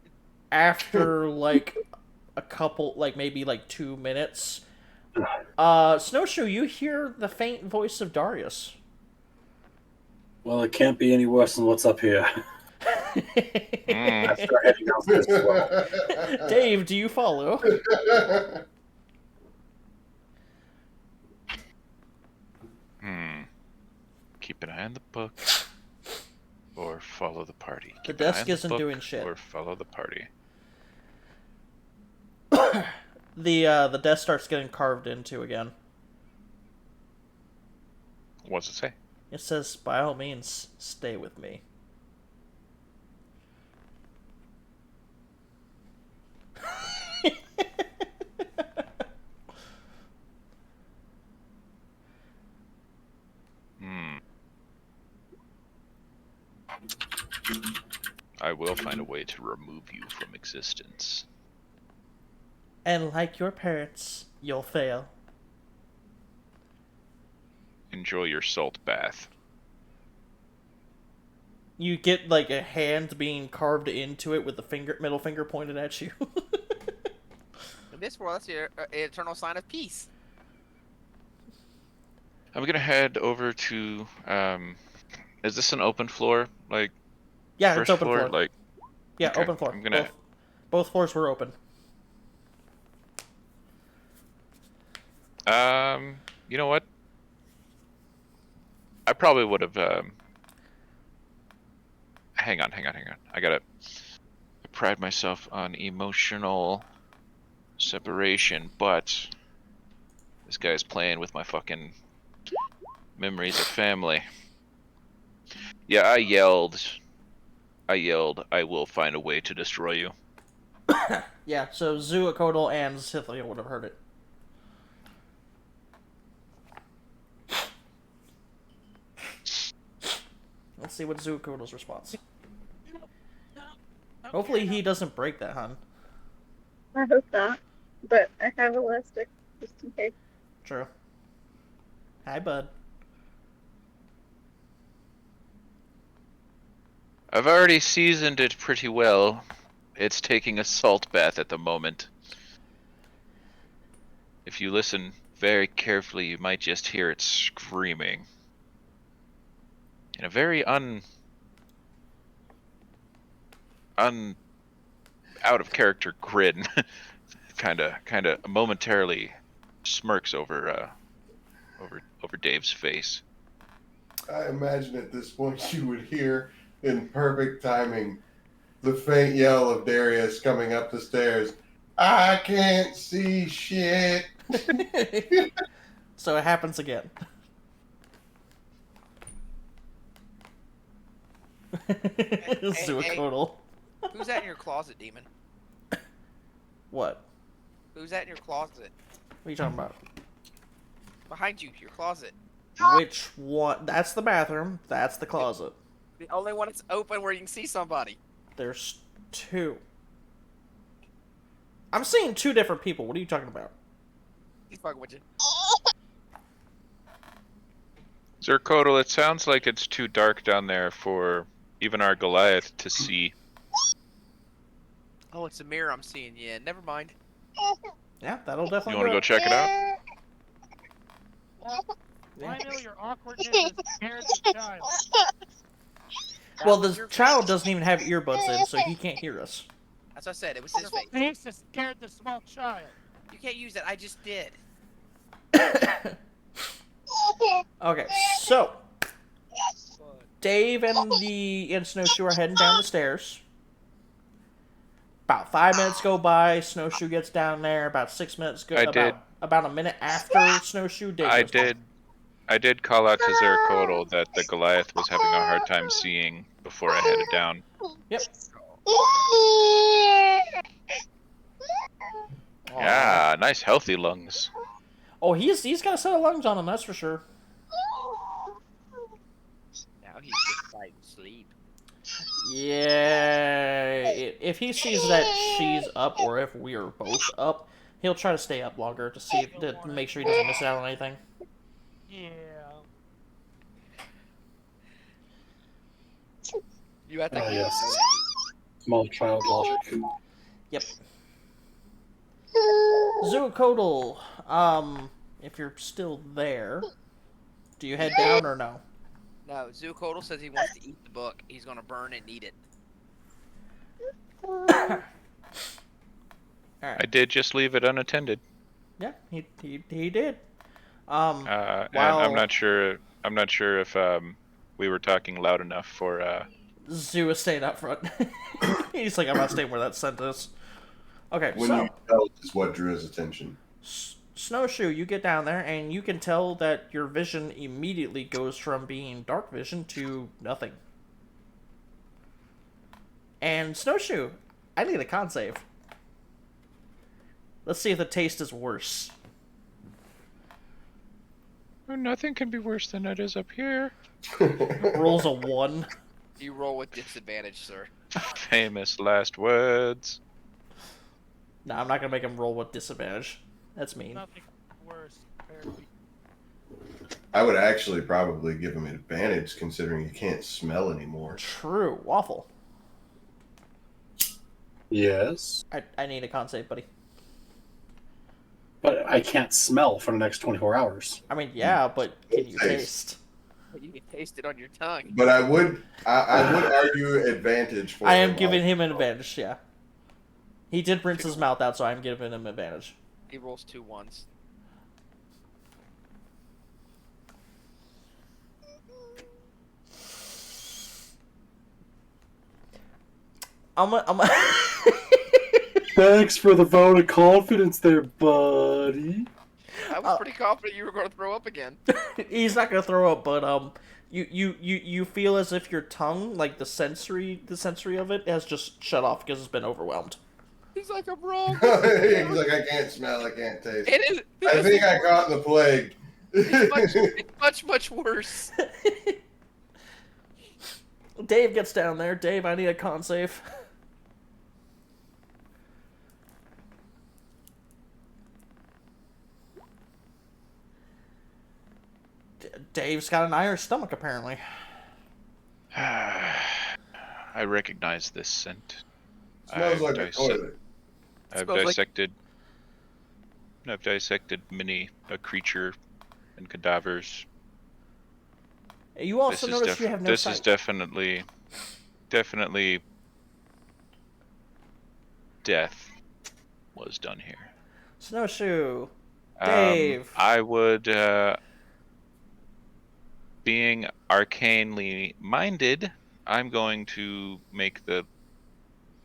After a couple, maybe 2 minutes, Snowshoe, you hear the faint voice of Darius. Well, it can't be any worse than what's up here. I start heading downstairs as well. Dave, do you follow? Keep an eye on the book, or follow the party. The Keep an eye desk on the isn't book, doing shit. Or follow the party. The desk starts getting carved into again. What's it say? It says, "By all means, stay with me." I will find a way to remove you from existence. And like your parents, you'll fail. Enjoy your salt bath. You get like a hand being carved into it with the middle finger pointed at you. In this world, that's your eternal sign of peace. I'm gonna head over to. Is this an open floor? Like, Yeah, first it's open floor? floor. Like, Yeah, okay, open floor. I'm gonna. Both floors were open. You know what? I probably would have. Hang on. I pride myself on emotional separation, but this guy's playing with my fucking memories of family. Yeah, I yelled, I will find a way to destroy you. Yeah, so Zuakodal and Scythia would have heard it. Let's see what Zuakodal's response. Hopefully he doesn't break that, hon. I hope not. But I have elastic, just in case. True. Hi, bud. I've already seasoned it pretty well. It's taking a salt bath at the moment. If you listen very carefully, you might just hear it screaming. In a very out of character grin. kinda momentarily smirks over Dave's face. I imagine at this point you would hear, in perfect timing, the faint yell of Darius coming up the stairs. I can't see shit. So it happens again. Zuakodal. Who's that in your closet, demon? What? Who's that in your closet? What are you talking about? Behind you, your closet. Which one? That's the bathroom. That's the closet. The only one that's open where you can see somebody. There's two. I'm seeing two different people. What are you talking about? He's fucking with you. Zerkodal, it sounds like it's too dark down there for even our Goliath to see. Oh, it's a mirror I'm seeing. Yeah, never mind. Yeah, that'll definitely. You want to go check it out? I know your awkwardness is scared the child. Well, the child doesn't even have earbuds in, so he can't hear us. As I said, it was his face. Face has scared the small child. You can't use that. I just did. Okay, so Dave and Snowshoe are heading down the stairs. About 5 minutes go by. Snowshoe gets down there. About 6 minutes go. About a minute after Snowshoe, Dave. I did call out to Zerkodal that the Goliath was having a hard time seeing before I headed down. Yep. Yeah, nice healthy lungs. Oh, he's got a set of lungs on him, that's for sure. Now he's just fighting sleep. Yeah, if he sees that she's up, or if we are both up, he'll try to stay up longer to see to make sure he doesn't miss out on anything. Yeah. You have to. Oh, yes. Small child logic. Yep. Zuakodal, if you're still there, do you head down or no? No, Zuakodal says he wants to eat the book. He's gonna burn it and eat it. Alright. I did just leave it unattended. Yeah, he did. And I'm not sure if we were talking loud enough for Zoo is staying up front. He's like, I'm not staying where that sent us. Okay, When so you felt is what drew his attention. Snowshoe, you get down there, and you can tell that your vision immediately goes from being dark vision to nothing. And Snowshoe, I need a con save. Let's see if the taste is worse. nothing can be worse than it is up here. Rolls a 1. You roll with disadvantage, sir. Famous last words. No, I'm not gonna make him roll with disadvantage. That's mean. Nothing worse compared to I would actually probably give him advantage considering he can't smell anymore. True. Waffle. Yes. I need a con save, buddy. But I can't smell for the next 24 hours. I mean, yeah, but can you Taste. taste? You can taste it on your tongue. But I would argue advantage for I am him giving him an also. advantage, yeah. He did rinse his mouth out, so I'm giving him advantage. He rolls 2 ones. I'm a Thanks for the vote of confidence there, buddy. I was pretty confident you were going to throw up again. He's not gonna throw up, but you feel as if your tongue, like the sensory of it, has just shut off because it's been overwhelmed. He's like, I'm wrong. He's like, I can't smell, I can't taste. It is. I think I caught the plague. It's much worse. Dave gets down there. Dave, I need a con save. Dave's got an iron stomach, apparently. I recognize this scent. Smells like a toilet. I've Smells like- dissected many a creature and cadavers. You also notice you have no This sight. is definitely death was done here. Snowshoe. Dave. I would, being arcanely minded, I'm going to make the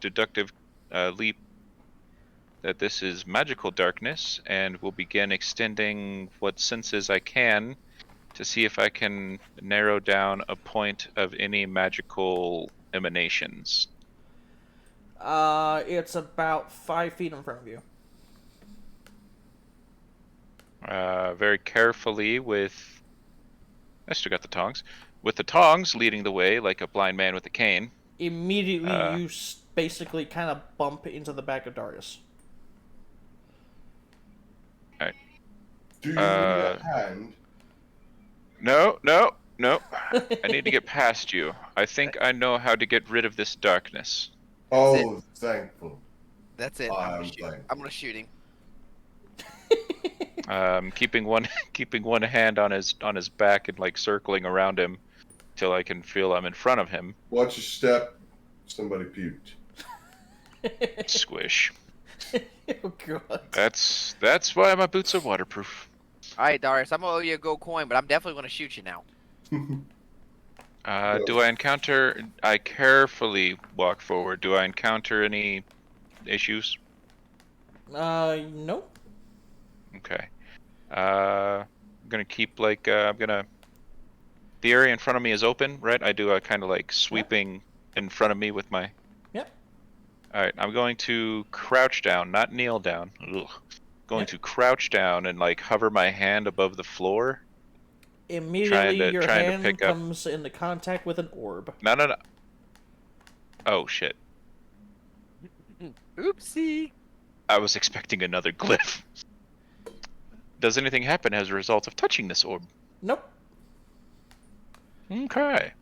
deductive leap that this is magical darkness, and will begin extending what senses I can to see if I can narrow down a point of any magical emanations. It's about 5 feet in front of you. Very carefully with... I still got the tongs. With the tongs leading the way like a blind man with a cane. Immediately, you basically kind of bump into the back of Darius. Alright. Do you need a hand? No. I need to get past you. I think I know how to get rid of this darkness. Oh, thankful. That's it. I'm I'm gonna shoot him. Keeping one hand on his back and like circling around him till I can feel I'm in front of him. Watch your step. Somebody puked. Squish. Oh god. That's why my boots are waterproof. Alright, Darius, I'm gonna owe you a gold coin, but I'm definitely gonna shoot you now. Do I encounter... I carefully walk forward. Do I encounter any issues? Nope. Okay. I'm gonna keep like, I'm gonna... The area in front of me is open, right? I do a kind of like sweeping in front of me with my... Yep. Alright, I'm going to crouch down, not kneel down. Ugh. Going to crouch down and like hover my hand above the floor. Immediately, your trying to hand pick up- comes into contact with an orb. No. Oh, shit. Oopsie. I was expecting another glyph. Does anything happen as a result of touching this orb? Nope. Okay.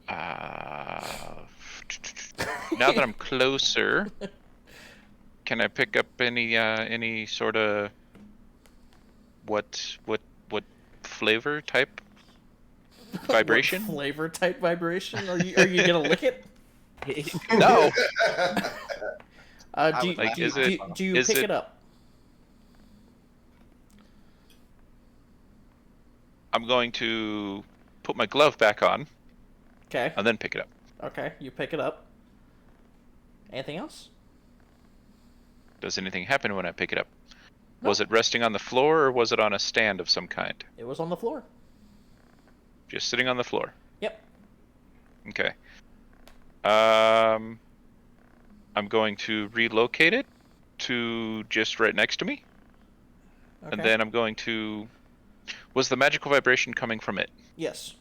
Now that I'm closer, can I pick up any sort of what flavor type vibration? What flavor type vibration? Are you gonna lick it? No. Do you pick it up? I'm going to put my glove back on. Okay. And then pick it up. Okay, you pick it up. Anything else? Does anything happen when I pick it up? No. Was it resting on the floor or was it on a stand of some kind? It was on the floor. Just sitting on the floor. Yep. Okay. I'm going to relocate it to just right next to me. Okay. And then I'm going to... Was the magical vibration coming from it? Yes.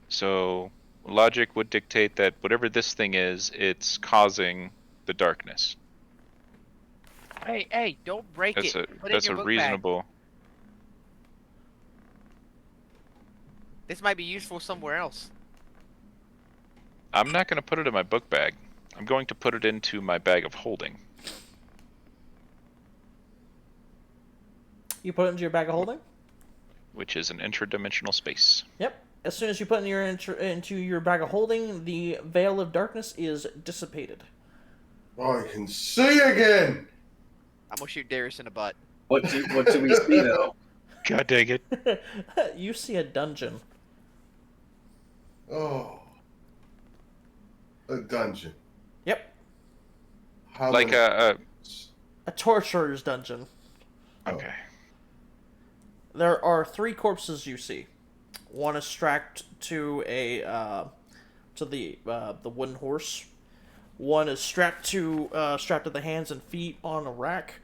So logic would dictate that whatever this thing is, it's causing the darkness. Hey, don't break That's it. a Put it in your book bag. reasonable. This might be useful somewhere else. I'm not going to put it in my book bag. I'm going to put it into my bag of holding. You put it into your bag of holding? Which is an interdimensional space. Yep. As soon as you put it into your bag of holding, the veil of darkness is dissipated. Oh, I can see again! I'm gonna shoot Darius in the butt. What do we see though? God dang it. You see a dungeon. Oh. A dungeon. Yep. How Like many- A torturer's dungeon. Okay. There are 3 corpses you see. One is strapped to the wooden horse. One is strapped to the hands and feet on a rack.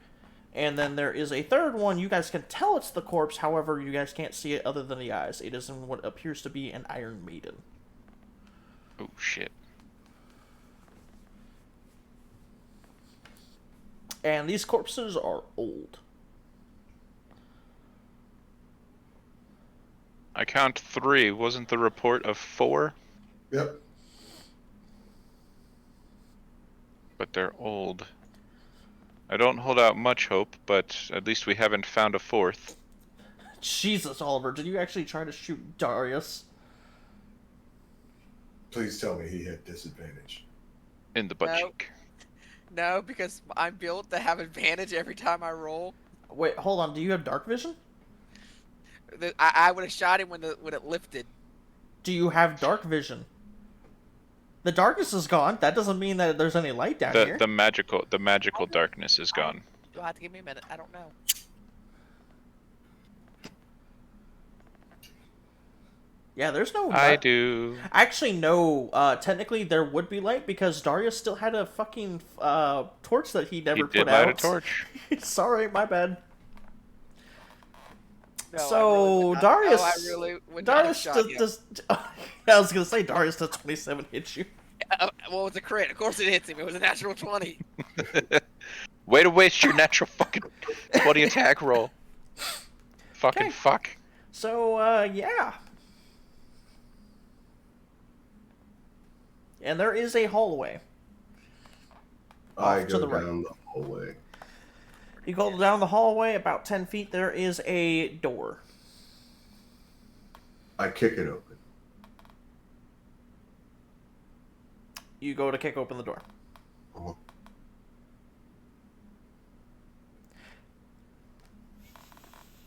And then there is a third one. You guys can tell it's the corpse, however, you guys can't see it other than the eyes. It is in what appears to be an Iron Maiden. Oh, shit. And these corpses are old. I count 3. Wasn't the report of 4? Yep. But they're old. I don't hold out much hope, but at least we haven't found a 4th. Jesus, Oliver, did you actually try to shoot Darius? Please tell me he had disadvantage. In the butt No. cheek. No, because I'm built to have advantage every time I roll. Wait, hold on. Do you have dark vision? I would have shot him when it lifted. Do you have dark vision? The darkness is gone. That doesn't mean that there's any light down here. The magical darkness is gone. You'll have to give me a minute. I don't know. Yeah, there's no... I do. Actually, no. Technically, there would be light because Darius still had a fucking torch that he never He put did out. light a torch. Sorry, my bad. No, So, Darius... I really would not have Darius shot you. does... I was gonna say, Darius does 27 hit you. Well, it's a crit. Of course it hits him. It was a natural 20. Way to waste your natural fucking 20 attack roll. Fucking Okay. fuck. So, yeah. And there is a hallway. I Off to go the right. down the hallway. You go down the hallway about 10 feet, there is a door. I kick it open. You go to kick open the door. Uh-huh.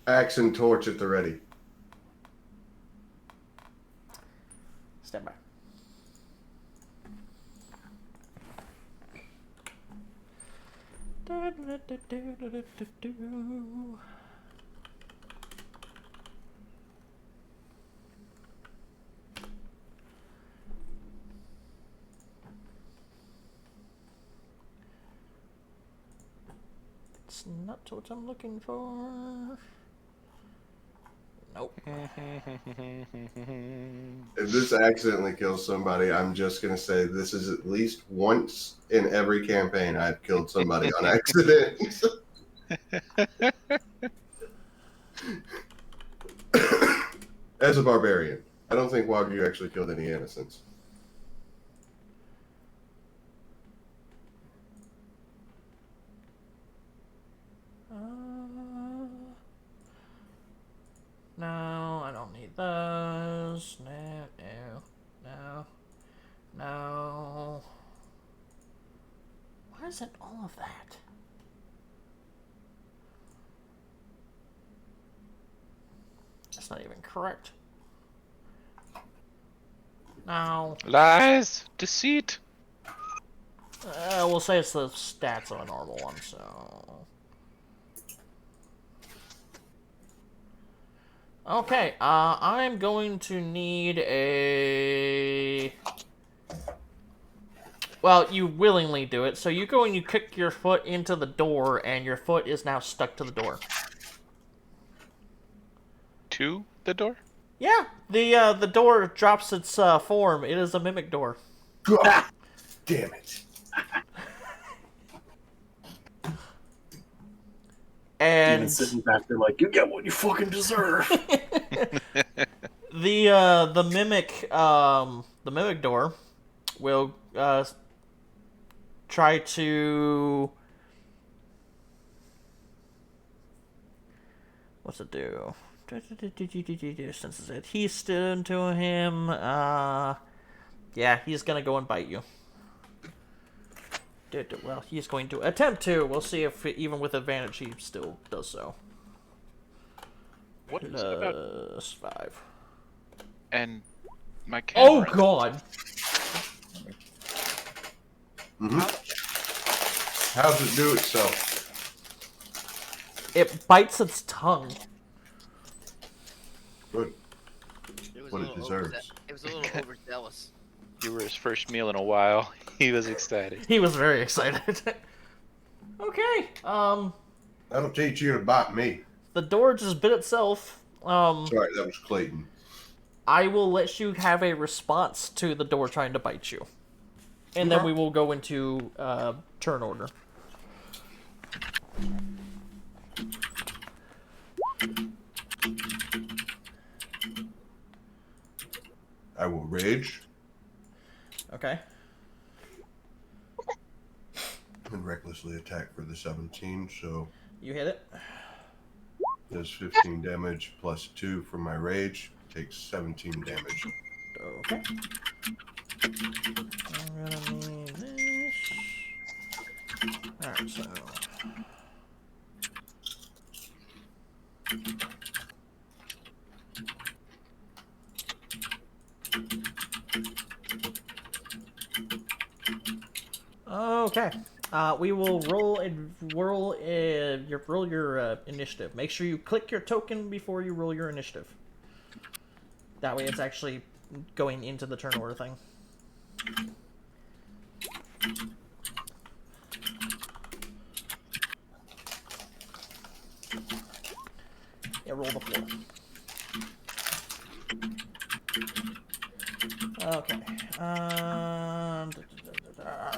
Axe and torch at the ready. Stand by. It's not what I'm looking for. Nope. If this accidentally kills somebody, I'm just going to say this is at least once in every campaign I've killed somebody on accident. As a barbarian, I don't think Wagyu actually killed any innocents. No, I don't need those. No. Why is it all of that? That's not even correct. No. Lies, deceit. We'll say it's the stats of a normal one, so... Okay, I'm going to need a... Well, you willingly do it, so you go and you kick your foot into the door, and your foot is now stuck to the door. To the door? Yeah, the door drops its form. It is a mimic door. God damn it. Even And sitting back there like, you get what you fucking deserve. the mimic door will try to what's it do? Since he's still into him, yeah, he's gonna go and bite you. Well, he's going to attempt to. We'll see if even with advantage he still does so. What is it about? +5. And my Oh camera. God! How's it do itself? It bites its tongue. Good. It was What a it little deserves. It was a little overzealous. You were his first meal in a while. He was excited. He was very excited. Okay. That'll teach you to bite me. The door just bit itself. Sorry, that was Clayton. I will let you have a response to the door trying to bite you. And then we will go into turn order. I will rage Okay. and recklessly attack for the 17, so You hit it. does 15 damage plus 2 from my rage. Takes 17 damage. Okay. I'm gonna need this. Alright, so. Okay. We will roll your initiative. Make sure you click your token before you roll your initiative. That way, it's actually going into the turn order thing. Yeah, roll the 4. Okay.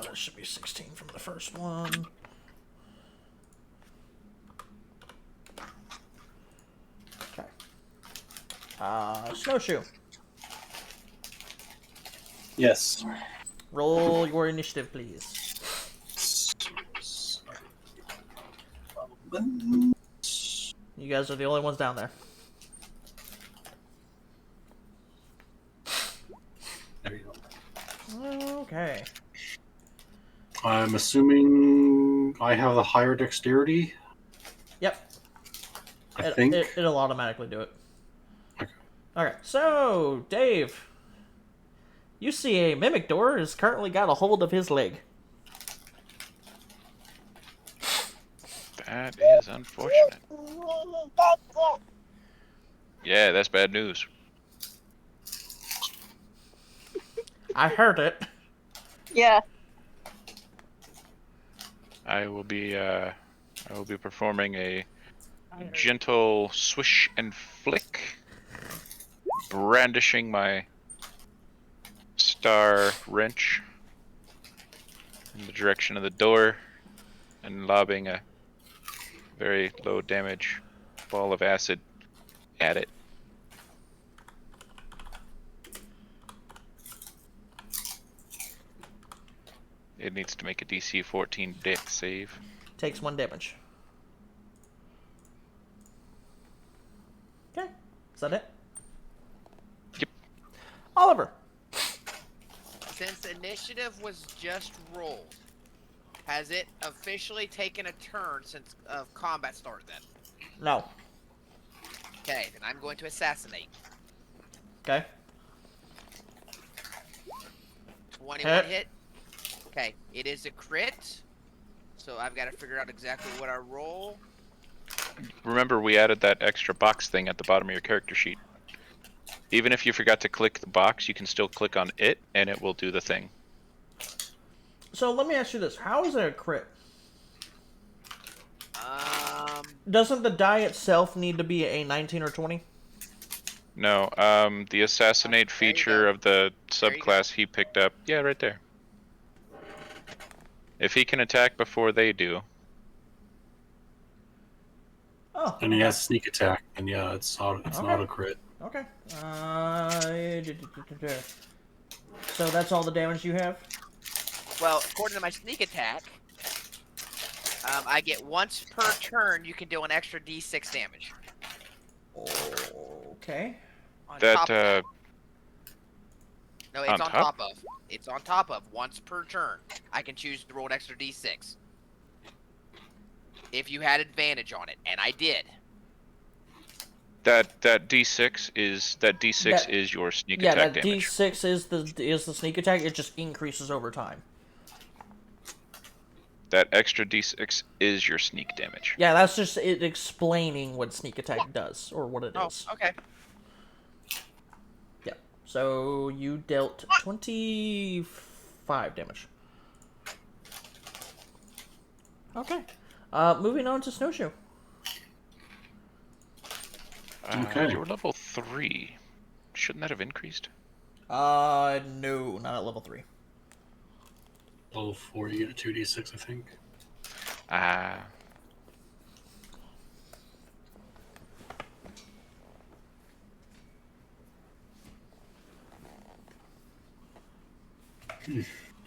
That should be 16 from the first one. Okay. Snowshoe. Yes. Roll your initiative, please. You guys are the only ones down there. There you go. Okay. I'm assuming I have the higher dexterity. Yep. I think. It'll automatically do it. Okay. Okay, so, Dave. You see a mimic door has currently got a hold of his leg. That is unfortunate. Yeah, that's bad news. I heard it. Yeah. I will be performing a gentle swish and flick, brandishing my star wrench in the direction of the door and lobbing a very low damage ball of acid at it. It needs to make a DC 14 dex save. Takes 1 damage. Okay. Is that it? Yep. Oliver. Since initiative was just rolled, has it officially taken a turn since combat started then? No. Okay, then I'm going to assassinate. Okay. 21 hit. Okay, it is a crit. So I've got to figure out exactly what I roll. Remember, we added that extra box thing at the bottom of your character sheet. Even if you forgot to click the box, you can still click on it, and it will do the thing. So let me ask you this. How is it a crit? Um, Doesn't the die itself need to be a 19 or 20? No, the assassinate There you feature go. of the There you go. subclass he picked up. Yeah, right there. If he can attack before they do. Oh. And he has sneak attack, and yeah, it's an Okay. auto crit. Okay. So that's all the damage you have? Well, according to my sneak attack, I get once per turn. You can do an extra D6 damage. Okay. On That, top of. No, it's on on top? top of. It's on top of once per turn. I can choose to roll an extra D6. If you had advantage on it, and I did. That D6 is your sneak Yeah, attack that damage. D6 is the sneak attack. It just increases over time. That extra D6 is your sneak damage. Yeah, that's just it explaining what sneak attack does, or what it is. Oh, okay. Yeah. So you dealt 25 damage. Okay. Moving on to Snowshoe. Okay. You're level 3. Shouldn't that have increased? No, not at level 3. Level 4, you get a 2d6, I think. Ah.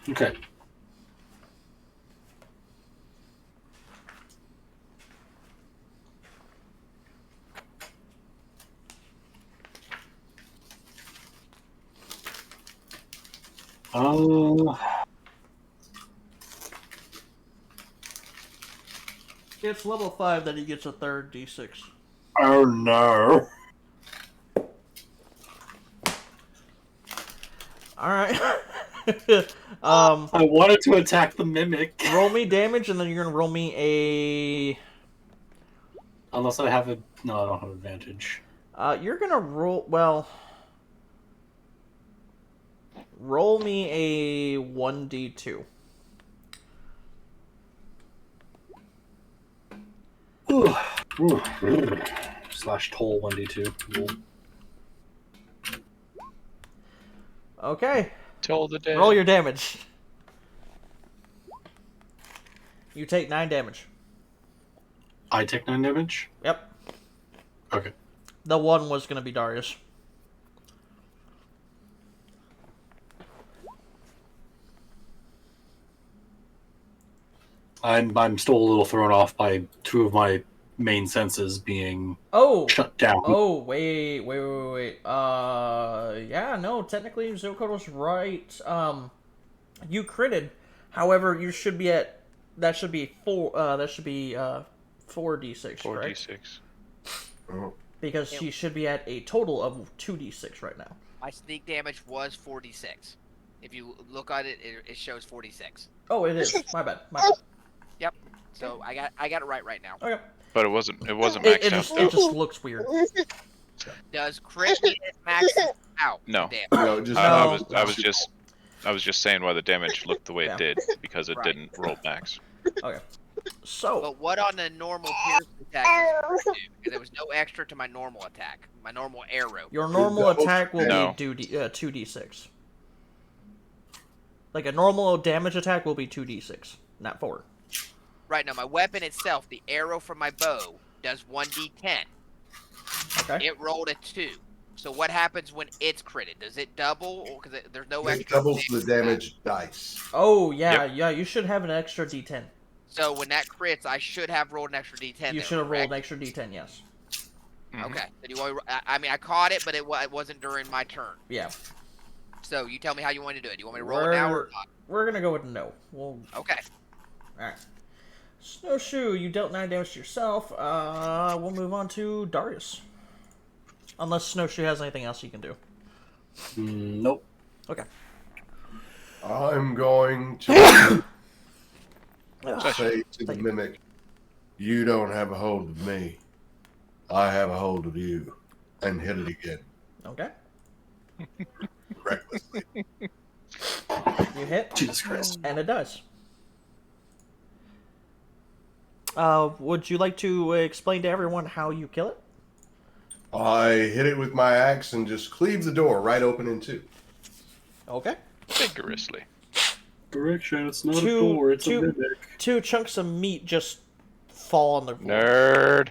Okay. It's level 5 that he gets a third D6. Oh no. Alright. I wanted to attack the mimic. Roll me damage, and then you're gonna roll me a... Unless I have a... No, I don't have advantage. You're gonna roll... Well... Roll me a 1d2. Slash toll 1d2. Cool. Okay. Toll the dead. Roll your damage. You take 9 damage. I take 9 damage? Yep. Okay. The one was gonna be Darius. I'm still a little thrown off by 2 of my main senses being shut down. Oh, wait. Yeah, no, technically Zokoto's right. You critted. However, you should be at... That should be 4d6, 4d6, correct? 4d6. Because she should be at a total of 2d6 right now. My sneak damage was 46. If you look at it, it shows 46. Oh, it is. My bad. Yep. So I got it right now. Okay. But it wasn't maxed It out. just looks weird. Does crit mean it maxes out? No. Damn. No, just I was just saying why the damage looked the way it did because it Right. didn't roll max. Okay. So. But what on the normal pierce attack is do? Because there was no extra to my normal attack. My normal arrow. Your normal attack will be 2d6. Like a normal damage attack will be 2d6, not 4. Right, now my weapon itself, the arrow from my bow, does 1d10. Okay. It rolled a 2. So what happens when it's critted? Does it double? Because there's no It extra. doubles the damage dice. Oh, yeah, you should have an extra d10. So when that crits, I should have rolled an extra d10. You should have rolled an extra d10, yes. Okay. So do you want I mean, I caught it, but it wasn't during my turn. Yeah. So you tell me how you want to do it. Do you want me to roll it now or not? We're gonna go with no. Okay. Alright. Snowshoe, you dealt 9 damage to yourself. We'll move on to Darius. Unless Snowshoe has anything else you can do. Nope. Okay. I'm going to say to the Thank you. mimic, you don't have a hold of me. I have a hold of you. And hit it again. Okay. Recklessly. You hit. Jesus Christ. And it does. Would you like to explain to everyone how you kill it? I hit it with my axe and just cleave the door right open in two. Okay. Vigorously. Correction, it's not a door, it's a mimic. Two chunks of meat just fall on the floor. Nerd.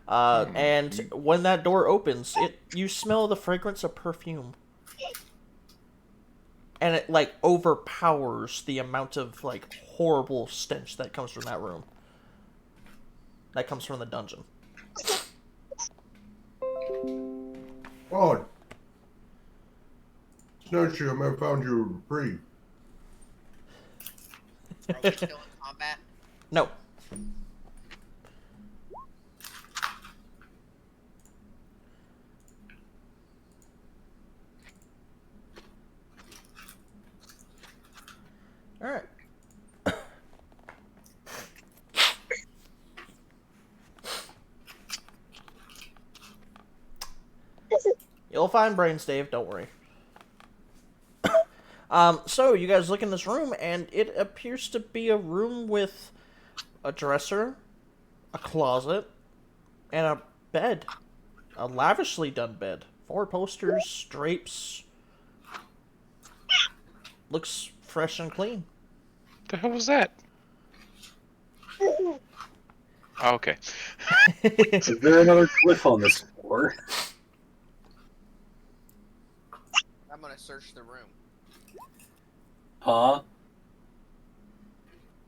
And when that door opens, you smell the fragrance of perfume. And it, like, overpowers the amount of, like, horrible stench that comes from that room. That comes from the dungeon. Oh. Snowshoe, I might have found you a reprieve. Are we still in combat? No. Alright. You'll find brains, Dave, don't worry. So you guys look in this room, and it appears to be a room with a dresser, a closet, and a bed. A lavishly done bed. 4 posters, drapes. Looks fresh and clean. The hell was that? Oh, okay. Is there another glyph on this floor? I'm gonna search the room. Huh?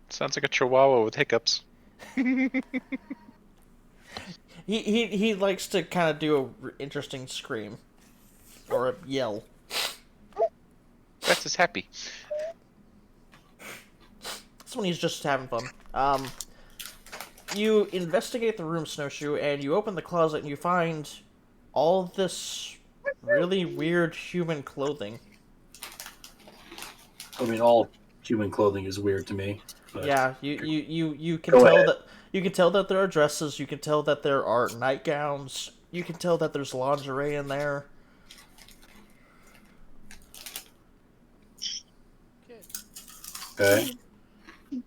Sounds like a chihuahua with hiccups. He likes to kind of do a interesting scream. Or a yell. That's his happy. That's when he's just having fun. You investigate the room, Snowshoe, and you open the closet and you find all this really weird human clothing. I mean, all human clothing is weird to me. But... Yeah, you can Go tell ahead. that you can tell that there are dresses, you can tell that there are nightgowns, you can tell that there's lingerie in there. Okay. You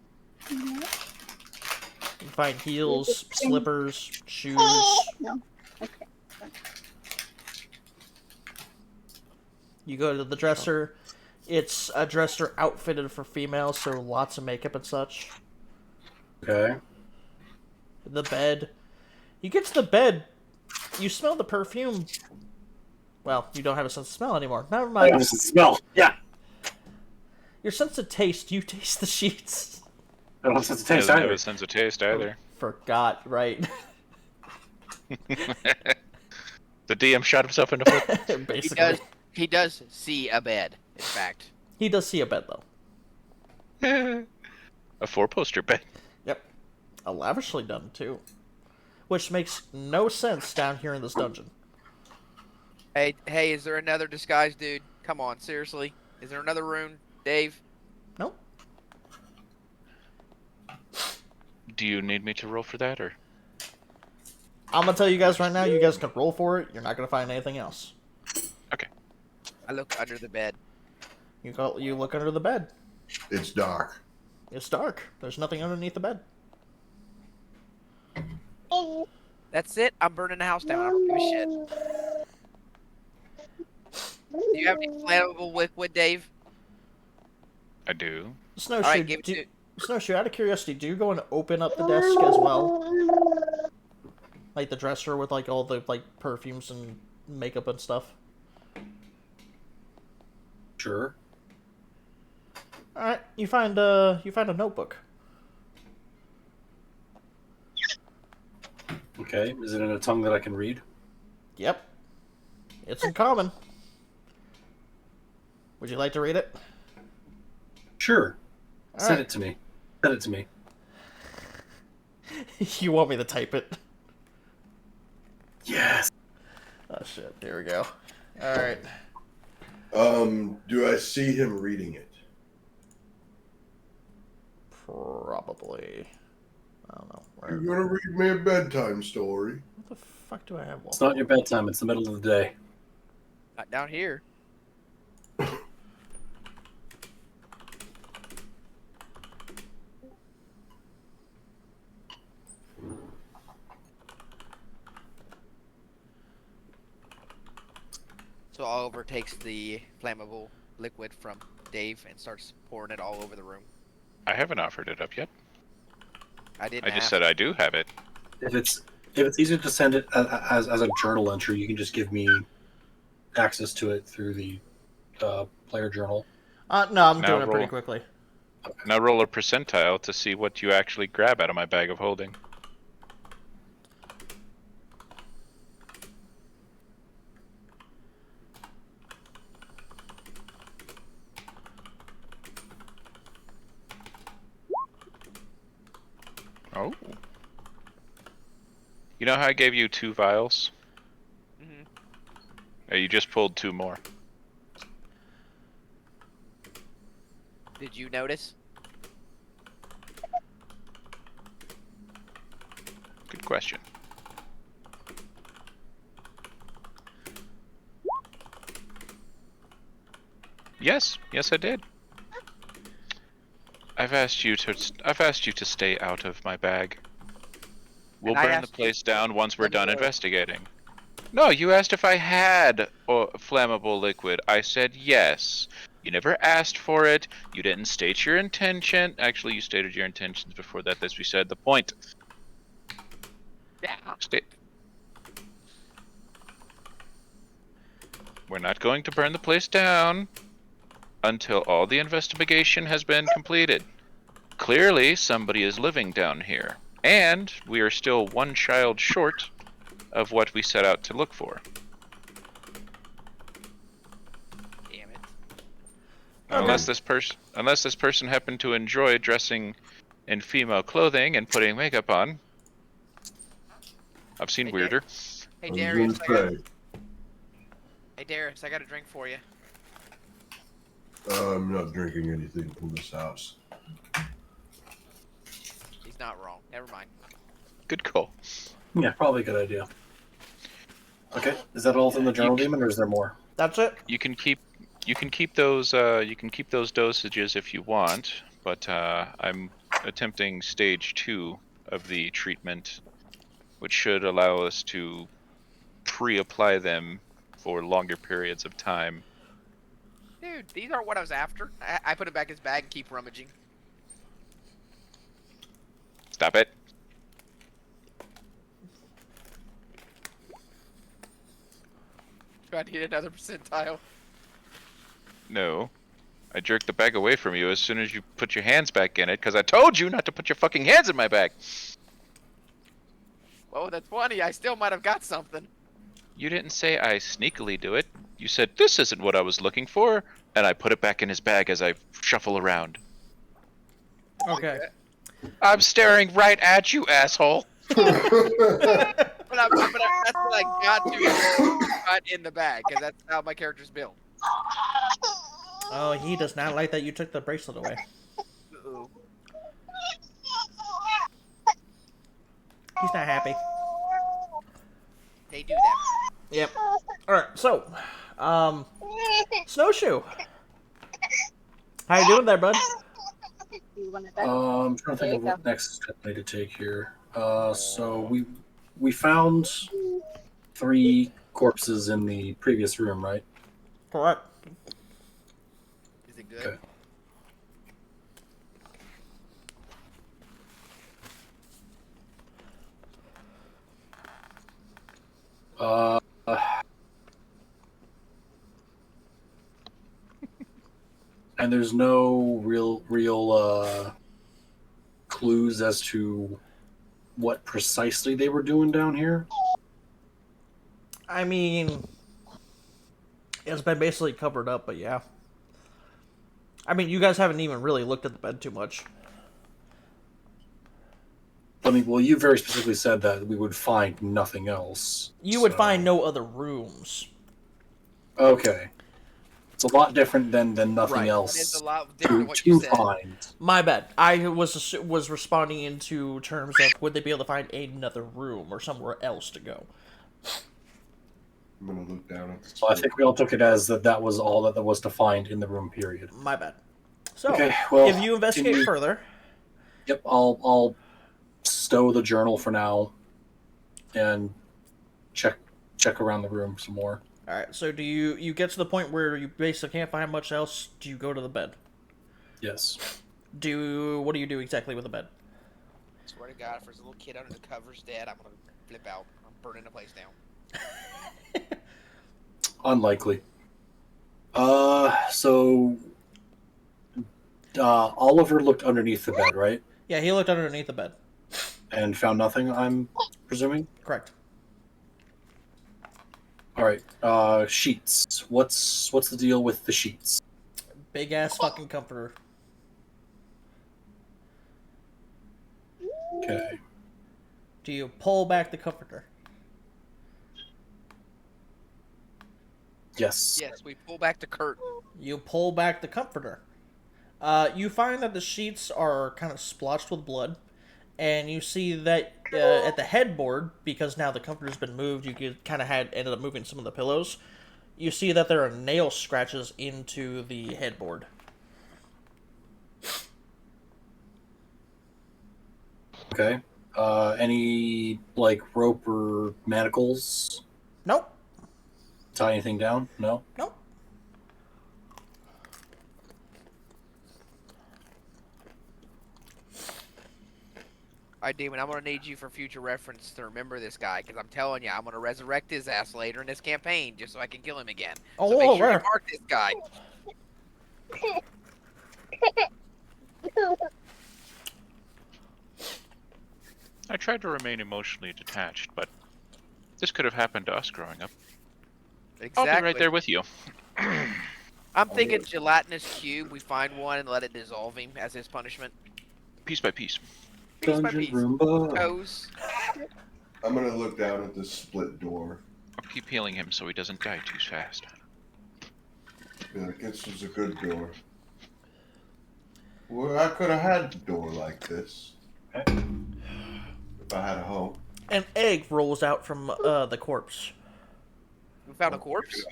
find heels, slippers, shoes. No. You go to the dresser. It's a dresser outfitted for females, so lots of makeup and such. Okay. The bed. You get to the bed. You smell the perfume. Well, you don't have a sense of smell anymore. Never I mind. have a smell. Yeah. Your sense of taste. You taste the sheets. I don't have a sense of taste Doesn't have either. a sense of taste either. Forgot, right? The DM shot himself in the foot. Basically. He does see a bed, in fact. He does see a bed, though. A 4-poster bed. Yep. A lavishly done, too. Which makes no sense down here in this dungeon. Hey, is there another disguise, dude? Come on, seriously. Is there another room, Dave? Nope. Do you need me to roll for that, or? I'm gonna tell you guys right now, you guys can roll for it. You're not gonna find anything else. Okay. I look under the bed. You look under the bed. It's dark. It's dark. There's nothing underneath the bed. That's it. I'm burning the house down. I don't give a shit. Do you have any flammable liquid, Dave? I do. Snowshoe, All right, give it to. Snowshoe, out of curiosity, do you go and open up the desk as well? Like the dresser with like all the like perfumes and makeup and stuff? Sure. Alright, you find a notebook. Okay. Is it in a tongue that I can read? Yep. It's in common. Would you like to read it? Sure. All Send right. it to me. Send it to me. You want me to type it? Yes. Oh shit, here we go. Alright. Do I see him reading it? Probably. I don't know. You're Where... gonna read me a bedtime story? What the fuck do I have? It's not your bedtime. It's the middle of the day. Not down here. So Oliver takes the flammable liquid from Dave and starts pouring it all over the room. I haven't offered it up yet. I didn't I just ask. said I do have it. If it's easier to send it as a journal entry, you can just give me access to it through the player journal. No, I'm Now doing it pretty roll. quickly. Now roll a percentile to see what you actually grab out of my bag of holding. Oh. You know how I gave you 2 vials? Mm-hmm. You just pulled 2 more. Did you notice? Good question. Yes, I did. I've asked you to stay out of my bag. We'll And I burn the asked you place down once we're let me done roll. investigating. No, you asked if I had flammable liquid. I said yes. You never asked for it. You didn't state your intention. Actually, you stated your intentions before that, as we said. The point. Yeah. We're not going to burn the place down until all the investigation has been completed. Clearly, somebody is living down here, and we are still 1 child short of what we set out to look for. Damn it. Unless this person happened to enjoy dressing in female clothing and putting makeup on. I've seen Hey, weirder. Hey I was Darius, gonna say, Hey Darius, I got a drink for you. I'm not drinking anything from this house. He's not wrong. Never mind. Good call. Yeah, probably a good idea. Okay, is that all in the journal, Demon, or is there more? That's it. You can keep those dosages if you want, but I'm attempting stage 2 of the treatment, which should allow us to pre-apply them for longer periods of time. Dude, these aren't what I was after. I put it back in his bag and keep rummaging. Stop it. Do I need another percentile? No. I jerked the bag away from you as soon as you put your hands back in it, because I told you not to put your fucking hands in my bag. Oh, that's funny. I still might have got something. You didn't say I sneakily do it. You said, this isn't what I was looking for, and I put it back in his bag as I shuffle around. Okay. I'm staring right at you, asshole. But that's what I got to cut in the bag, because that's how my character's built. Oh, he does not like that you took the bracelet away. Uh-oh. He's not happy. They do that. Yep. Alright, so, Snowshoe. How you doing there, bud? You want to I'm trying to think of what next step I need to take here. So we found 3 corpses in the previous room, right? Correct. Is it good? Okay. And there's no real clues as to what precisely they were doing down here. I mean, it's been basically covered up, but yeah. I mean, you guys haven't even really looked at the bed too much. I mean, well, you very specifically said that we would find nothing else. You would find no other rooms. Okay. It's a lot different than nothing Right. else It is a lot different than what you to said. find. My bad. I was responding into terms of would they be able to find another room or somewhere else to go. I'm gonna look down at the So I think we all took it as that was all that there was to find in the room, period. My bad. So, Okay, well, if you investigate can we- further, Yep, I'll stow the journal for now and check around the room some more. All right. So do you get to the point where you basically can't find much else? Do you go to the bed? Yes. What do you do exactly with the bed? Swear to God, if there's a little kid under the covers dead, I'm gonna flip out. I'm burning the place down. Unlikely. So Oliver looked underneath the bed, right? Yeah, he looked underneath the bed. And found nothing, I'm presuming? Correct. Alright, sheets. What's the deal with the sheets? Big ass fucking comforter. Okay. Do you pull back the comforter? Yes. Yes, we pull back the curtain. You pull back the comforter. You find that the sheets are kind of splotched with blood, and you see that at the headboard, because now the comforter's been moved, you kind of ended up moving some of the pillows. You see that there are nail scratches into the headboard. Okay. Any, like, rope or manacles? Nope. Tie anything down? No? Nope. Alright, Demon, I'm gonna need you for future reference to remember this guy, because I'm telling you, I'm gonna resurrect his ass later in this campaign, just so I can kill him again. So make sure you right. mark this guy. I tried to remain emotionally detached, but this could have happened to us growing up. Exactly. I'll be right there with you. I'm thinking gelatinous cube, we find one and let it dissolve him as his punishment. Piece by piece. Piece by Dungeon piece. Roomba. Toes. I'm gonna look down at the split door. I'll keep healing him so he doesn't die too fast. Be like, this was a good door. Well, I could have had a door like this. If I had a home. An egg rolls out from the corpse We found a corpse?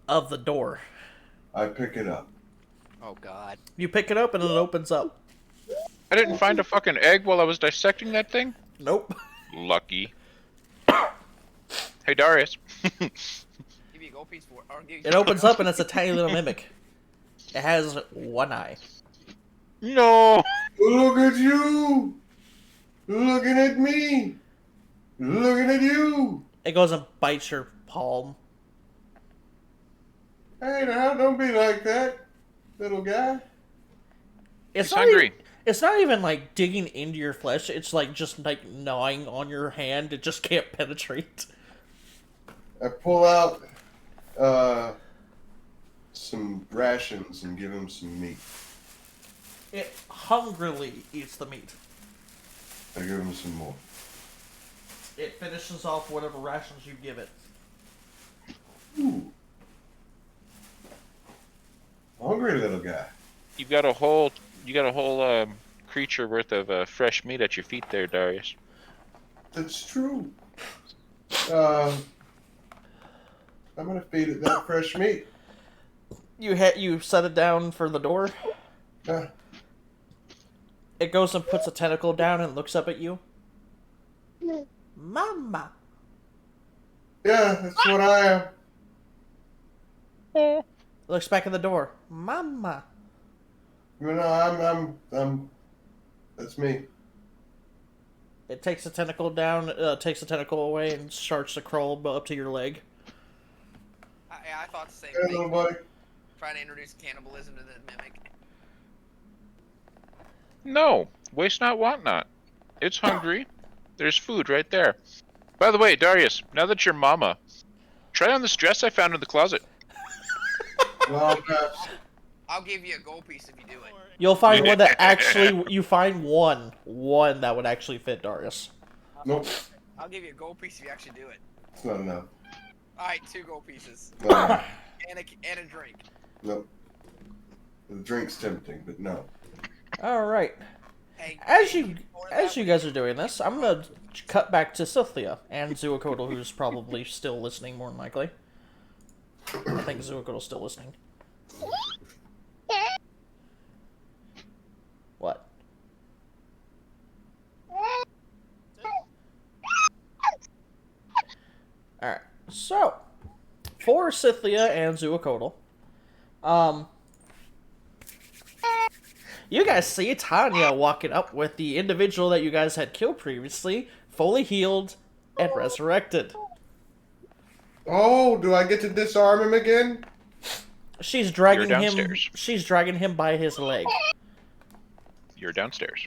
of the door. I pick it up. Oh, God. You pick it up and it opens up. I didn't find a fucking egg while I was dissecting that thing? Nope. Lucky. Hey, Darius. Give you a gold piece for it. Or give you It opens up and it's a tiny little mimic. It has one eye. No! Look at you! Looking at me! Looking at you! It goes and bites your palm. Hey now, don't be like that, little guy. It's He's not hungry. Even, it's not even like digging into your flesh. It's like just like gnawing on your hand. It just can't penetrate. I pull out some rations and give him some meat. It hungrily eats the meat. I give him some more. It finishes off whatever rations you give it. Ooh. Hungry little guy. You got a whole creature worth of fresh meat at your feet there, Darius. That's true. I'm gonna feed it that fresh meat. You set it down for the door. Uh, It goes and puts a tentacle down and looks up at you. Mama. yeah, that's what I am. Looks back at the door. Mama. You know, I'm. That's me. It takes a tentacle down, takes the tentacle away, and starts to crawl up to your leg. I thought the same Hey, little thing. buddy. Trying to introduce cannibalism to the mimic. No, waste not, want not. It's hungry. There's food right there. By the way, Darius, now that you're mama, try on this dress I found in the closet. Well, pass. I'll give you a gold piece if you do it. You'll find one that actually, you find one that would actually fit Darius. Nope, I'll give you a gold piece if you actually do it. it's not enough. Alright, 2 gold pieces. No, And a drink. nope. The drink's tempting, but no. All right. Hey, As hey, you pour that guys are doing this, I'm gonna cut back to Cynthia and Zuakodal, who's probably still listening, more than likely. I think Zuakodal's still listening. What? Alright, so for Scythia and Zuakodal. You guys see Tanya walking up with the individual that you guys had killed previously, fully healed and resurrected. Oh, do I get to disarm him again? She's dragging You're him. downstairs. She's dragging him by his leg. You're downstairs.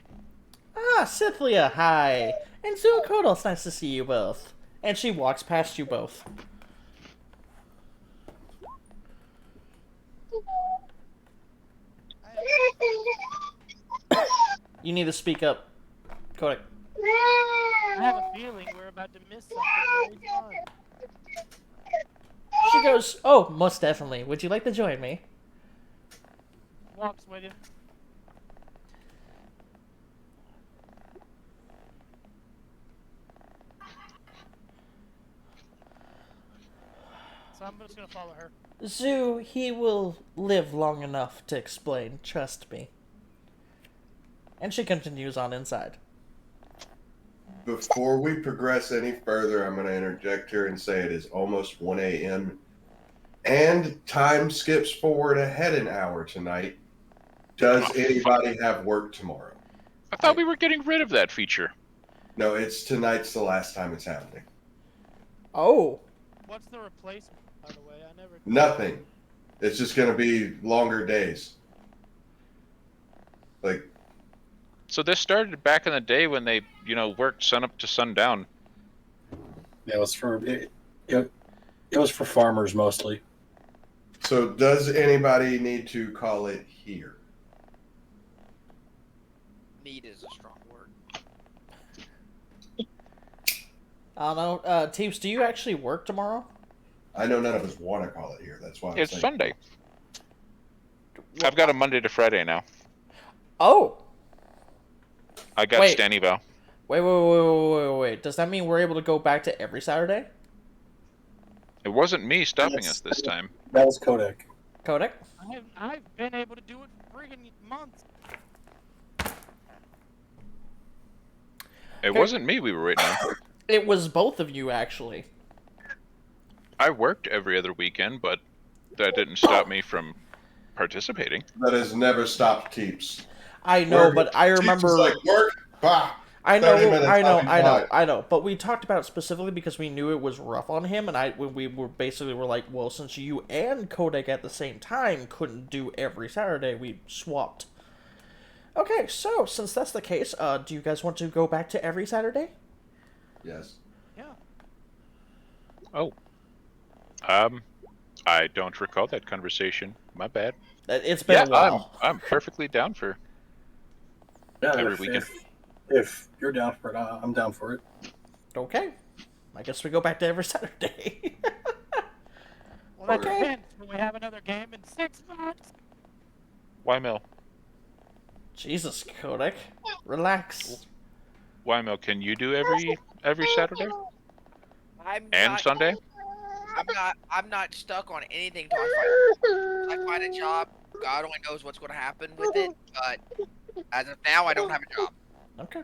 Ah, Scythia, hi. And Zuakodal, it's nice to see you both. And she walks past you both. You need to speak up, Kodak. I have a feeling we're about to miss something very fun. She goes, oh, most definitely. Would you like to join me? Walks with you. So I'm just gonna follow her. Zoo, he will live long enough to explain. Trust me. And she continues on inside. Before we progress any further, I'm going to interject here and say it is almost 1 a.m. and time skips forward ahead an hour tonight. Does anybody have work tomorrow? I thought we were getting rid of that feature. No, it's tonight's the last time it's happening. Oh. What's the replacement, by the way? I never. Nothing. It's just going to be longer days. Like, So this started back in the day when they, worked sun up to sundown. It was for it was for farmers mostly. so does anybody need to call it here? Need is a strong word. I don't know. Teeps, do you actually work tomorrow? I know none of us want to call it here. That's why I'm It's saying. Sunday. I've got a Monday to Friday now. Oh. I got Wait. Stanny Val. Wait. Does that mean we're able to go back to every Saturday? It wasn't me stopping Yes. us this time. That was Kodak. Kodak? I've been able to do it for friggin' months. It wasn't me we were waiting on. It was both of you, actually. I worked every other weekend, but that didn't stop me from participating. That has never stopped Teeps. I know, Work- but I Teeps remember... is like, work, bah. I know, 30 minutes, I know. But we talked about it specifically because we knew it was rough on him, and we were basically like, well, since you and Kodak at the same time couldn't do every Saturday, we swapped. Okay, so since that's the case, do you guys want to go back to every Saturday? Yes. Yeah. Oh. I don't recall that conversation. My bad. It's been a while. I'm perfectly down for Yeah, every weekend. If you're down for it, I'm down for it. Okay. I guess we go back to every Saturday. Well, that Okay. depends. Will we have another game in 6 months? Why Mel? Jesus, Kodak. Relax. Why Mel? Can you do every Saturday I'm and not, Sunday? I'm not stuck on anything till I find a job. God only knows what's going to happen with it. But as of now, I don't have a job. Okay.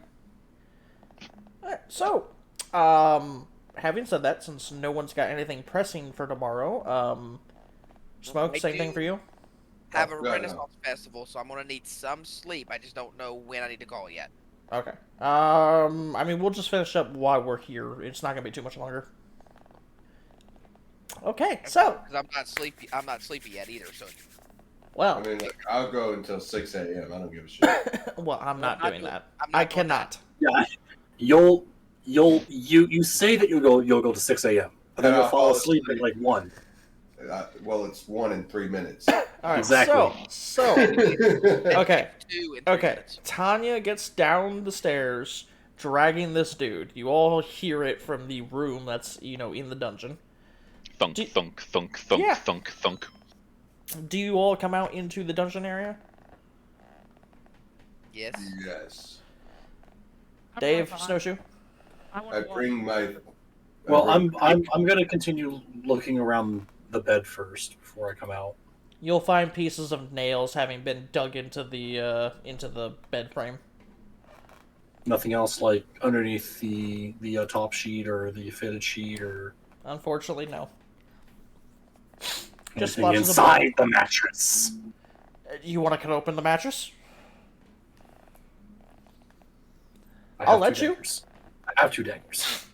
Alright, so, having said that, since no one's got anything pressing for tomorrow, Smoke, I same thing do. for you? Have a Oh, no, no. Renaissance festival, so I'm going to need some sleep. I just don't know when I need to call yet. Okay. I mean, we'll just finish up while we're here. It's not gonna be too much longer. Okay, so, Because I'm not sleepy yet either. So well, I mean, like, I'll go until 6 a.m. I don't give a shit. well, I'm not not doing doing- that. I'm not I doing that. cannot. Yeah, you say that you'll go to 6 a.m. but then And you'll I'll fall fall asleep asleep. at like 1. Well, it's 1 in 3 minutes. Alright, Exactly. so, okay. 2 in 3 Okay, minutes. Tanya gets down the stairs, dragging this dude. You all hear it from the room that's, in the dungeon. Thunk, Do- thunk, thunk, thunk, Yeah. thunk, thunk. Do you all come out into the dungeon area? Yes. Yes. I'm Dave, right behind Snowshoe? you. I I want to bring my. Well, I bring- I'm gonna continue looking around the bed first before I come out. You'll find pieces of nails having been dug into the bed frame. Nothing else like underneath the top sheet or the fitted sheet or. Unfortunately, no. Just Anything splashes inside the mattress. You want to cut open the mattress? I I'll have let two you. daggers. I have 2 daggers.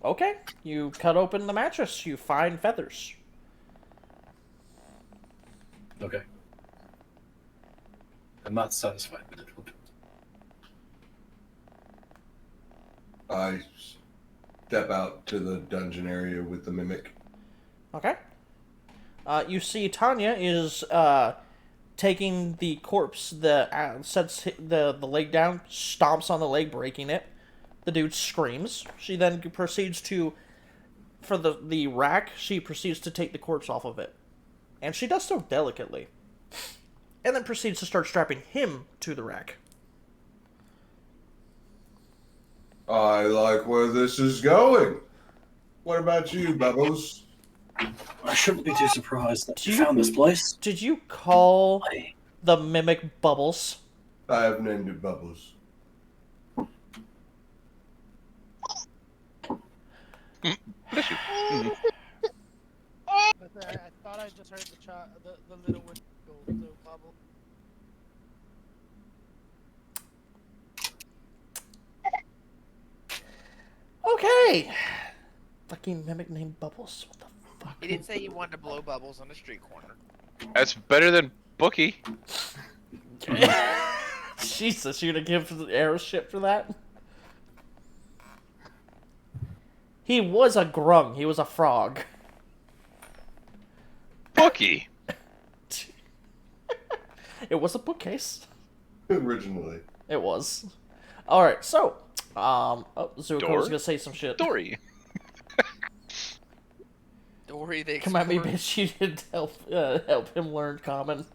Okay. You cut open the mattress. You find feathers. Okay. I'm not satisfied, but it will do. I step out to the dungeon area with the mimic. Okay. You see Tanya is taking the corpse, sets the leg down, stomps on the leg, breaking it. The dude screams. She then proceeds to, for the rack, she proceeds to take the corpse off of it. And she does so delicately. And then proceeds to start strapping him to the rack. I like where this is going. What about you, Bubbles? I shouldn't be too surprised that you Do you- found this place. Did you call the mimic Bubbles? I have named it Bubbles. Bless you. But I thought I just heard the little one go to bubble. Okay. Fucking mimic named Bubbles. What the fuck? He didn't say he wanted to blow bubbles on the street corner. That's better than Bookie. Jesus, you're gonna give the arrow shit for that? He was a grung. He was a frog. Bookie. It was a bookcase. Originally. It was. Alright, so, Zuko Door? was gonna say some shit. Dory. Dory the Come at me, Explorer. bitch. You didn't help him learn common.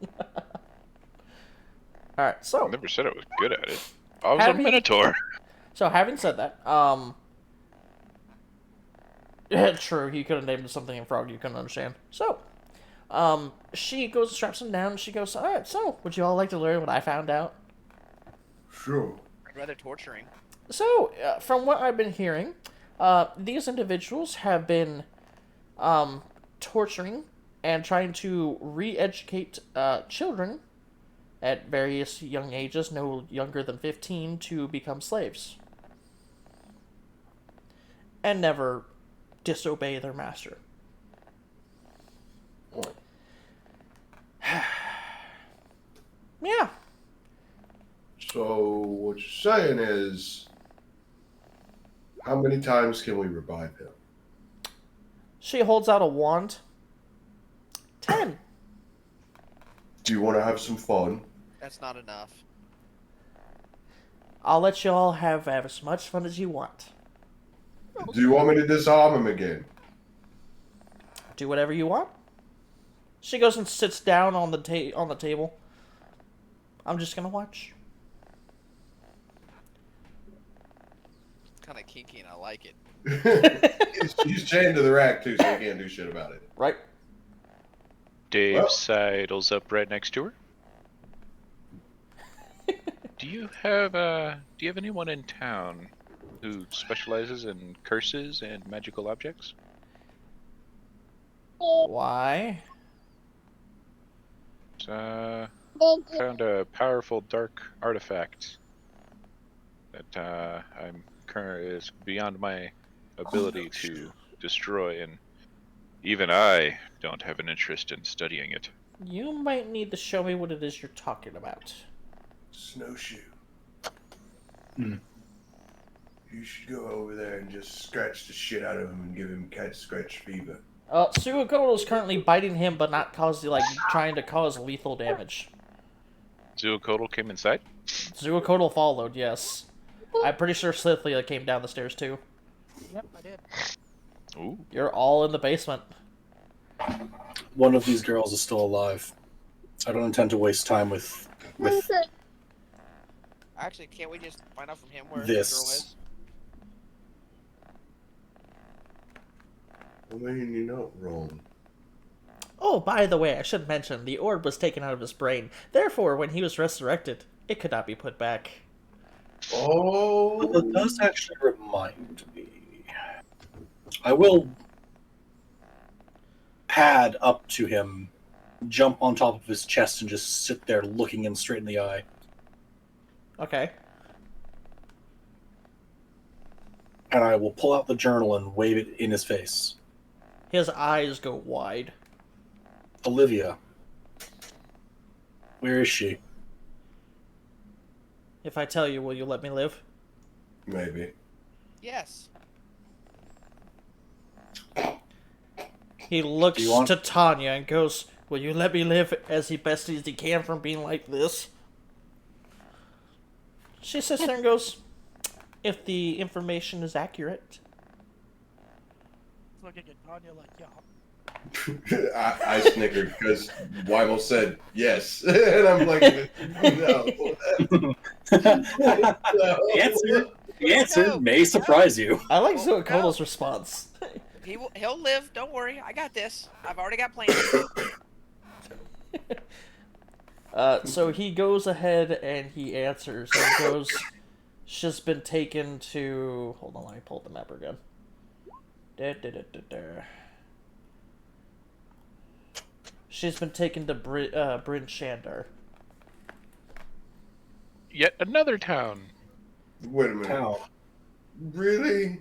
Alright, so. I never said I was good at it. I was Have a you- Minotaur. So, having said that, yeah, true, he could have named something in frog you couldn't understand. So, she goes and straps him down, and she goes, alright, so, would you all like to learn what I found out? Sure. I'd rather torturing. So, from what I've been hearing, these individuals have been, torturing and trying to re-educate, children at various young ages, no younger than 15, to become slaves. And never disobey their master. Yeah. So what you're saying is, how many times can we revive him? She holds out a wand. 10. Do you want to have some fun? That's not enough. I'll let you all have as much fun as you want. Do you want me to disarm him again? Do whatever you want. She goes and sits down on the table. I'm just gonna watch. It's kind of kinky and I like it. He's chained to the rack too, so he can't do shit about it. Right? Dave Well. sidles up right next to her. Do you have anyone in town who specializes in curses and magical objects? Why? Found a powerful dark artifact that I'm currently is beyond my ability to destroy, and even I don't have an interest in studying it. You might need to show me what it is you're talking about. Snowshoe. Hmm. You should go over there and just scratch the shit out of him and give him cat scratch fever. Suikoto is currently biting him, but not trying to cause lethal damage. Zuokodal came inside? Suikoto followed, yes. I'm pretty sure Slithlia came down the stairs too. Yep, I did. Ooh. You're all in the basement. One of these girls is still alive. I don't intend to waste time with Actually, can't we just find out from him where This. the girl is? I mean, you're not wrong. Oh, by the way, I should mention, the orb was taken out of his brain. Therefore, when he was resurrected, it could not be put back. Oh, Well, that does actually remind me. I will pad up to him, jump on top of his chest, and just sit there looking him straight in the eye. Okay. And I will pull out the journal and wave it in his face. His eyes go wide. Olivia. Where is she? If I tell you, will you let me live? Maybe. Yes. He looks Do you want- to Tanya and goes, will you let me live, as he best as he can from being like this? She sits there and goes, if the information is accurate. Looking at Tanya like, yeah. I snickered because Weimel said yes. And I'm like, no. The answer may surprise you. I like Zoakoto's response. He'll live. Don't worry. I got this. I've already got plans. So he goes ahead and he answers and goes, she's been taken to... Hold on, let me pull up the map again. She's been taken to Bryn Shandar. Yet another town. Wait a minute. How? Really?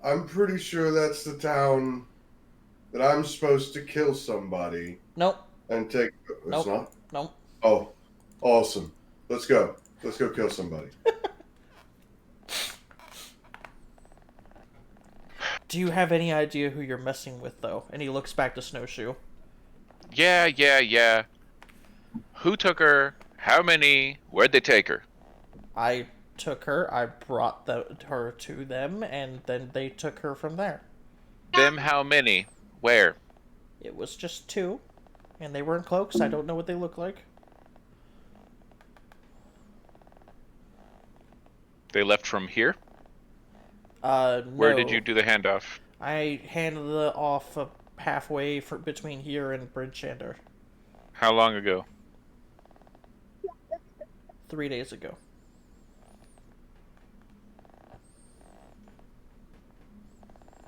I'm pretty sure that's the town that I'm supposed to kill somebody Nope. and take. It's Nope. not? Nope. Oh, awesome. Let's go. Let's go kill somebody. Do you have any idea who you're messing with, though? And he looks back to Snowshoe. Yeah. Who took her? How many? Where'd they take her? I took her, I brought her to them, and then they took her from there. Them how many? Where? It was just 2, and they were in cloaks. I don't know what they look like. They left from here? No. Where did you do the handoff? I handed it off halfway between here and Bryn Shandar. How long ago? 3 days ago.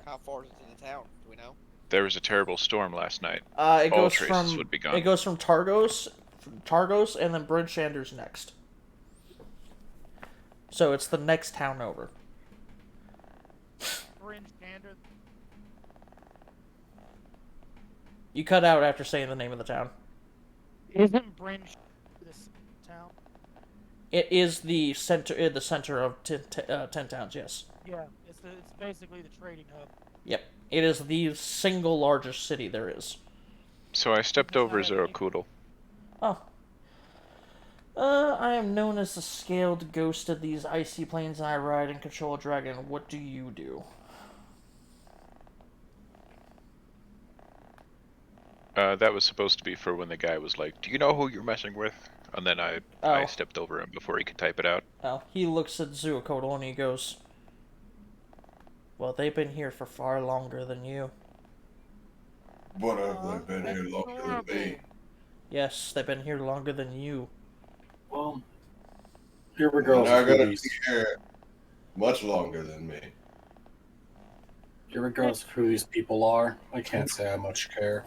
How far is it in the town? Do we know? There was a terrible storm last night. It All goes traces from would be gone. it goes from Targos, and then Bryn Shandar's next. So it's the next town over. Bryn Shandar. You cut out after saying the name of the town. Isn't Bryn this town? It is the center of 10 towns. Yes. Yeah, it's basically the trading hub. Yep. It is the single largest city there is. So I stepped over Zorokoodle. Oh. I am known as the scaled ghost of these icy plains, and I ride and control a dragon. What do you do? That was supposed to be for when the guy was like, do you know who you're messing with? And then I stepped over him before he could type it out. Oh, he looks at Zoakoto and he goes, well, they've been here for far longer than you. But have they been here longer than me? Yes, they've been here longer than you. Well, here we go. They're gonna be here much longer than me. Regardless of who these people are, I can't say I much care.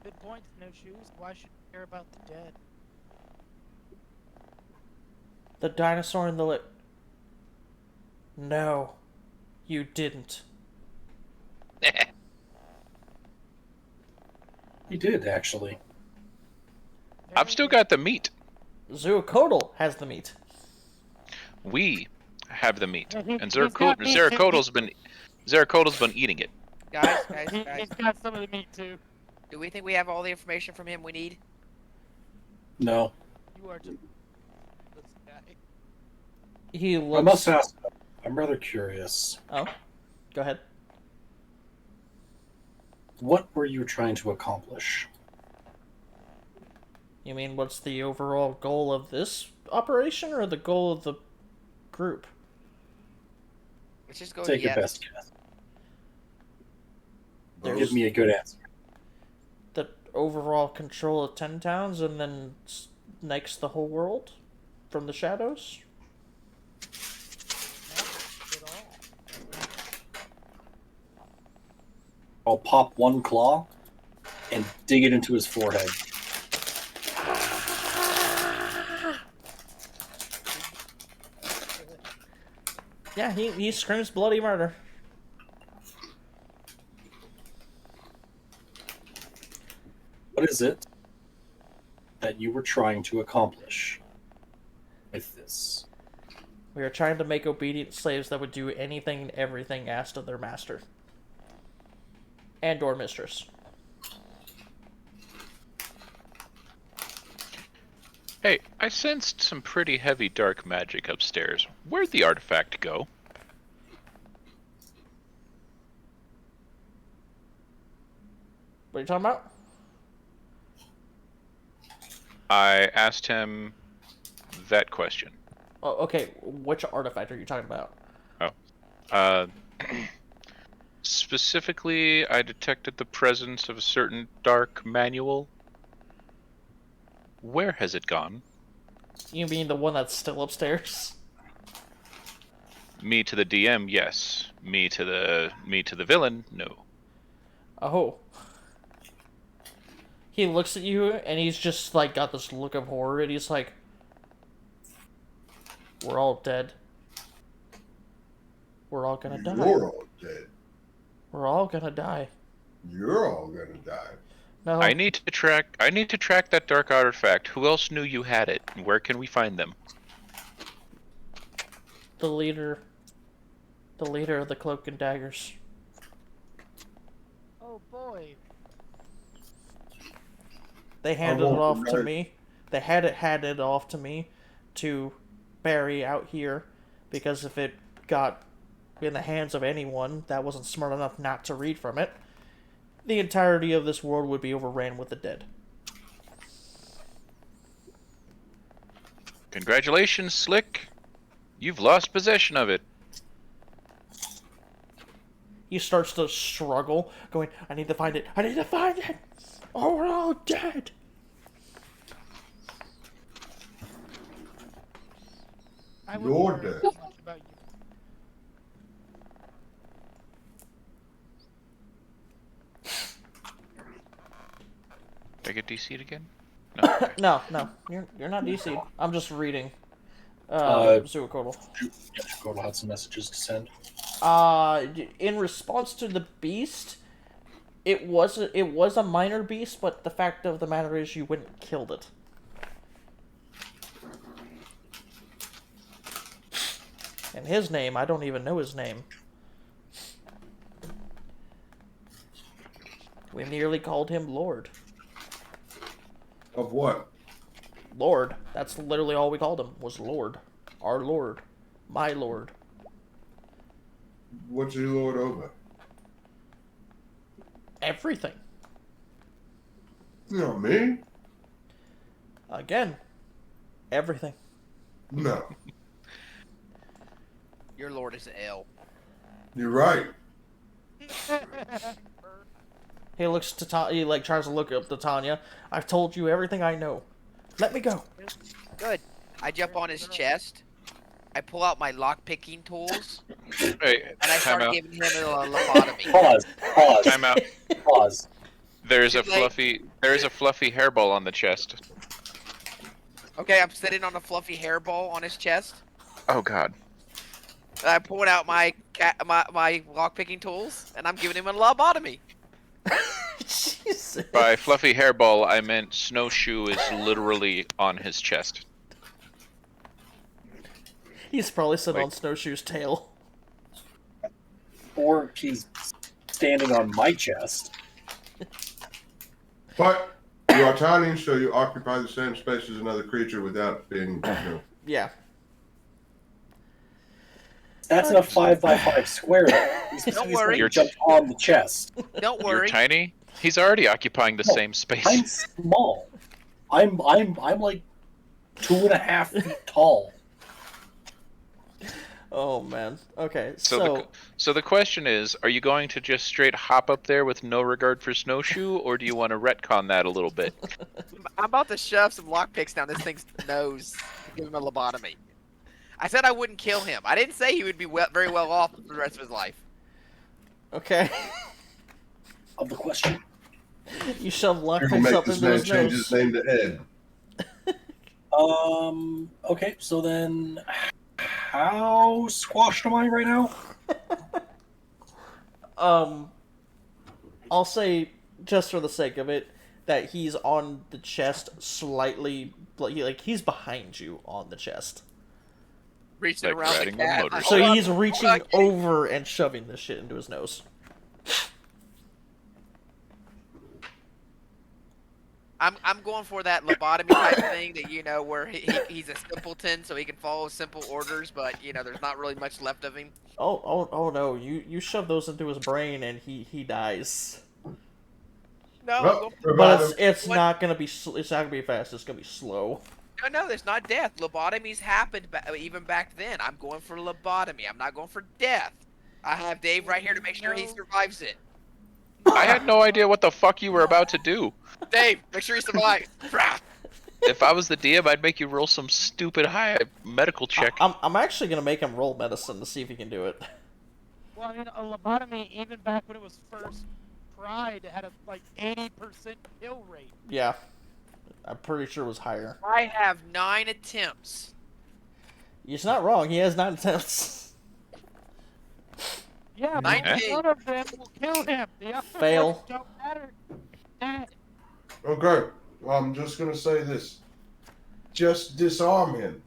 Good point, Snowshoes. Why should you care about the dead? The dinosaur in the lip. No, you didn't. He did, actually. I've still got the meat. Zoakoto has the meat. We have the meat, and He's got meat. Zarakoto's been eating it. Guys, He's got some of the meat too. do we think we have all the information from him we need? No. You are just this guy. He looks. I must ask, I'm rather curious. Oh, go ahead. What were you trying to accomplish? You mean what's the overall goal of this operation, or the goal of the group? Let's just go Take your yes. best guess. Those- Give me a good answer. The overall control of 10 towns, and then next the whole world from the shadows? I'll pop one claw and dig it into his forehead. Yeah, he screams bloody murder. What is it that you were trying to accomplish with this? We are trying to make obedient slaves that would do anything and everything asked of their master. And or mistress. Hey, I sensed some pretty heavy dark magic upstairs. Where'd the artifact go? What are you talking about? I asked him that question. Oh, okay. Which artifact are you talking about? Uh, specifically, I detected the presence of a certain dark manual. Where has it gone? You mean the one that's still upstairs? Me to the DM, yes. Me to the villain, no. Oh. He looks at you and he's just like got this look of horror and he's like, we're all dead. We're all gonna die. You're all dead. We're all gonna die. You're all gonna die. No. I need to track that dark artifact. Who else knew you had it? Where can we find them? The leader of the Cloak and Daggers. Oh boy. They handed it off to me. They handed it off to me to bury out here because if it got in the hands of anyone that wasn't smart enough not to read from it, the entirety of this world would be overran with the dead. Congratulations, Slick. You've lost possession of it. He starts to struggle, going, I need to find it. I need to find it. Oh, we're all dead. I wouldn't You're worry dead. as much about you. Did I get DC'd again? No. Okay. No, you're not DC'd. I'm just reading. Zuakodal. Zuakodal had some messages to send. In response to the beast, it was a minor beast, but the fact of the matter is you wouldn't killed it. And his name, I don't even know his name. We nearly called him Lord. Of what? Lord. That's literally all we called him, was Lord. Our Lord. My Lord. What's he lord over? Everything. You know me? Again. Everything. No. Your lord is L. You're right. He looks to he like tries to look up to Tanya. I've told you everything I know. Let me go. Good. I jump on his chest. I pull out my lock-picking tools, Hey, and I time start out. giving him a lobotomy. Pause. Time out. Pause. There's a Too late. fluffy hairball on the chest. Okay, I'm sitting on a fluffy hairball on his chest. Oh God. I pulled out my lock-picking tools, and I'm giving him a lobotomy. Jesus. By fluffy hairball, I meant Snowshoe is literally on his chest. He's probably sitting Wait. on Snowshoe's tail. Or he's standing on my chest. But you are tiny, so you occupy the same space as another creature without being, Yeah. That's in a 5x5 square. He's Don't worry. You're jumped on the chest. Don't You're worry. tiny. He's already occupying the No, same space. I'm small. I'm like 2.5 feet tall. Oh man. Okay. So the question is, are you going to just straight hop up there with no regard for Snowshoe, or do you want to retcon that a little bit? I'm about to shove some lockpicks down this thing's nose to give him a lobotomy. I said I wouldn't kill him. I didn't say he would be very well off for the rest of his life. Okay. of the question. You shove You're gonna lockpicks make up this into man his change nose. his name to Ed. Okay, so then, how squashed am I right now? I'll say, just for the sake of it, that he's on the chest slightly, like he's behind you on the chest. Reaching Like around the riding a cat. motorcycle. So Hold on, he's hold reaching on, Kitty. over and shoving this shit into his nose. I'm going for that lobotomy type thing that where he's a simpleton, so he can follow simple orders, but there's not really much left of him. Oh no! You shove those into his brain and he dies. No, Well, go- But revive him. it's What? not gonna be it's not gonna be fast. It's gonna be slow. no, there's not death. Lobotomies happened even back then. I'm going for lobotomy. I'm not going for death. I have Dave right here to make sure he survives it. I had no idea what the fuck you were about to do. Dave, make sure he survives. If I was the DM, I'd make you roll some stupid high medical check. I'm actually gonna make him roll medicine to see if he can do it. Well, I mean, a lobotomy, even back when it was first tried, had a 80% kill rate. Yeah, I'm pretty sure it was higher. I have 9 attempts. He's not wrong. He has 9 attempts. Yeah, but 19. one of them will kill him. The other Fail. ones don't matter. Dead. Okay, well, I'm just gonna say this. Just disarm him.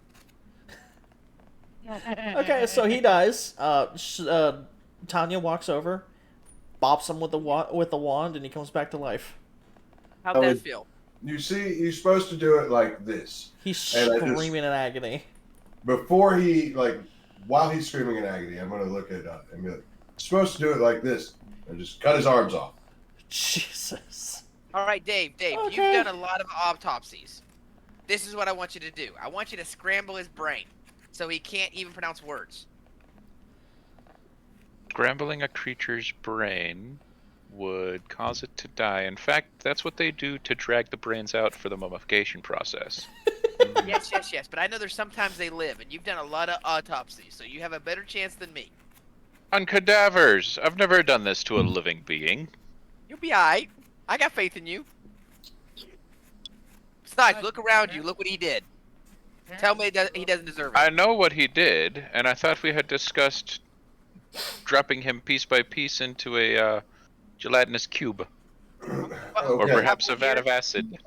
Okay, so he dies. Tanya walks over, bops him with the wand, and he comes back to life. How'd I that would- feel? You see, you're supposed to do it like this. He's And I just- screaming in agony. Before he, while he's screaming in agony, I'm gonna look at and be like, you're supposed to do it like this. And just cut his arms off. Jesus. All right, Dave, Okay. you've done a lot of autopsies. This is what I want you to do. I want you to scramble his brain so he can't even pronounce words. Scrambling a creature's brain would cause it to die. In fact, that's what they do to drag the brains out for the mummification process. Yes, but I know there's sometimes they live, and you've done a lot of autopsies, so you have a better chance than me. On cadavers! I've never done this to a living being. You'll be alright. I got faith in you. Besides, look around you. Look what he did. Tell me that he doesn't deserve it. I know what he did, and I thought we had discussed dropping him piece by piece into a gelatinous cube. Or Okay. perhaps a vat of acid.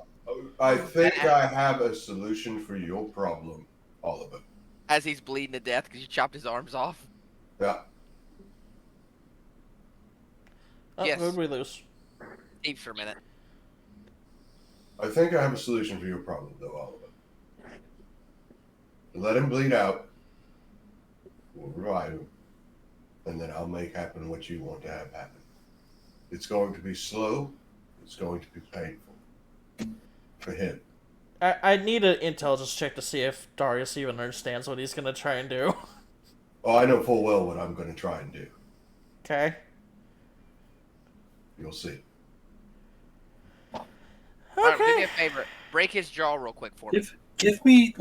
I think I have a solution for your problem, Oliver. As he's bleeding to death because you chopped his arms off. Yeah. Oh, Yes. who'd we lose? Steve for a minute. I think I have a solution for your problem, though, Oliver. Let him bleed out. We'll revive him. And then I'll make happen what you want to have happen. It's going to be slow. It's going to be painful. For him. I need an intelligence check to see if Darius even understands what he's gonna try and do. Oh, I know full well what I'm going to try and do. Okay. You'll see. Alright, do me Okay. a favor. Break his jaw real quick for me. Give me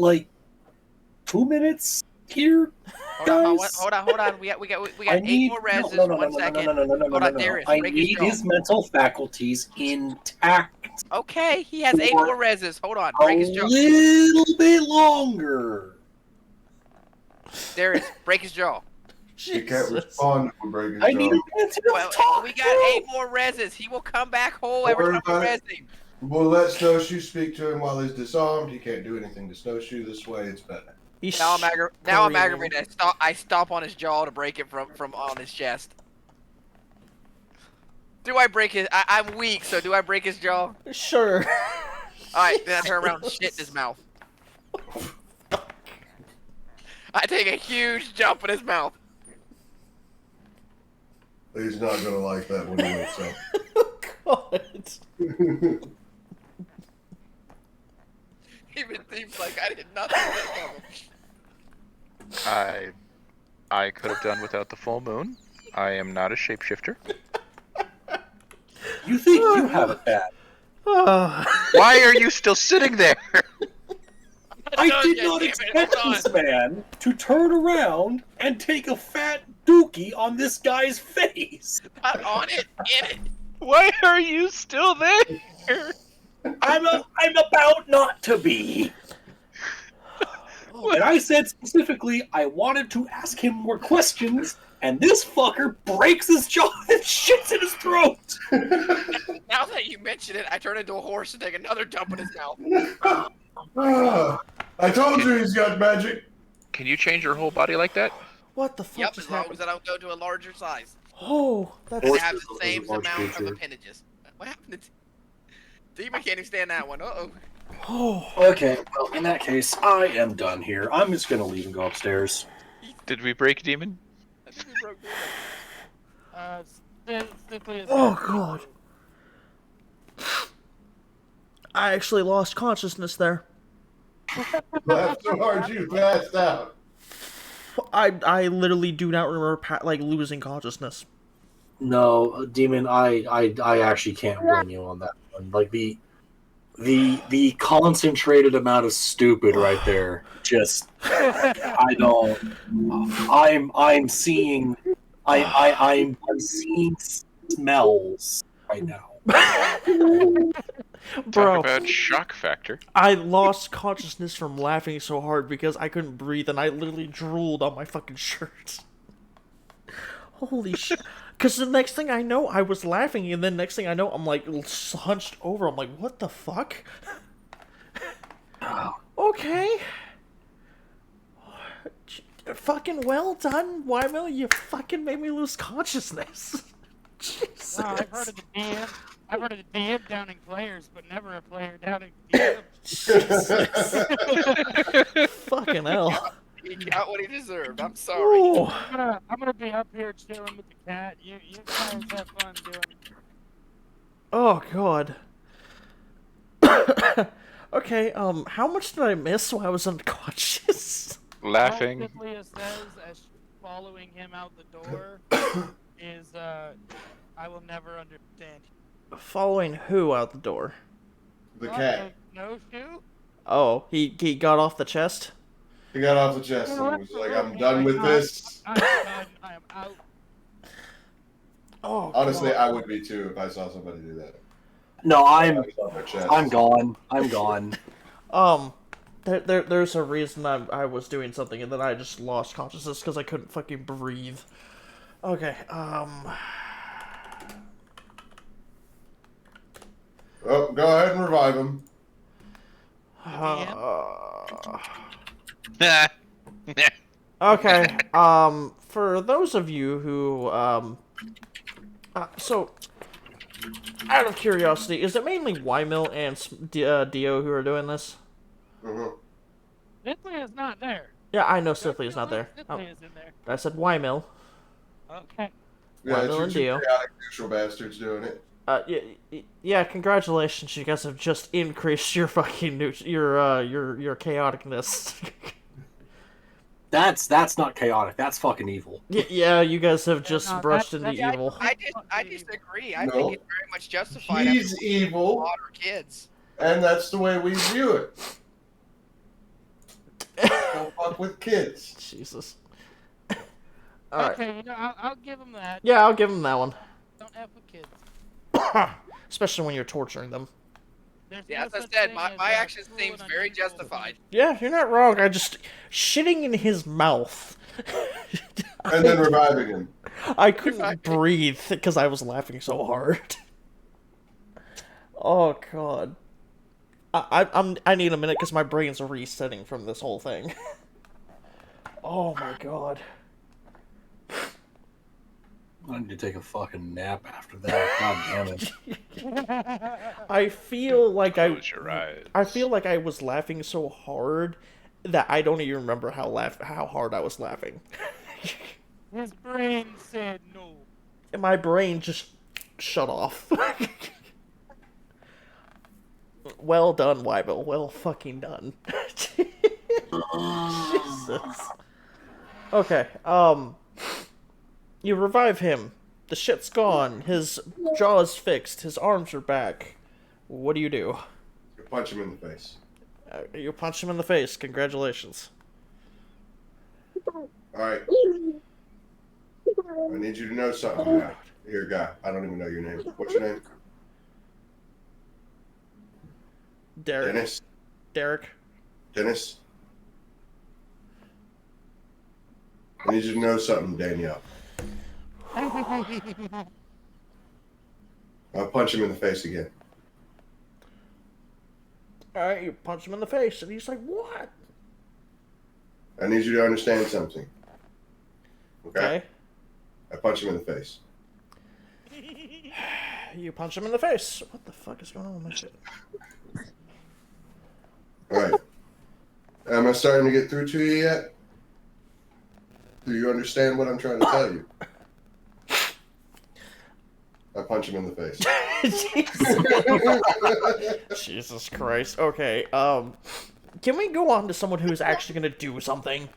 2 minutes here. Hold on. We got I 8 need more reses. no, 1 second. no, Darius, I break his need jaw. his mental faculties intact Okay, he has 8 For more reses. Hold on. a Break his jaw. little bit longer. Darius, break his jaw. He can't Jesus. respond if we break his I need jaw. a minute to Well, talk. we got 8 more reses. He will come back whole every Don't time worry we about res him. We'll let Snowshoe speak to him while he's disarmed. He can't do anything to Snowshoe. This way, it's better. He's Now I'm screaming. aggravated. I stomp on his jaw to break it from on his chest. Do I break his? I'm weak, so do I break his jaw? Sure. Alright, then I turn around and shit in his mouth. I take a huge jump in his mouth. He's not gonna like that when he wakes up. God. Even seems like I did nothing with him. I could have done without the full moon. I am not a shapeshifter. You think you have it bad? Why are you still sitting there? I done did yet, not damn it, expect hold this man to turn around and take a fat dookie on this guy's face. Not on it, in it. Why are you still there? I'm about not to be. And I said specifically I wanted to ask him more questions, and this fucker breaks his jaw and shits in his throat. Now that you mention it, I turn into a horse and take another dump in his mouth. I told you he's got magic. Can you change your whole body like that? What the fuck Yep, just as long happened? as I don't go to a larger size. Oh, that's... And Horse have is the a same large amount of creature. appendages. What happened to... Demon can't even stand that one. Uh-oh. Oh. Okay, well, in that case, I am done here. I'm just gonna leave and go upstairs. Did we break Demon? I think we broke Demon. Simply as Oh, God. I actually lost consciousness there. Laughed so hard you passed out. I literally do not remember losing consciousness. No, Demon, I actually can't blame you on that one. Like the concentrated amount of stupid right there. Just I don't. I'm seeing. I'm seeing smells right now. Bro, Talk about shock factor. I lost consciousness from laughing so hard because I couldn't breathe and I literally drooled on my fucking shirt. Holy shit. Because the next thing I know, I was laughing, and then next thing I know, I'm like hunched over. I'm like, what the fuck? Okay. Fucking well done, Wymill. You fucking made me lose consciousness. Jesus. Wow, I've heard of the DM. I've heard of the DM downing players, but never a player downing the DM. Fucking hell. He got what he deserved. I'm sorry. Ooh. I'm gonna be up here chilling with the cat. You guys have fun doing it. Oh, God. Okay, how much did I miss while I was unconscious? Laughing. All Ciplia says as following him out the door is, I will never understand. Following who out the door? The What, cat. No shoe? Oh, he got off the chest? He got off the chest and was like, I'm done with this. I'm done. I am out. Oh, Honestly, God. I would be too if I saw somebody do that. No, I'm Their chest. gone. I'm gone. There's a reason I was doing something and then I just lost consciousness because I couldn't fucking breathe. Okay, Oh, go ahead and revive him. Okay, for those of you who, so, out of curiosity, is it mainly Wymill and Dio who are doing this? Mm-hmm. Ciplia is not there. Yeah, I know Sifley is not there. Ciplia is in there. I said Wymill. Okay. Yeah, it's Wymill your and two Dio. chaotic neutral bastards doing it. Yeah, congratulations, you guys have just increased your fucking your chaoticness. That's not chaotic. That's fucking evil. Yeah, you guys have just no, brushed that's- into Yeah, evil. I disagree. I No. think it's very much justified. He's after evil, slaughter kids. and that's the way we view it. Don't fuck with kids. Jesus. Alright. Okay, I'll give him that. Yeah, I'll give him that one. Don't F with kids. Especially when you're torturing them. There's Yeah, no as I such said, thing my as, action cruel seems and very unusual. justified. Yeah, you're not wrong. I just shitting in his mouth. And then reviving him. I couldn't breathe because I was laughing so hard. Oh God. I need a minute because my brain's resetting from this whole thing. Oh my God. I need to take a fucking nap after that. God damn it. I feel like Close your eyes. I feel like I was laughing so hard that I don't even remember how hard I was laughing. His brain said no. And my brain just shut off. Well done, Wyville. Well fucking done. Jesus. Okay, you revive him. The shit's gone. His jaw's fixed. His arms are back. What do? You punch him in the face. You punch him in the face. Congratulations. Alright. I need you to know something now. Here, guy. I don't even know your name. What's your name? Derek. Dennis. Derek. Dennis. I need you to know something, Danielle. I'll punch him in the face again. Alright, you punch him in the face, and he's like, what? I need you to understand something. Okay? Okay. I punch him in the face. You punch him in the face. What the fuck is going on with my shit? Alright. Am I starting to get through to you yet? Do you understand what I'm trying to tell you? I punch him in the face. Jesus Christ. Okay, can we go on to someone who's actually gonna do something?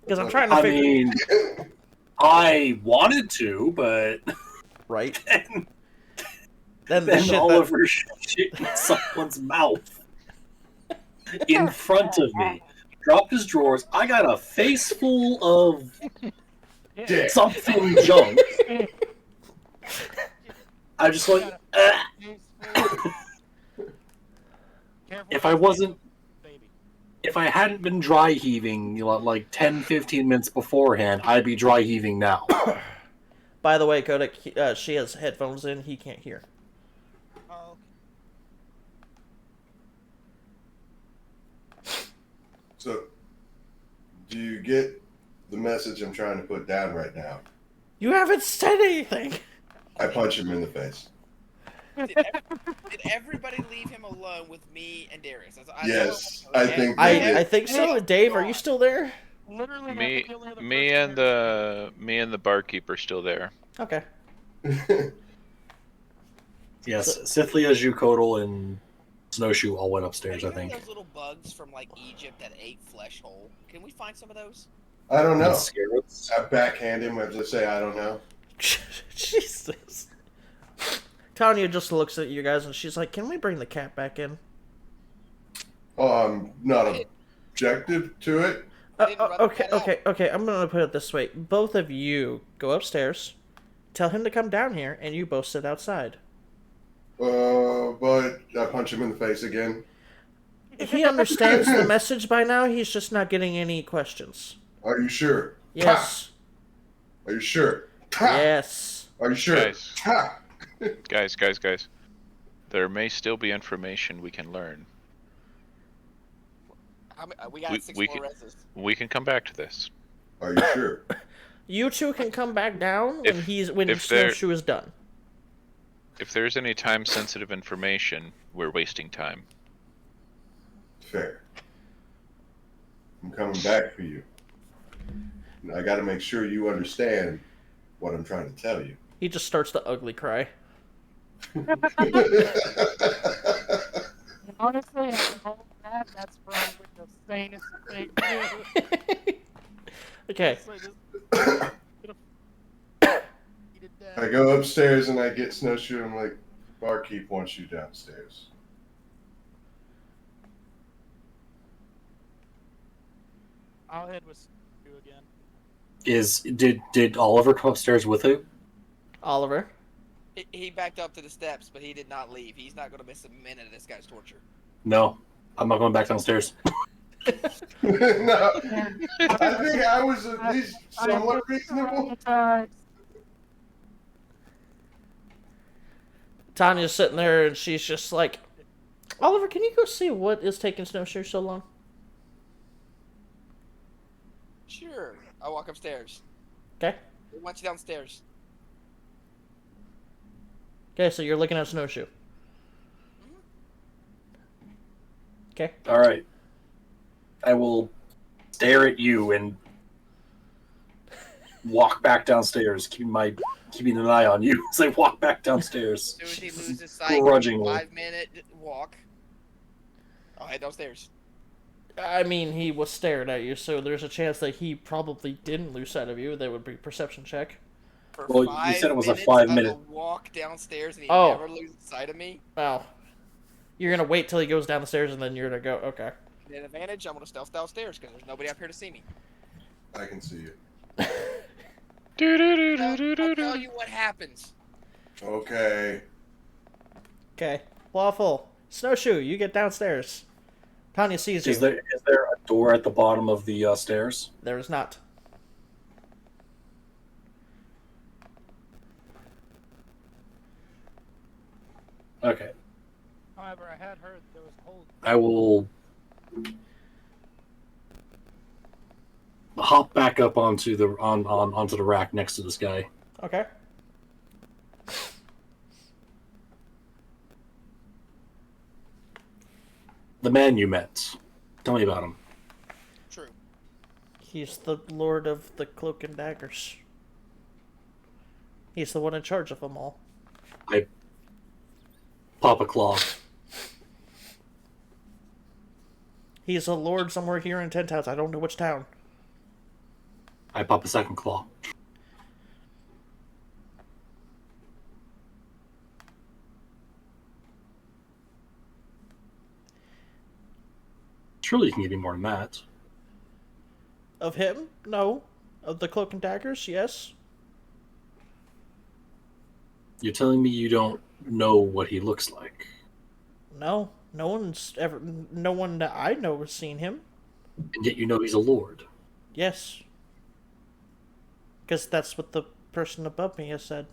Because I'm trying to I figure... mean, I wanted to, but Right? Then the then shit Oliver shit in someone's mouth in front of me. Dropped his drawers. I got a face full of Dick. something junk. I just like, if I wasn't, if I hadn't been dry heaving, you know, like 10, 15 minutes beforehand, I'd be dry heaving now. By the way, Kodak, she has headphones in. He can't hear. Oh, So, do you get the message I'm trying to put down right now? You haven't said anything. I punch him in the face. Did everybody leave him alone with me and Darius? Yes, I think they I did. think so. Dave, are you still there? Literally, Me, the only other me person and the barkeeper still there. Okay. Yes, Scythia, Jukodal, and Snowshoe all went upstairs, I Are you think. those little bugs from like Egypt that ate flesh whole? Can we find some of those? I don't know. That's scarabs. I backhand him. I just say I don't know. Jesus. Tanya just looks at you guys and she's like, "Can we bring the cat back in?" Oh, I'm not objective to it. Okay. I'm gonna put it this way: both of you go upstairs, tell him to come down here, and you both sit outside. But I punch him in the face again. He understands the message by now. He's just not getting any questions. Are you sure? Yes. Ha! Are you sure? Ha! Yes. Are you sure? Guys. Ha! Guys. There may still be information we can learn. We got six we more can- reses. We can come back to this. Are you sure? You two can come back down when if there- Snowshoe is done. If there's any time-sensitive information, we're wasting time. Fair. I'm coming back for you. And I got to make sure you understand what I'm trying to tell you. He just starts to ugly cry. Honestly, after all that, that's probably the sanest thing to do. Okay. I go upstairs and I get Snowshoe. I'm like, barkeep wants you downstairs. I'll head with you again. Did Oliver come upstairs with you? Oliver. He backed up to the steps, but he did not leave. He's not going to miss a minute of this guy's torture. No, I'm not going back downstairs. No, I think I was at least somewhat reasonable. Tanya's sitting there and she's just like, Oliver, can you go see what is taking Snowshoe so long? Sure. I'll walk upstairs. Okay. We want you downstairs. Okay, so you're looking at Snowshoe. Okay. All right. I will stare at you and walk back downstairs, keeping an eye on you as I walk back downstairs. As soon as he loses sight, Grudgingly. 5-minute walk. I'll head downstairs. I mean, he was staring at you, so there's a chance that he probably didn't lose sight of you. That would be a perception check. For Well, you 5 said it was a minutes, 5-minute. I will walk downstairs and he Oh. never loses sight of me. Wow. You're gonna wait till he goes down the stairs and then you're gonna go, okay. At advantage, I'm going to stealth downstairs because there's nobody up here to see me. I can see you. I'll tell you what happens. Okay. Okay. Waffle. Snowshoe, you get downstairs. Tanya sees you. Is there a door at the bottom of the stairs? There is not. Okay. However, I had heard there was a hole. I will hop back up onto the onto the rack next to this guy. Okay. The man you met. Tell me about him. True. He's the Lord of the Cloak and Daggers. He's the one in charge of them all. I pop a claw. He's a lord somewhere here in 10 towns. I don't know which town. I pop a second claw. Surely you can give me more than that. Of him? No. Of the Cloak and Daggers? Yes. You're telling me you don't know what he looks like? No. No one that I know has seen him. And yet you know he's a lord. Yes. Because that's what the person above me has said.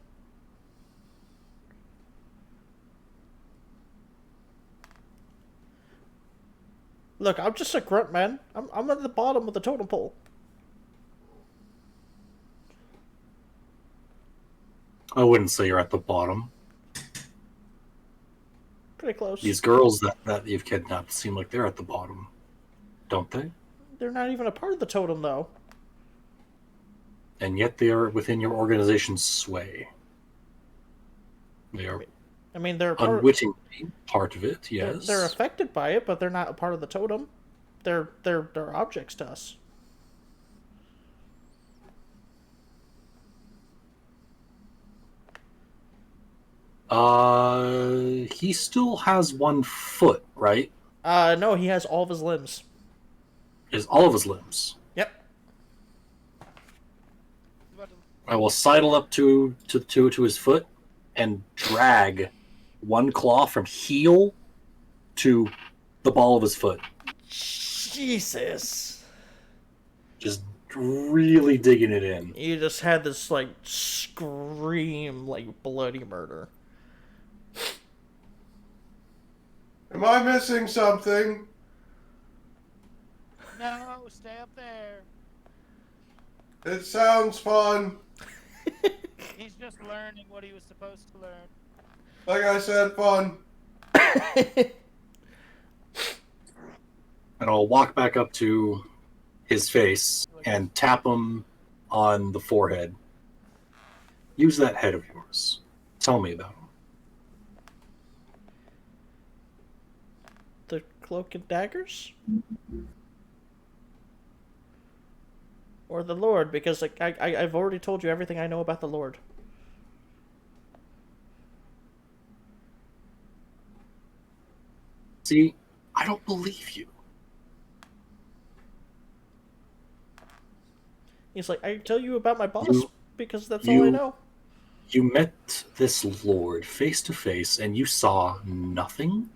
Look, I'm just a grunt, man. I'm at the bottom of the totem pole. I wouldn't say you're at the bottom. Pretty close. These girls that you've kidnapped seem like they're at the bottom. Don't they? They're not even a part of the totem, though. And yet they are within your organization's sway. They are I mean, they're unwittingly part of it, yes. They're affected by it, but they're not a part of the totem. They're objects to us. He still has one foot, right? No, he has all of his limbs. Is all of his limbs. Yep. I will sidle up to his foot and drag one claw from heel to the ball of his foot. Jesus. Just really digging it in. You just had this, like, scream, like, bloody murder. Am I missing something? No, stay up there. It sounds fun. He's just learning what he was supposed to learn. Like I said, fun. And I'll walk back up to his face and tap him on the forehead. Use that head of yours. Tell me about him. The Cloak and Daggers? Or the Lord, because like I've already told you everything I know about the Lord. See, I don't believe you. He's like, I tell you about my boss because that's all I know. You met this lord face to face and you saw nothing?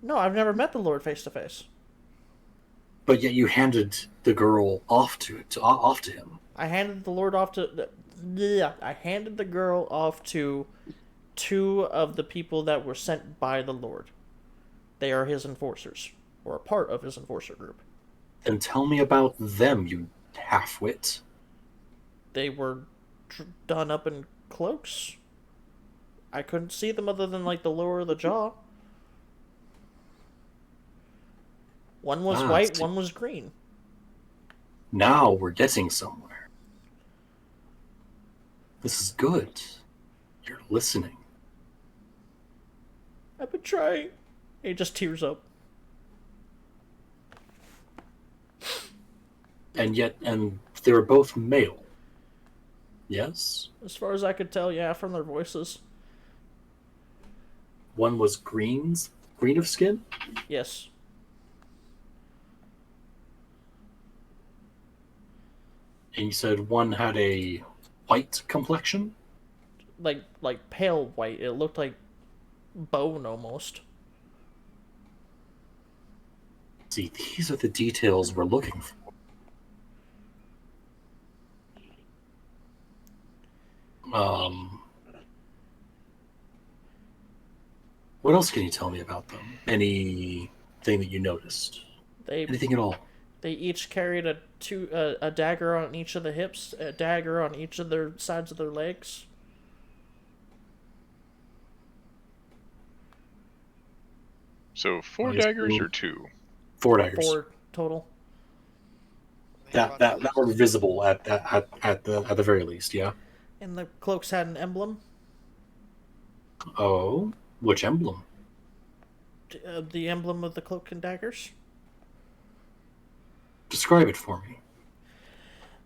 No, I've never met the Lord face to face. But yet you handed the girl off to him. I handed the Lord off to... Yeah, I handed the girl off to two of the people that were sent by the Lord. They are his enforcers, or a part of his enforcer group. Then tell me about them, you half-wit. They were done up in cloaks. I couldn't see them other than, like, the lower of the jaw. One was white, one was green. Now we're getting somewhere. This is good. You're listening. I've been trying. He just tears up. And they were both male. Yes? As far as I could tell, yeah, from their voices. One was green of skin? Yes. And you said one had a white complexion? Like pale white. It looked like bone almost. See, these are the details we're looking for. What else can you tell me about them? Anything that you noticed? They Anything at all? They each carried a dagger on each of the hips, a dagger on each of their sides of their legs. So 4 daggers or 2? 4 daggers. 4 total. That were visible at the very least, yeah. And the cloaks had an emblem. Oh, which emblem? The emblem of the cloak and daggers. Describe it for me.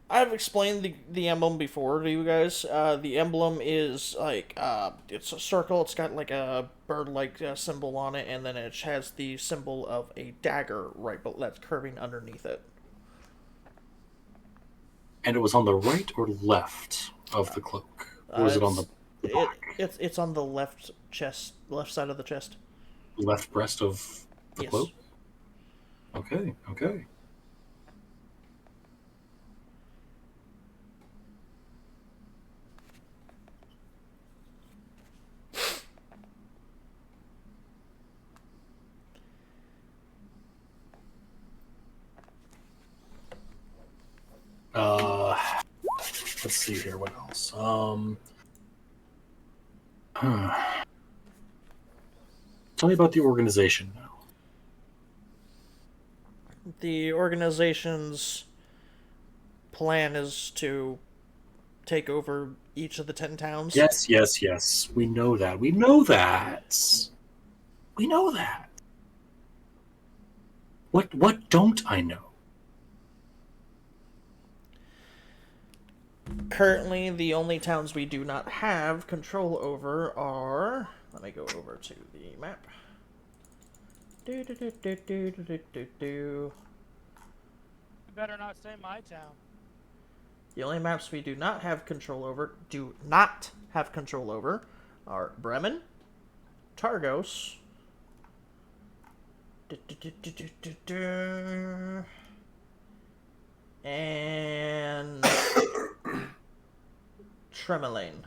I've explained the emblem before to you guys. The emblem is like it's a circle. It's got like a bird-like symbol on it, and then it has the symbol of a dagger right, but that's curving underneath it. And it was on the right or left of the cloak, or was it on the back? It's on the left side of the chest. Left breast of the Yes. cloak. Okay. Okay. Let's see here. What else? Tell me about the organization now. The organization's plan is to take over each of the 10 towns. Yes. We know that. We know that. What don't I know? Currently, the only towns we do not have control over are... Let me go over to the map. You better not say my town. The only maps we do not have control over, are Bremen, Targos, and Tremelaine.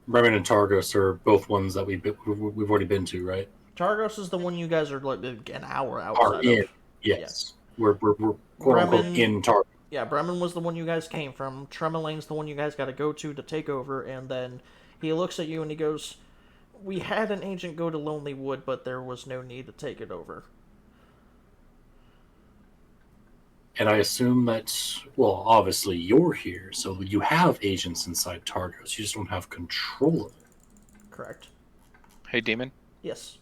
Bremen and Targos are both ones that we've already been to, right? Targos is the one you guys are like an hour outside of. Yes. We're quote unquote in Targos. Yeah, Bremen was the one you guys came from. Tremelaine's the one you guys got to go to take over, and then he looks at you and he goes, "We had an agent go to Lonely Wood, but there was no need to take it over." And I assume that, well, obviously you're here, so you have agents inside Targos. You just don't have control of it. Correct. Hey, Demon. Yes.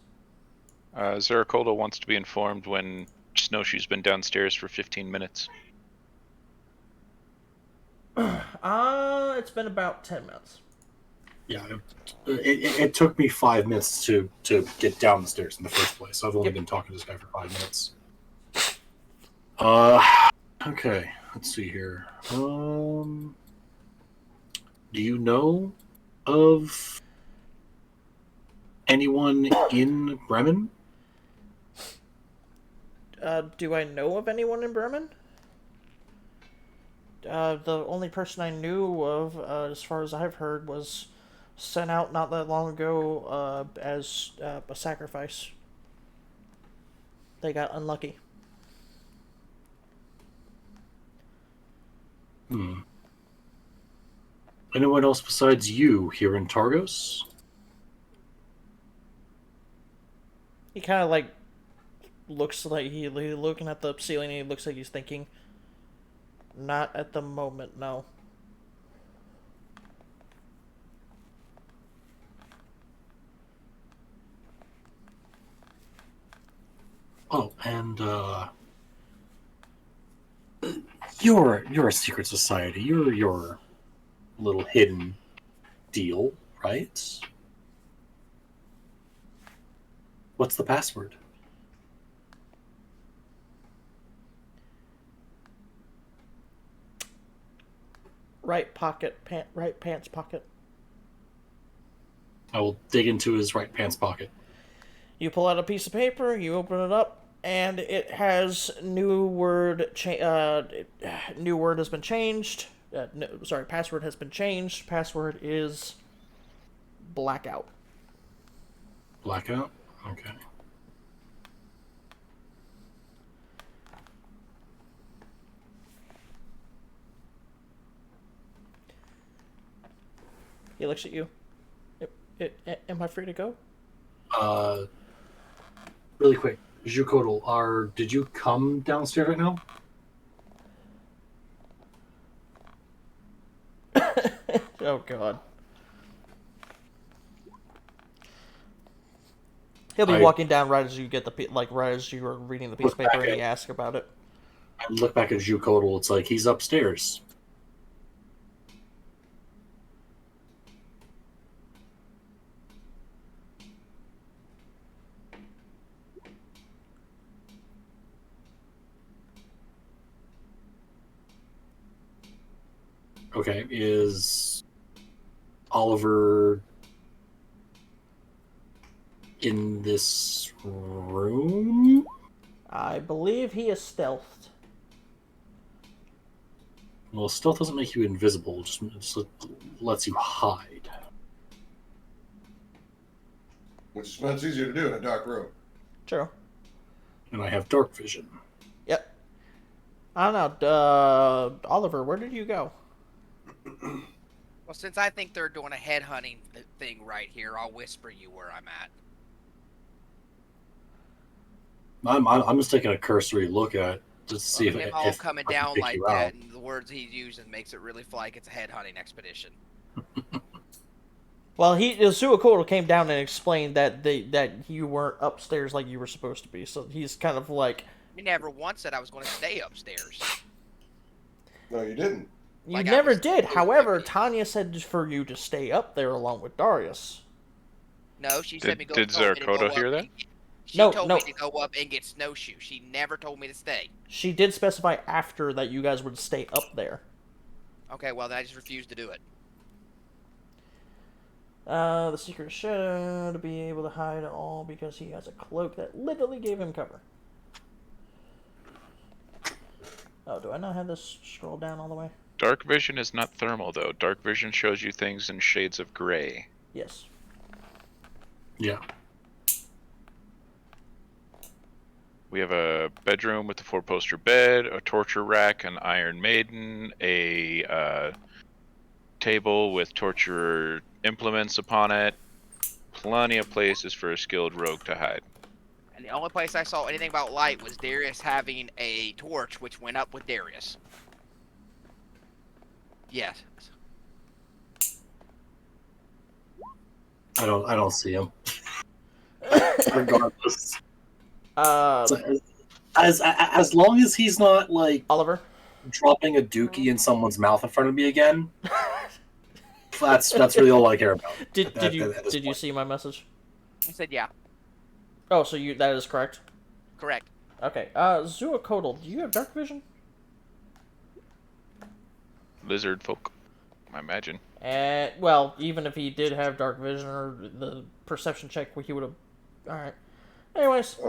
Zarakolda wants to be informed when Snowshoe's been downstairs for 15 minutes. It's been about 10 minutes. Yeah, it took me 5 minutes to get down the stairs in the first place. I've only been talking to this guy for 5 minutes. Okay, let's see here. Do you know of anyone in Bremen? Do I know of anyone in Bremen? The only person I knew of, as far as I've heard, was sent out not that long ago as a sacrifice. They got unlucky. Anyone else besides you here in Targos? He kind of like looks like he's looking at the ceiling and he looks like he's thinking. Not at the moment, no. Oh, and you're a secret society. You're your little hidden deal, right? What's the password? right pocket, right pants pocket. I will dig into his right pants pocket. You pull out a piece of paper, you open it up, and it has new word. New word has been changed. Password has been changed. Password is blackout. Blackout? Okay. He looks at you. Am I free to go? Really quick, Zhukodal, did you come downstairs right now? Oh God. He'll be walking down right as you get right as you are reading the piece of paper and he asks about it. I look back at Zhukodal. It's like he's upstairs. Okay, is Oliver in this room? I believe he is stealthed. Well, stealth doesn't make you invisible, just lets you hide. Which is much easier to do in a dark room. True. And I have dark vision. Yep. I don't know. Oliver, where did you go? Well, since I think they're doing a headhunting thing right here, I'll whisper you where I'm at. I'm just taking a cursory look at it just to see Him all coming I can down pick like you that, out. and the words he's using makes it really feel like it's a headhunting expedition. Well, Suakoto came down and explained that you weren't upstairs like you were supposed to be. So he's kind of like. He never once said I was going to stay upstairs. No, you didn't. You Like, never did. However, Tanya said for you to stay up there along with Darius. No, she said me go. Did Zarakoto hear that? She No, told no. me to go up and get snowshoe. She never told me to stay. She did specify after that you guys would stay up there. Okay, well then I just refused to do it. The secret shadow to be able to hide all because he has a cloak that literally gave him cover. Oh, do I not have this scroll down all the way? Dark vision is not thermal, though. Dark vision shows you things in shades of gray. Yes. Yeah. We have a bedroom with a 4-poster bed, a torture rack, an Iron Maiden, a table with torture implements upon it. Plenty of places for a skilled rogue to hide. And the only place I saw anything about light was Darius having a torch, which went up with Darius. Yes. I don't see him. Regardless. As long as he's not like Oliver dropping a dookie in someone's mouth in front of me again, that's really all I care about. Did you see my message? I said yeah. Oh, so that is correct. Correct. Okay. Zuakodal, do you have dark vision? Lizard folk, I imagine. Well, even if he did have dark vision or the perception check, he would have. All right. Anyways. I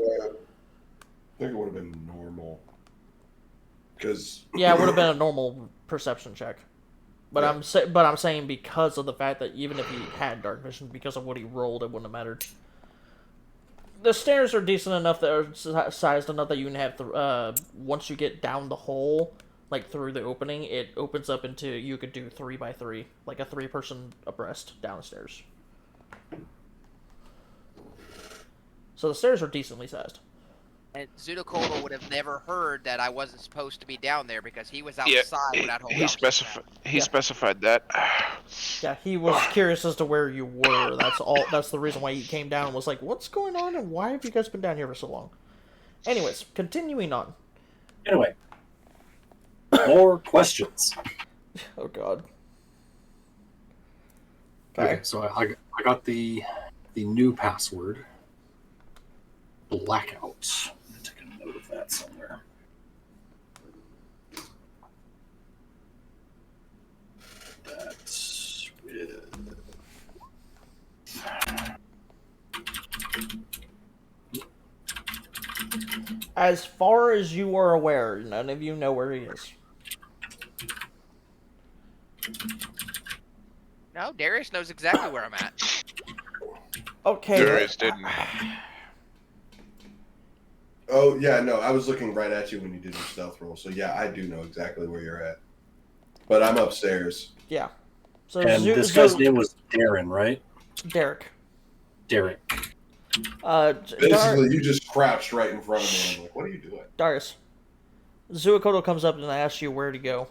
think it would have been normal. Because yeah, it would have been a normal perception check. But yeah. I'm saying because of the fact that even if he had dark vision, because of what he rolled, it wouldn't have mattered. The stairs are decent enough that are sized enough that you can have once you get down the hole, like through the opening, it opens up into you could do 3x3, like a 3-person abreast downstairs. So the stairs are decently sized. And Zudokola would have never heard that I wasn't supposed to be down there because he was outside when that whole He specified that. Yeah, he was curious as to where you were. That's the reason why he came down and was like, "What's going on? And why have you guys been down here for so long?" Anyways, continuing on. Anyway, more questions. Oh God. Okay, so I got the new password. Blackout. I'm take a note of that somewhere. As far as you are aware, none of you know where he is. No, Darius knows exactly where I'm at. Okay. Darius didn't. Oh, yeah, no, I was looking right at you when you did your stealth roll. So, yeah, I do know exactly where you're at. But I'm upstairs. Yeah. So And this guy's name was Darren, right? Derek. Derek. Basically, you just crouched right in front of me. I'm like, what are you doing? Darius. Zuakoto comes up and asks you where to go.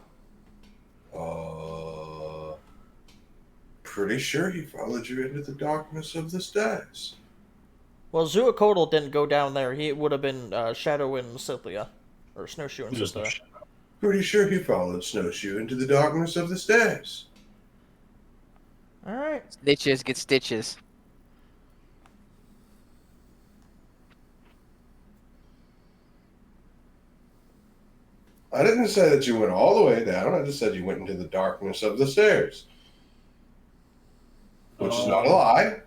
Pretty sure he followed you into the darkness of the stairs. Well, Zuakoto didn't go down there. He would have been Shadow and Cynthia. Or Snowshoe and Cynthia. Pretty sure he followed Snowshoe into the darkness of the stairs. Alright. Stitches get stitches. I didn't say that you went all the way down. I just said you went into the darkness of the stairs. Which is not a lie.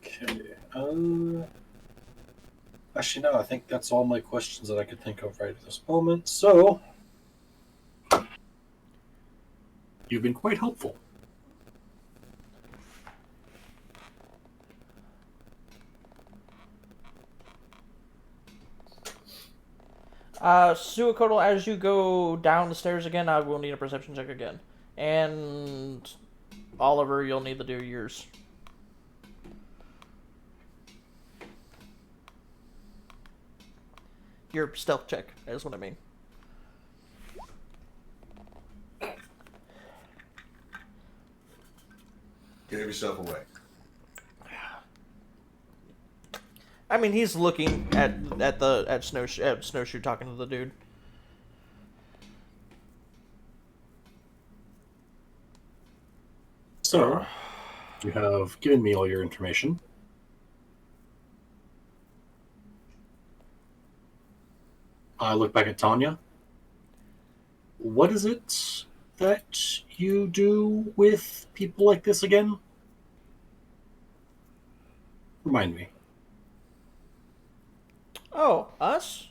Okay. Actually, no, I think that's all my questions that I could think of right at this moment. So, you've been quite helpful. Suakoto, as you go down the stairs again, I will need a perception check again. And Oliver, you'll need to do yours. Your stealth check is what I mean. Give yourself away. I mean, he's looking at Snowshoe talking to the dude. So, you have given me all your information. I look back at Tanya. What is it that you do with people like this again? Remind me. Oh, us?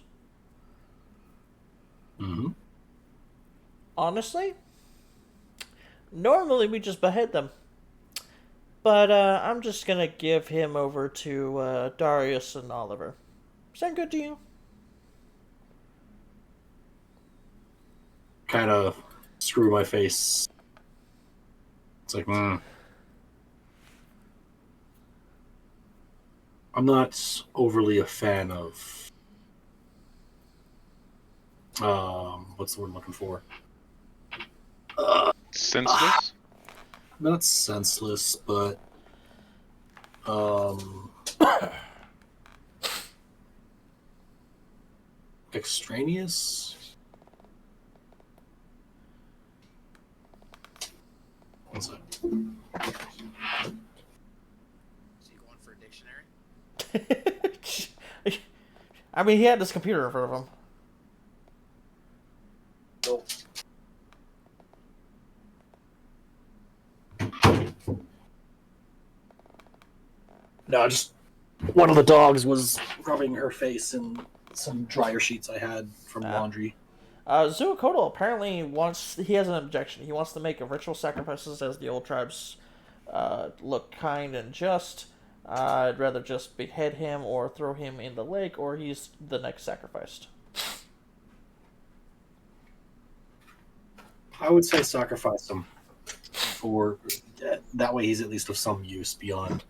Mm-hmm. Honestly? Normally we just behead them. But I'm just gonna give him over to Darius and Oliver. Is that good to you? Kind of screw my face. It's like, I'm not overly a fan of what's the word I'm looking for? Senseless? Not senseless, but extraneous. One sec. So you going for a dictionary? I mean, he had this computer in front of him. Nope. No, just one of the dogs was rubbing her face in some dryer sheets I had from laundry. Zuakoto apparently he has an objection. He wants to make ritual sacrifices as the old tribes look kind and just. I'd rather just behead him or throw him in the lake, or he's the next sacrificed. I would say sacrifice him. For that way he's at least of some use beyond.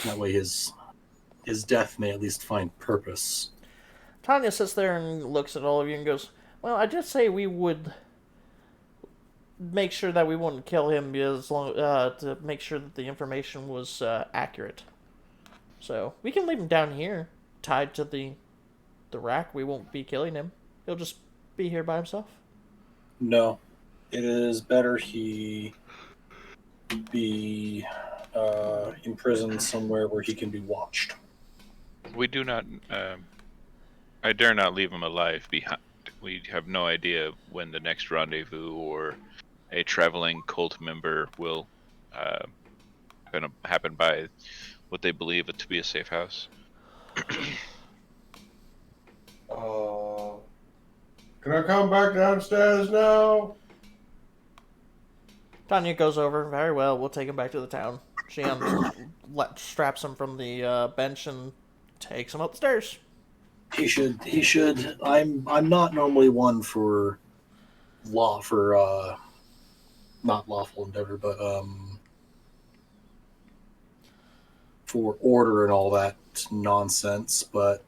That way his death may at least find purpose. Tanya sits there and looks at all of you and goes, well, I did say we would make sure that we wouldn't kill him to make sure that the information was accurate. So, we can leave him down here, tied to the rack. We won't be killing him. He'll just be here by himself. No. It is better he be imprisoned somewhere where he can be watched. We do not I dare not leave him alive behind. We have no idea when the next rendezvous or a traveling cult member will kind of happen by what they believe it to be a safe house. Can I come back downstairs now? Tanya goes over. Very well. We'll take him back to the town. She straps him from the bench and takes him up the stairs. He should. I'm not normally one for not lawful endeavor, but for order and all that nonsense, but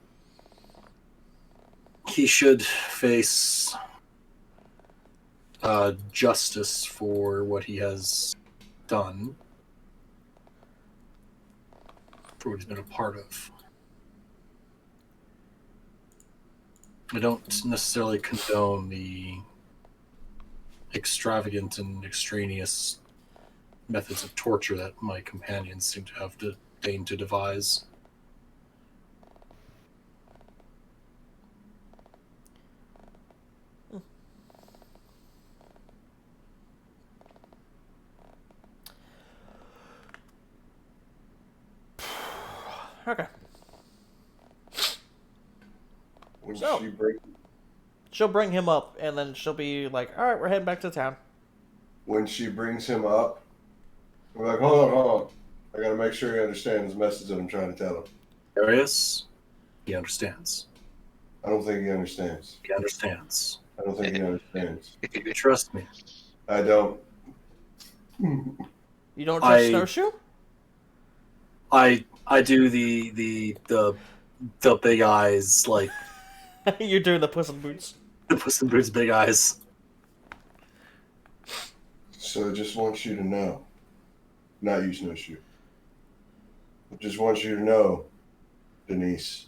he should face justice for what he has done, for what he's been a part of. I don't necessarily condone the extravagant and extraneous methods of torture that my companions seem to have deigned to devise. Okay. When So- She'll bring him up, and then she'll be like, all right, we're heading back to town. When she brings him up, we're like, hold on. I gotta make sure he understands the message that I'm trying to tell him. Darius, he understands. I don't think he understands. He understands. I don't think he understands. You trust me. I don't. You don't trust Snowshoe? I do the big eyes, like You're doing the Puss in Boots. the Puss in Boots big eyes. So I just want you to know, not you, Snowshoe. I just want you to know, Denise,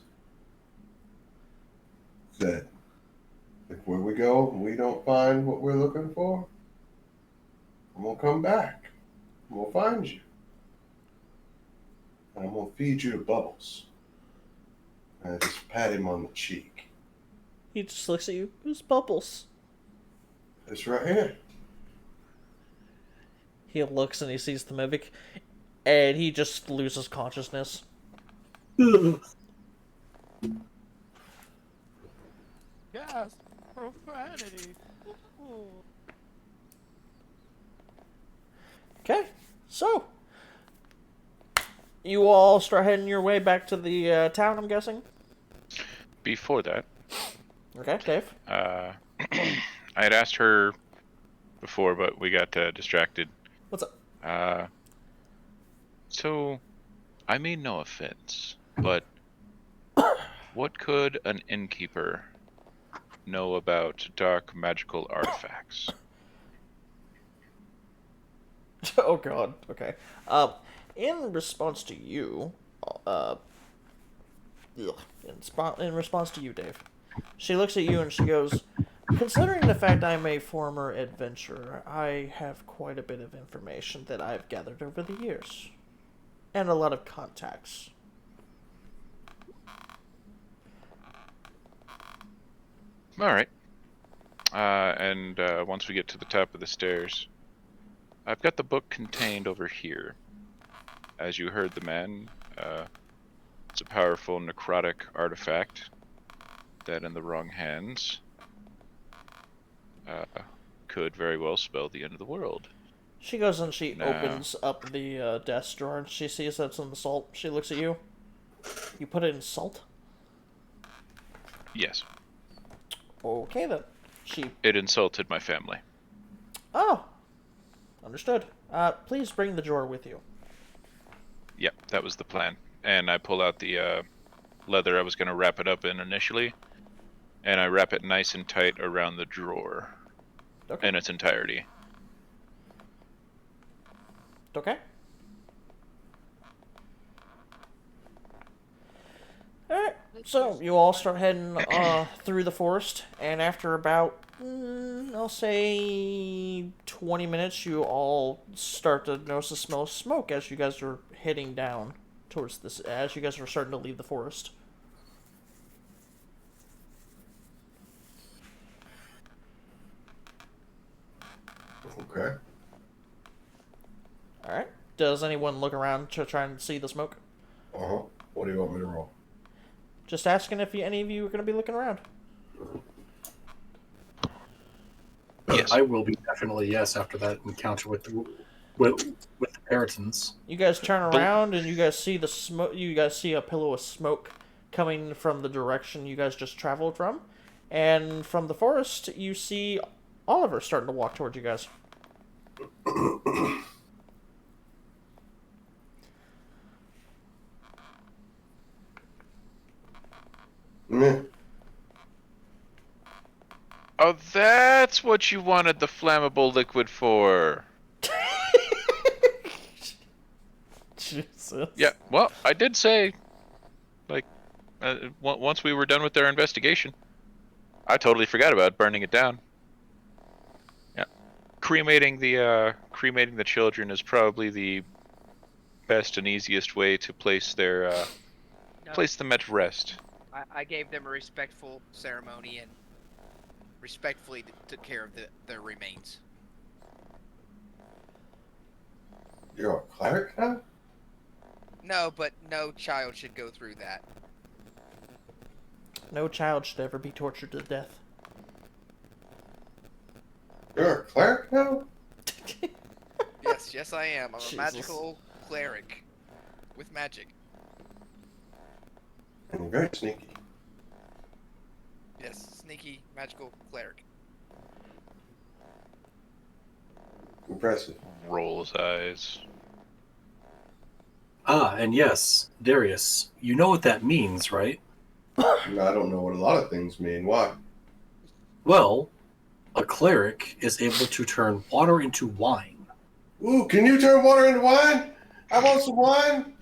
that if where we go and we don't find what we're looking for, I'm gonna come back. I'm gonna find you. And I'm gonna feed you to Bubbles. And I just pat him on the cheek. He just looks at you. Who's Bubbles? It's right here. He looks and he sees the mimic, and he just loses consciousness. Yes, profanity. Ooh. Okay, so you all start heading your way back to the town, I'm guessing? Before that, Okay, Dave. I had asked her before, but we got distracted. What's up? So, I mean no offense, but what could an innkeeper know about dark magical artifacts? Oh god, okay. In response to you, in response to you, Dave, she looks at you and she goes, considering the fact I'm a former adventurer, I have quite a bit of information that I've gathered over the years. And a lot of contacts. Alright. And once we get to the top of the stairs, I've got the book contained over here. As you heard the man, it's a powerful necrotic artifact that in the wrong hands could very well spell the end of the world. She goes and she No. opens up the desk drawer and she sees that's in the salt. She looks at you. You put it in salt? Yes. Okay then. It insulted my family. Oh. Understood. Please bring the drawer with you. Yep, that was the plan. And I pull out the leather I was going to wrap it up in initially, and I wrap it nice and tight around the drawer Okay. in its entirety. Okay. Alright, so you all start heading through the forest, and after about, I'll say 20 minutes, you all start to notice the smell of smoke as you guys are heading down towards this, as you guys are starting to leave the forest. Does anyone look around to try and see the smoke? Uh-huh. What do you want me to roll? Just asking if any of you are going to be looking around. Yes. I will be definitely yes after that encounter with the Paratons. You guys turn around and you guys see the smoke. You guys see a pillow of smoke coming from the direction you guys just traveled from, and from the forest you see Oliver starting to walk towards you guys. Meh. Oh, that's what you wanted the flammable liquid for. Jesus. Yeah, well, I did say, like, once we were done with their investigation, I totally forgot about burning it down. Yeah, cremating the children is probably the best and easiest way to place their place them at rest. I gave them a respectful ceremony and respectfully took care of their remains. You're a cleric now? No, but no child should go through that. No child should ever be tortured to death. You're a cleric now? Yes, I am. I'm Jesus. a magical cleric with magic. And you're very sneaky. Yes, sneaky magical cleric. Impressive. Roll his eyes. Ah, and yes, Darius, you know what that means, right? I don't know what a lot of things mean. Why? Well, a cleric is able to turn water into wine. Ooh, can you turn water into wine? I want some wine.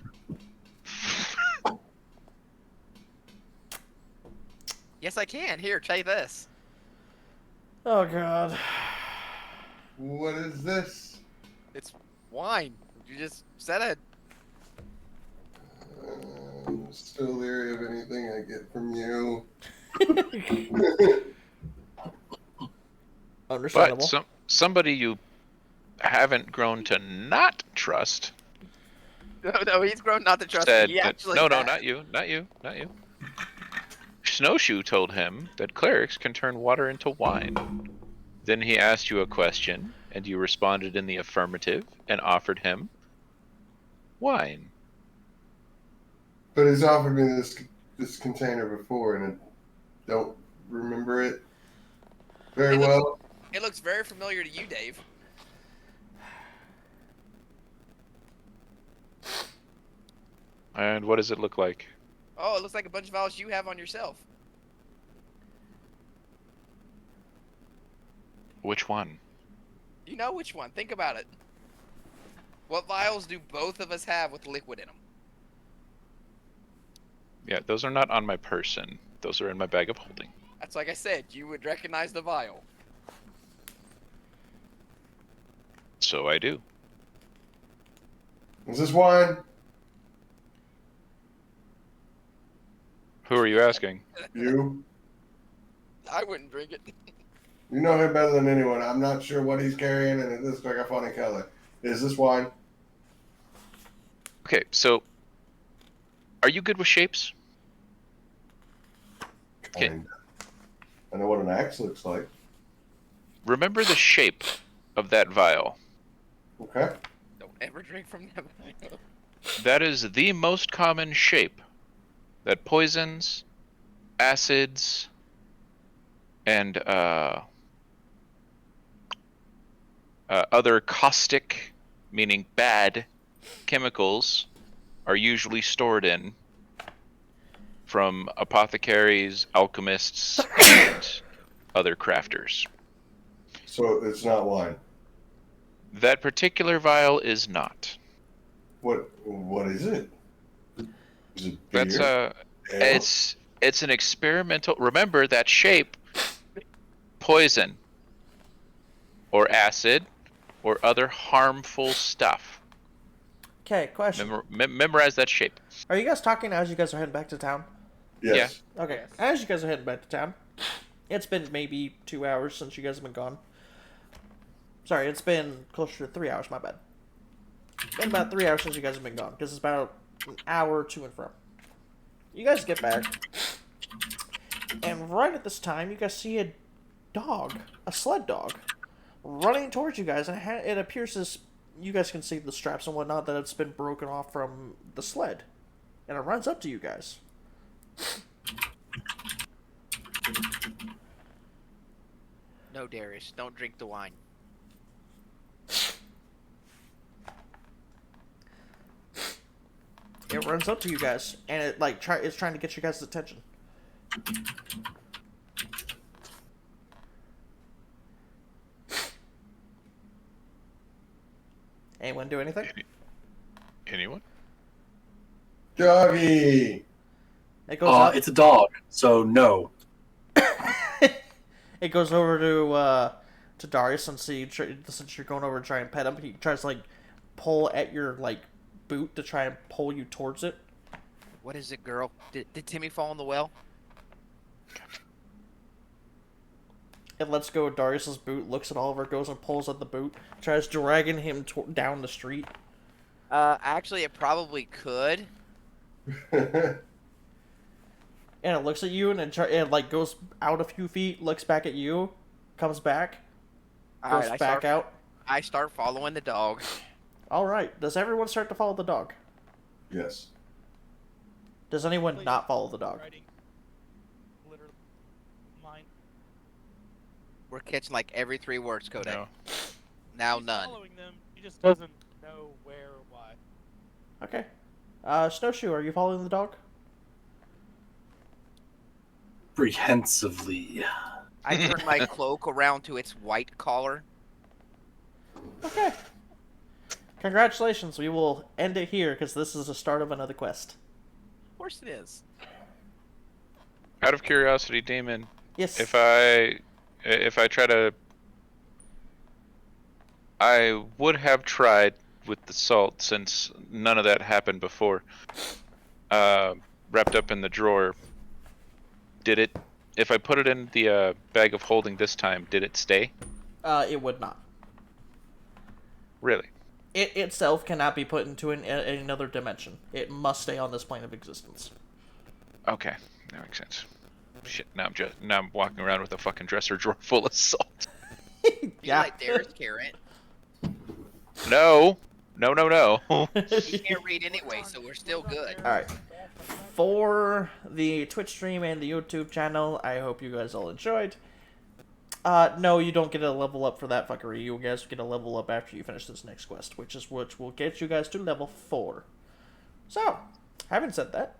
Yes, I can. Here, try this. Oh god. What is this? It's wine. You just said it. I'm still leery of anything I get from you. Understandable. But somebody you haven't grown to not trust No, he's grown not to trust said me. He that, actually no, has. not you. Snowshoe told him that clerics can turn water into wine. Then he asked you a question, and you responded in the affirmative and offered him wine. But he's offered me this container before, and I don't remember it very well. It looks very familiar to you, Dave. And what does it look like? Oh, it looks like a bunch of vials you have on yourself. Which one? You know which one. Think about it. What vials do both of us have with liquid in them? Yeah, those are not on my person. Those are in my bag of holding. That's like I said. You would recognize the vial. So I do. Is this wine? Who are you asking? You? I wouldn't drink it. You know him better than anyone. I'm not sure what he's carrying, and it looks like a funny color. Is this wine? Okay, so are you good with shapes? Okay. Kinda. I know what an axe looks like. Remember the shape of that vial. Okay. Don't ever drink from them. That is the most common shape that poisons, acids, and other caustic, meaning bad, chemicals are usually stored in from apothecaries, alchemists, and other crafters. So it's not wine. That particular vial is not. What is it? Is it beer? That's Ale? it's an experimental. Remember that shape: poison, or acid, or other harmful stuff. Okay, question. Memorize that shape. Are you guys talking as you guys are heading back to town? Yes. Okay, Yes. as you guys are heading back to town, it's been maybe 2 hours since you guys have been gone. Sorry, it's been closer to 3 hours, my bad. Been about 3 hours since you guys have been gone, because it's about an hour to and from. You guys get back, and right at this time, you guys see a dog, a sled dog, running towards you guys, and it appears as you guys can see the straps and whatnot that it's been broken off from the sled, and it runs up to you guys. No, Darius, don't drink the wine. It runs up to you guys, and it it's trying to get you guys' attention. Anyone do anything? Anyone? Doggy! It goes up. It's a dog, so no. It goes over to Darius, since you're going over to try and pet him. He tries to pull at your boot to try and pull you towards it. What is it, girl? Did Timmy fall in the well? It lets go of Darius's boot, looks at Oliver, goes and pulls at the boot, tries dragging him down the street. Actually, it probably could. And it looks at you, and it goes out a few feet, looks back at you, comes back, goes back out. I start following the dog. All right. Does everyone start to follow the dog? Yes. Does anyone not follow the dog? Literally, mine. We're catching every 3 words, Kodak. No. Now He's none. following them. He just doesn't know where or why. Okay. Snowshoe, are you following the dog? Comprehensively. I turn my cloak around to its white collar. Okay. Congratulations. We will end it here because this is the start of another quest. Of course it is. Out of curiosity, Damon, Yes. if I try to, I would have tried with the salt since none of that happened before. Wrapped up in the drawer. Did it? If I put it in the bag of holding this time, did it stay? It would not. Really? It itself cannot be put into another dimension. It must stay on this plane of existence. Okay, that makes sense. Shit, now I'm walking around with a fucking dresser drawer full of salt. Yeah. Like Darius Carrot. No. He can't read anyway, so we're still good. Alright. For the Twitch stream and the YouTube channel, I hope you guys all enjoyed. No, you don't get a level up for that fuckery. You guys get a level up after you finish this next quest, which will get you guys to level 4. So, having said that,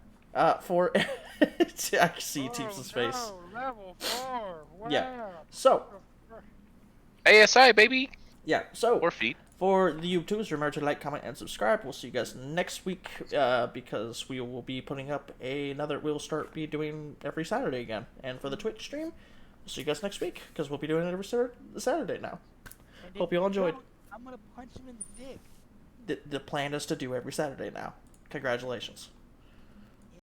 for... I see Teeps' face. No, level 4. Wow. Yeah. So, ASI, baby! yeah, so... 4 feet. For the YouTubers, remember to like, comment, and subscribe. We'll see you guys next week, because we will be putting up we'll be doing every Saturday again. And for the Twitch stream, we'll see you guys next week, because we'll be doing it every Saturday now. And Hope if you all you enjoyed. don't, I'm gonna punch him in the dick. The plan is to do every Saturday now. Congratulations.